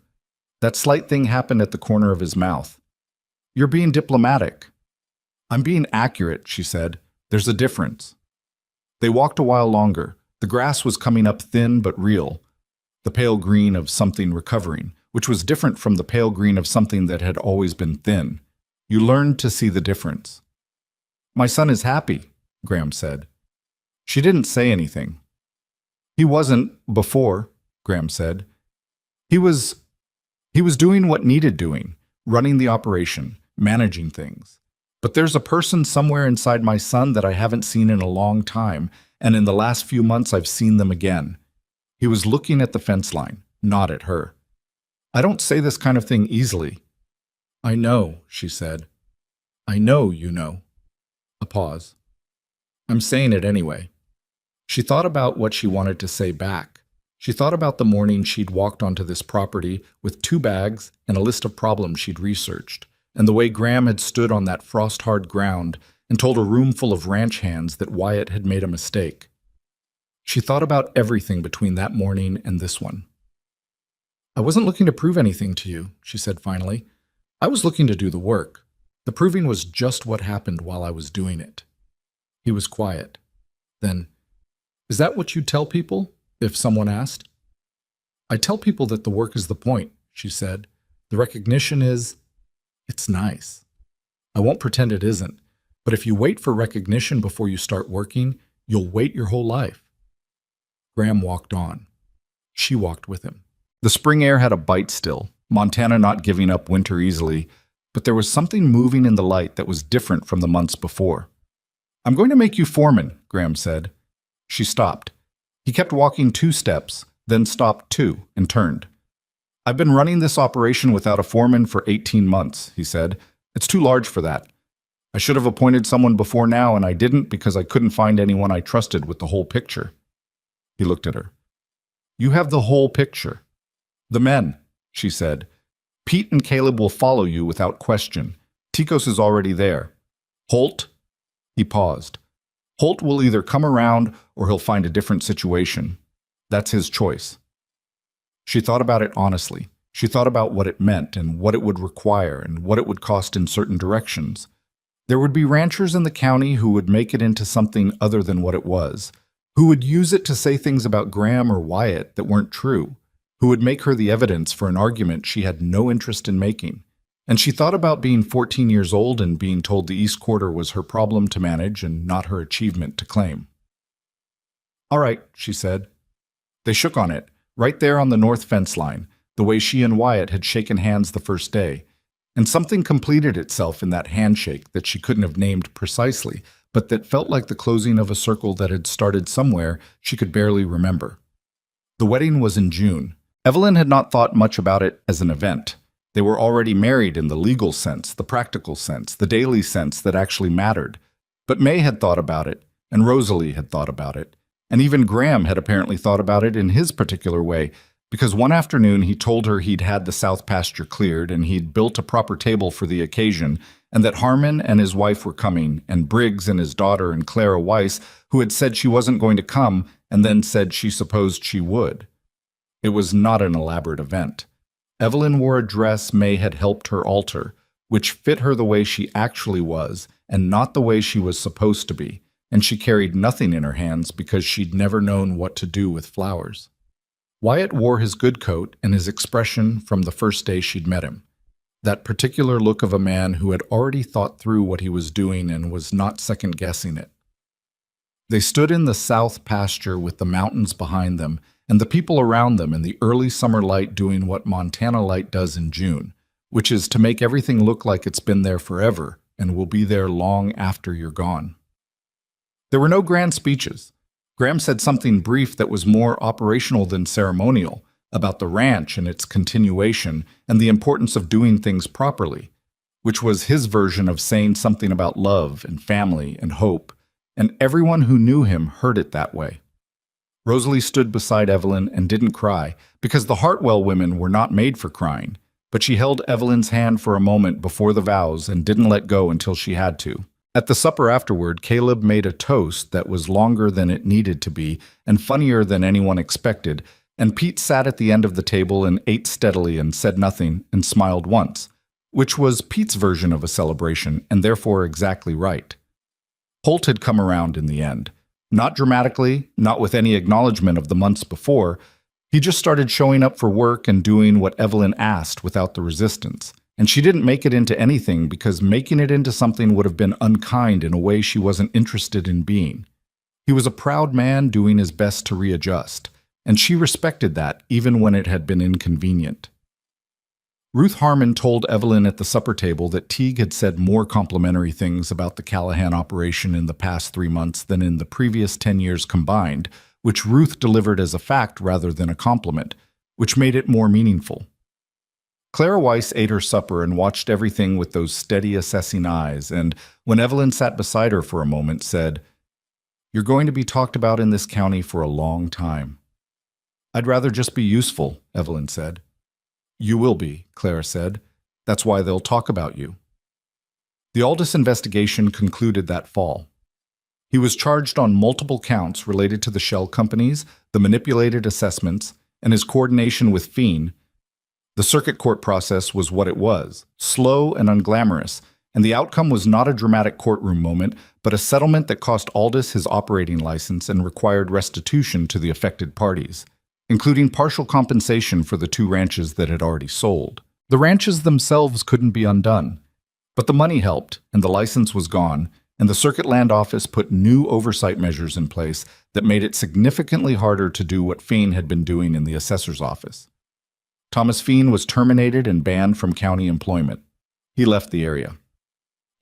That slight thing happened at the corner of his mouth. You're being diplomatic. I'm being accurate, she said. There's a difference. They walked a while longer. The grass was coming up thin but real, the pale green of something recovering, which was different from the pale green of something that had always been thin. You learned to see the difference. My son is happy, Graham said. She didn't say anything. He wasn't before, Graham said. He was doing what needed doing, running the operation, managing things. But there's a person somewhere inside my son that I haven't seen in a long time, and in the last few months I've seen them again. He was looking at the fence line, not at her. I don't say this kind of thing easily. I know, she said. I know you know. A pause. I'm saying it anyway. She thought about what she wanted to say back. She thought about the morning she'd walked onto this property with 2 bags and a list of problems she'd researched, and the way Graham had stood on that frost-hard ground and told a room full of ranch hands that Wyatt had made a mistake. She thought about everything between that morning and this one. I wasn't looking to prove anything to you, she said finally. I was looking to do the work. The proving was just what happened while I was doing it. He was quiet. Then, is that what you tell people, if someone asked? I tell people that the work is the point, she said. The recognition is, it's nice. I won't pretend it isn't, but if you wait for recognition before you start working, you'll wait your whole life. Graham walked on. She walked with him. The spring air had a bite still, Montana not giving up winter easily, but there was something moving in the light that was different from the months before. I'm going to make you foreman, Graham said. She stopped. He kept walking 2 steps, then stopped 2 and turned. I've been running this operation without a foreman for 18 months, he said. It's too large for that. I should have appointed someone before now, and I didn't because I couldn't find anyone I trusted with the whole picture. He looked at her. You have the whole picture. The men, she said. Pete and Caleb will follow you without question. Tikos is already there. Holt? He paused. Holt will either come around or he'll find a different situation. That's his choice. She thought about it honestly. She thought about what it meant and what it would require and what it would cost in certain directions. There would be ranchers in the county who would make it into something other than what it was, who would use it to say things about Graham or Wyatt that weren't true, who would make her the evidence for an argument she had no interest in making. And she thought about being 14 years old and being told the East Quarter was her problem to manage and not her achievement to claim. All right, she said. They shook on it, right there on the north fence line, the way she and Wyatt had shaken hands the first day. And something completed itself in that handshake that she couldn't have named precisely, but that felt like the closing of a circle that had started somewhere she could barely remember. The wedding was in June. Evelyn had not thought much about it as an event. They were already married in the legal sense, the practical sense, the daily sense that actually mattered. But May had thought about it, and Rosalie had thought about it, and even Graham had apparently thought about it in his particular way, because one afternoon he told her he'd had the south pasture cleared and he'd built a proper table for the occasion, and that Harmon and his wife were coming, and Briggs and his daughter and Clara Weiss, who had said she wasn't going to come and then said she supposed she would. It was not an elaborate event. Evelyn wore a dress May had helped her alter, which fit her the way she actually was and not the way she was supposed to be, and she carried nothing in her hands because she'd never known what to do with flowers. Wyatt wore his good coat and his expression from the first day she'd met him, that particular look of a man who had already thought through what he was doing and was not second-guessing it. They stood in the south pasture with the mountains behind them and the people around them in the early summer light doing what Montana light does in June, which is to make everything look like it's been there forever and will be there long after you're gone. There were no grand speeches. Graham said something brief that was more operational than ceremonial, about the ranch and its continuation and the importance of doing things properly, which was his version of saying something about love and family and hope, and everyone who knew him heard it that way. Rosalie stood beside Evelyn and didn't cry, because the Hartwell women were not made for crying. but she held Evelyn's hand for a moment before the vows and didn't let go until she had to. At the supper afterward, Caleb made a toast that was longer than it needed to be and funnier than anyone expected, and Pete sat at the end of the table and ate steadily and said nothing and smiled once, which was Pete's version of a celebration and therefore exactly right. Holt had come around in the end. Not dramatically, not with any acknowledgement of the months before. He just started showing up for work and doing what Evelyn asked without the resistance. And she didn't make it into anything because making it into something would have been unkind in a way she wasn't interested in being. He was a proud man doing his best to readjust, and she respected that even when it had been inconvenient. Ruth Harmon told Evelyn at the supper table that Teague had said more complimentary things about the Callahan operation in the past 3 months than in the previous 10 years combined, which Ruth delivered as a fact rather than a compliment, which made it more meaningful. Clara Weiss ate her supper and watched everything with those steady, assessing eyes, and when Evelyn sat beside her for a moment, said, "You're going to be talked about in this county for a long time." "I'd rather just be useful," Evelyn said. "You will be," Clara said. "That's why they'll talk about you." The Aldous investigation concluded that fall. He was charged on multiple counts related to the shell companies, the manipulated assessments, and his coordination with Feen. The circuit court process was what it was, slow and unglamorous, and the outcome was not a dramatic courtroom moment, but a settlement that cost Aldous his operating license and required restitution to the affected parties, including partial compensation for the 2 ranches that had already sold. The ranches themselves couldn't be undone, but the money helped, and the license was gone, and the Circuit Land Office put new oversight measures in place that made it significantly harder to do what Feen had been doing in the assessor's office. Thomas Feen was terminated and banned from county employment. He left the area.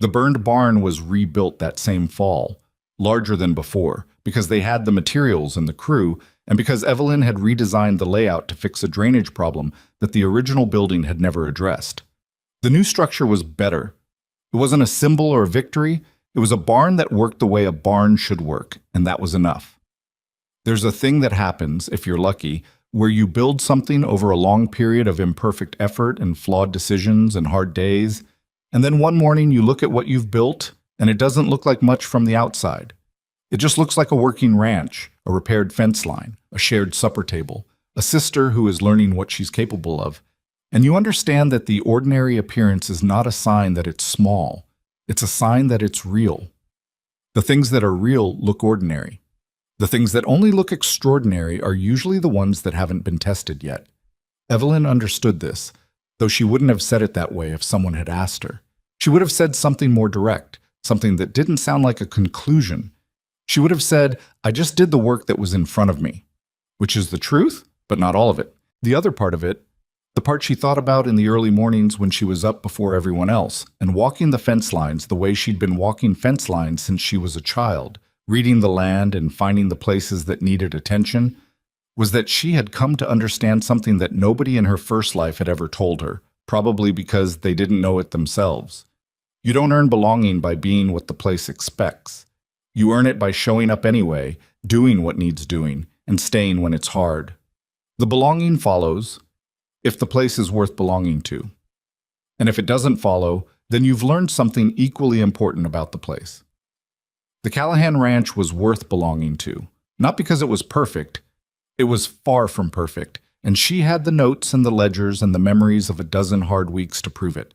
The burned barn was rebuilt that same fall, larger than before, because they had the materials and the crew, and because Evelyn had redesigned the layout to fix a drainage problem that the original building had never addressed. The new structure was better. It wasn't a symbol or a victory. It was a barn that worked the way a barn should work, and that was enough. There's a thing that happens, if you're lucky, where you build something over a long period of imperfect effort and flawed decisions and hard days, and then one morning you look at what you've built, and it doesn't look like much from the outside. It just looks like a working ranch, a repaired fence line, a shared supper table, a sister who is learning what she's capable of, and you understand that the ordinary appearance is not a sign that it's small. It's a sign that it's real. The things that are real look ordinary. The things that only look extraordinary are usually the ones that haven't been tested yet. Evelyn understood this, though she wouldn't have said it that way if someone had asked her. She would have said something more direct, something that didn't sound like a conclusion. She would have said, "I just did the work that was in front of me," which is the truth, but not all of it. The other part of it, the part she thought about in the early mornings when she was up before everyone else and walking the fence lines the way she'd been walking fence lines since she was a child, reading the land and finding the places that needed attention, was that she had come to understand something that nobody in her first life had ever told her, probably because they didn't know it themselves. You don't earn belonging by being what the place expects. You earn it by showing up anyway, doing what needs doing, and staying when it's hard. The belonging follows if the place is worth belonging to. And if it doesn't follow, then you've learned something equally important about the place. The Callahan Ranch was worth belonging to, not because it was perfect. It was far from perfect, and she had the notes and the ledgers and the memories of a dozen hard weeks to prove it.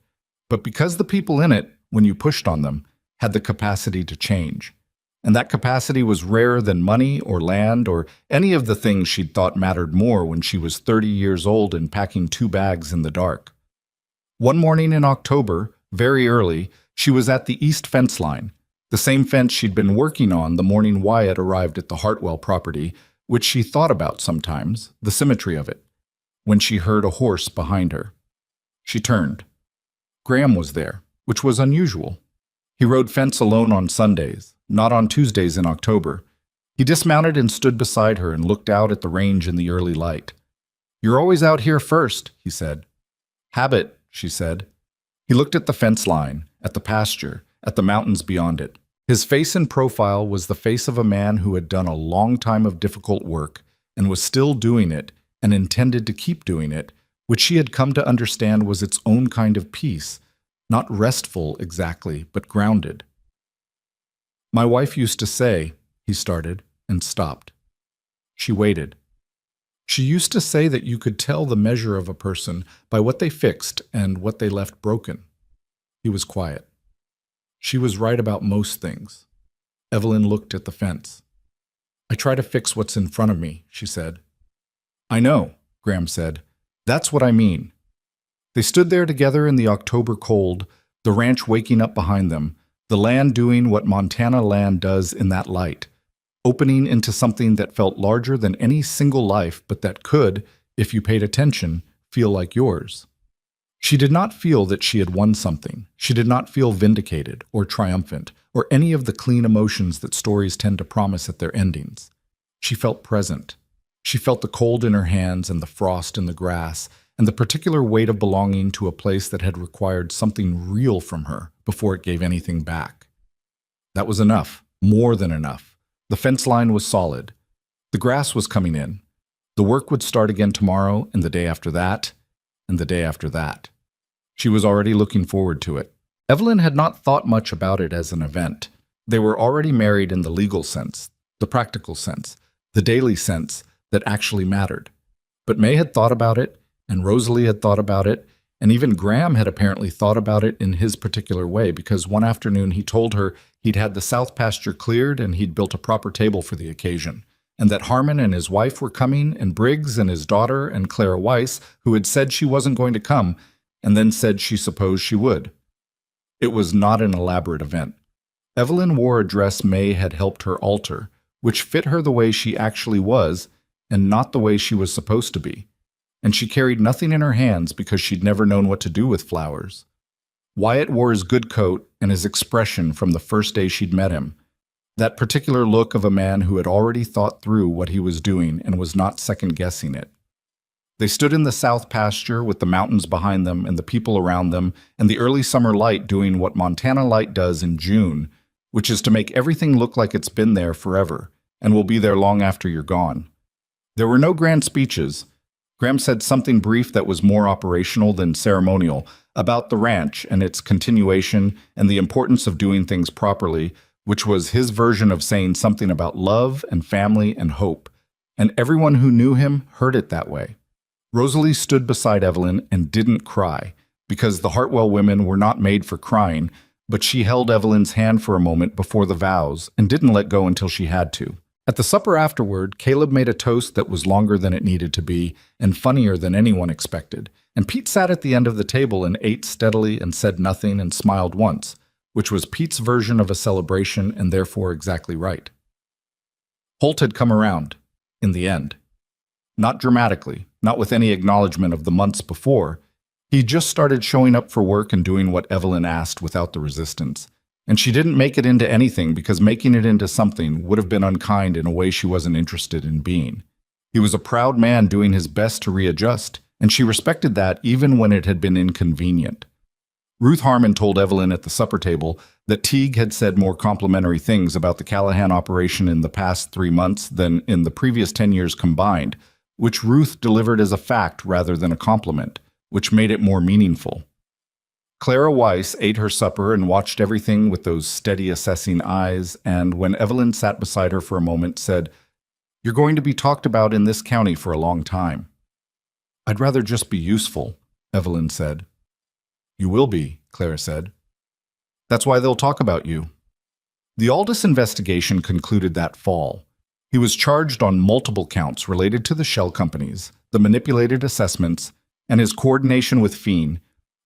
But because the people in it, when you pushed on them, had the capacity to change. And that capacity was rarer than money or land or any of the things she'd thought mattered more when she was 30 years old and packing 2 bags in the dark. One morning in October, very early, she was at the east fence line, the same fence she'd been working on the morning Wyatt arrived at the Hartwell property, which she thought about sometimes, the symmetry of it, when she heard a horse behind her. She turned. Graham was there, which was unusual. He rode fence alone on Sundays, not on Tuesdays in October. He dismounted and stood beside her and looked out at the range in the early light. "You're always out here first," he said. "Habit," she said. He looked at the fence line, at the pasture, at the mountains beyond it. His face and profile was the face of a man who had done a long time of difficult work and was still doing it and intended to keep doing it, which she had come to understand was its own kind of peace, not restful exactly, but grounded. "My wife used to say," he started, and stopped. She waited. "She used to say that you could tell the measure of a person by what they fixed and what they left broken." He was quiet. "She was right about most things." Evelyn looked at the fence. "I try to fix what's in front of me," she said. "I know," Graham said. "That's what I mean." They stood there together in the October cold, the ranch waking up behind them, the land doing what Montana land does in that light, opening into something that felt larger than any single life, but that could, if you paid attention, feel like yours. She did not feel that she had won something. She did not feel vindicated or triumphant or any of the clean emotions that stories tend to promise at their endings. She felt present. She felt the cold in her hands and the frost in the grass and the particular weight of belonging to a place that had required something real from her before it gave anything back. That was enough, more than enough. The fence line was solid. The grass was coming in. The work would start again tomorrow and the day after that, and the day after that. She was already looking forward to it. Evelyn had not thought much about it as an event. They were already married in the legal sense, the practical sense, the daily sense that actually mattered. But May had thought about it, and Rosalie had thought about it, and even Graham had apparently thought about it in his particular way, because one afternoon he told her he'd had the south pasture cleared and he'd built a proper table for the occasion, and that Harmon and his wife were coming, and Briggs and his daughter, and Clara Weiss, who had said she wasn't going to come, and then said she supposed she would. It was not an elaborate event. Evelyn wore a dress May had helped her alter, which fit her the way she actually was, and not the way she was supposed to be. And she carried nothing in her hands because she'd never known what to do with flowers. Wyatt wore his good coat and his expression from the first day she'd met him, that particular look of a man who had already thought through what he was doing and was not second-guessing it. They stood in the south pasture with the mountains behind them and the people around them and the early summer light doing what Montana light does in June, which is to make everything look like it's been there forever and will be there long after you're gone. There were no grand speeches. Graham said something brief that was more operational than ceremonial about the ranch and its continuation and the importance of doing things properly, which was his version of saying something about love and family and hope, and everyone who knew him heard it that way. Rosalie stood beside Evelyn and didn't cry, because the Hartwell women were not made for crying, but she held Evelyn's hand for a moment before the vows and didn't let go until she had to. At the supper afterward, Caleb made a toast that was longer than it needed to be and funnier than anyone expected, and Pete sat at the end of the table and ate steadily and said nothing and smiled once, which was Pete's version of a celebration and therefore exactly right. Holt had come around, in the end. Not dramatically, not with any acknowledgement of the months before. He just started showing up for work and doing what Evelyn asked without the resistance. And she didn't make it into anything because making it into something would have been unkind in a way she wasn't interested in being. He was a proud man doing his best to readjust, and she respected that even when it had been inconvenient. Ruth Harmon told Evelyn at the supper table that Teague had said more complimentary things about the Callahan operation in the past 3 months than in the previous 10 years combined, which Ruth delivered as a fact rather than a compliment, which made it more meaningful. Clara Weiss ate her supper and watched everything with those steady assessing eyes, and when Evelyn sat beside her for a moment, said, "You're going to be talked about in this county for a long time." "I'd rather just be useful," Evelyn said. "You will be," Clara said. "That's why they'll talk about you." The Aldous investigation concluded that fall. He was charged on multiple counts related to the shell companies, the manipulated assessments, and his coordination with Feen.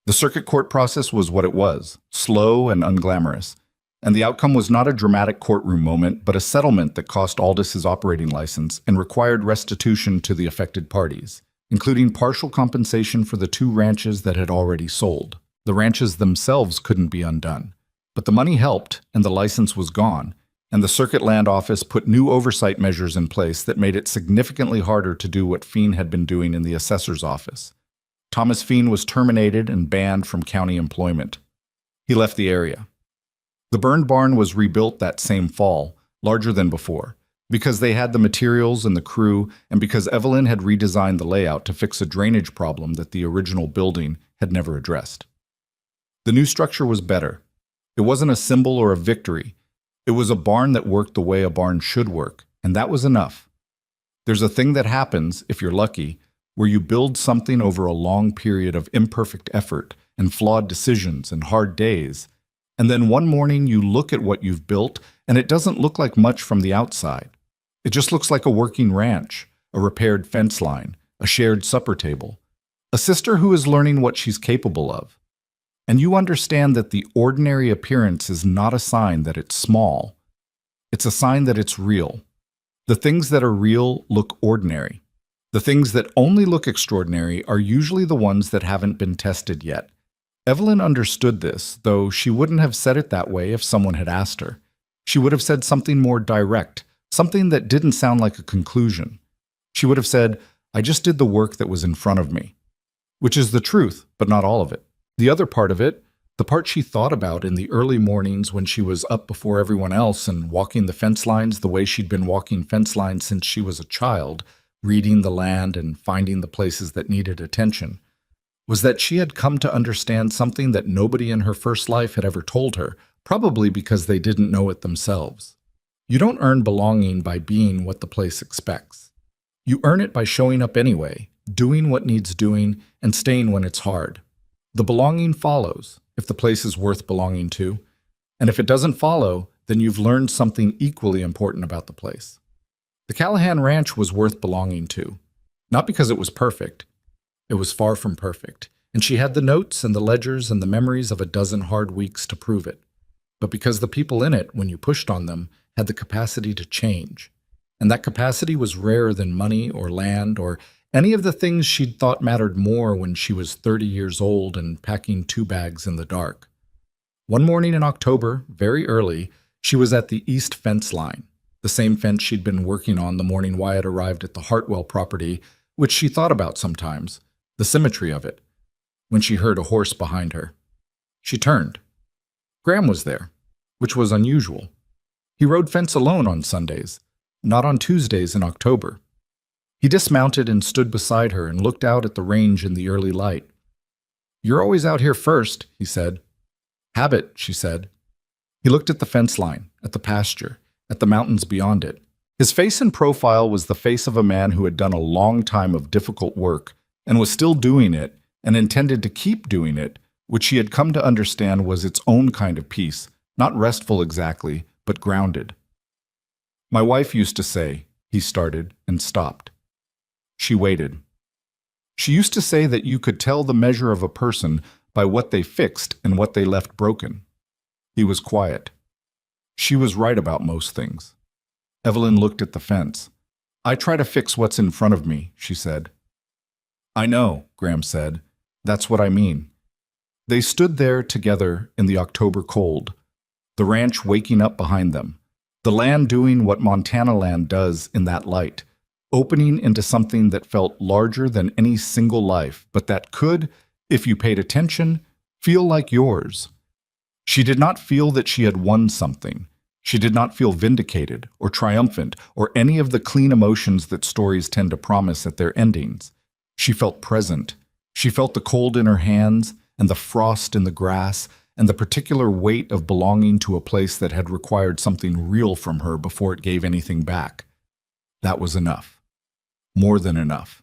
The circuit court process was what it was, slow and unglamorous, and the outcome was not a dramatic courtroom moment, but a settlement that cost Aldous his operating license and required restitution to the affected parties, including partial compensation for the 2 ranches that had already sold. The ranches themselves couldn't be undone, but the money helped, and the license was gone, and the Circuit Land Office put new oversight measures in place that made it significantly harder to do what Feen had been doing in the assessor's office. Thomas Feen was terminated and banned from county employment. He left the area. The burned barn was rebuilt that same fall, larger than before. Because they had the materials and the crew, and because Evelyn had redesigned the layout to fix a drainage problem that the original building had never addressed. The new structure was better. It wasn't a symbol or a victory. It was a barn that worked the way a barn should work, and that was enough. There's a thing that happens, if you're lucky, where you build something over a long period of imperfect effort and flawed decisions and hard days, and then one morning you look at what you've built and it doesn't look like much from the outside. It just looks like a working ranch, a repaired fence line, a shared supper table, a sister who is learning what she's capable of. And you understand that the ordinary appearance is not a sign that it's small. It's a sign that it's real. The things that are real look ordinary. The things that only look extraordinary are usually the ones that haven't been tested yet. Evelyn understood this, though she wouldn't have said it that way if someone had asked her. She would have said something more direct, something that didn't sound like a conclusion. She would have said, "I just did the work that was in front of me." Which is the truth, but not all of it. The other part of it, the part she thought about in the early mornings when she was up before everyone else and walking the fence lines the way she'd been walking fence lines since she was a child, reading the land and finding the places that needed attention, was that she had come to understand something that nobody in her first life had ever told her, probably because they didn't know it themselves. You don't earn belonging by being what the place expects. You earn it by showing up anyway, doing what needs doing, and staying when it's hard. The belonging follows, if the place is worth belonging to, and if it doesn't follow, then you've learned something equally important about the place. The Callahan Ranch was worth belonging to, not because it was perfect. It was far from perfect, and she had the notes and the ledgers and the memories of a dozen hard weeks to prove it, but because the people in it, when you pushed on them, had the capacity to change, and that capacity was rarer than money or land or any of the things she'd thought mattered more when she was 30 years old and packing 2 bags in the dark. One morning in October, very early, she was at the east fence line, the same fence she'd been working on the morning Wyatt arrived at the Hartwell property, which she thought about sometimes, the symmetry of it, when she heard a horse behind her. She turned. Graham was there, which was unusual. He rode fence alone on Sundays, not on Tuesdays in October. He dismounted and stood beside her and looked out at the range in the early light. "You're always out here first," he said. "Habit," she said. He looked at the fence line, at the pasture, at the mountains beyond it. His face and profile was the face of a man who had done a long time of difficult work and was still doing it and intended to keep doing it, which she had come to understand was its own kind of peace, not restful exactly, but grounded. "My wife used to say," he started and stopped. She waited. "She used to say that you could tell the measure of a person by what they fixed and what they left broken." He was quiet. She was right about most things. Evelyn looked at the fence. "I try to fix what's in front of me," she said. "I know," Graham said. "That's what I mean." They stood there together in the October cold, the ranch waking up behind them, the land doing what Montana land does in that light, opening into something that felt larger than any single life, but that could, if you paid attention, feel like yours. She did not feel that she had won something. She did not feel vindicated or triumphant or any of the clean emotions that stories tend to promise at their endings. She felt present. She felt the cold in her hands and the frost in the grass and the particular weight of belonging to a place that had required something real from her before it gave anything back. That was enough. More than enough.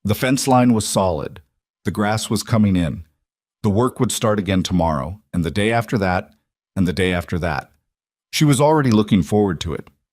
The fence line was solid. The grass was coming in. The work would start again tomorrow, and the day after that, and the day after that. She was already looking forward to it.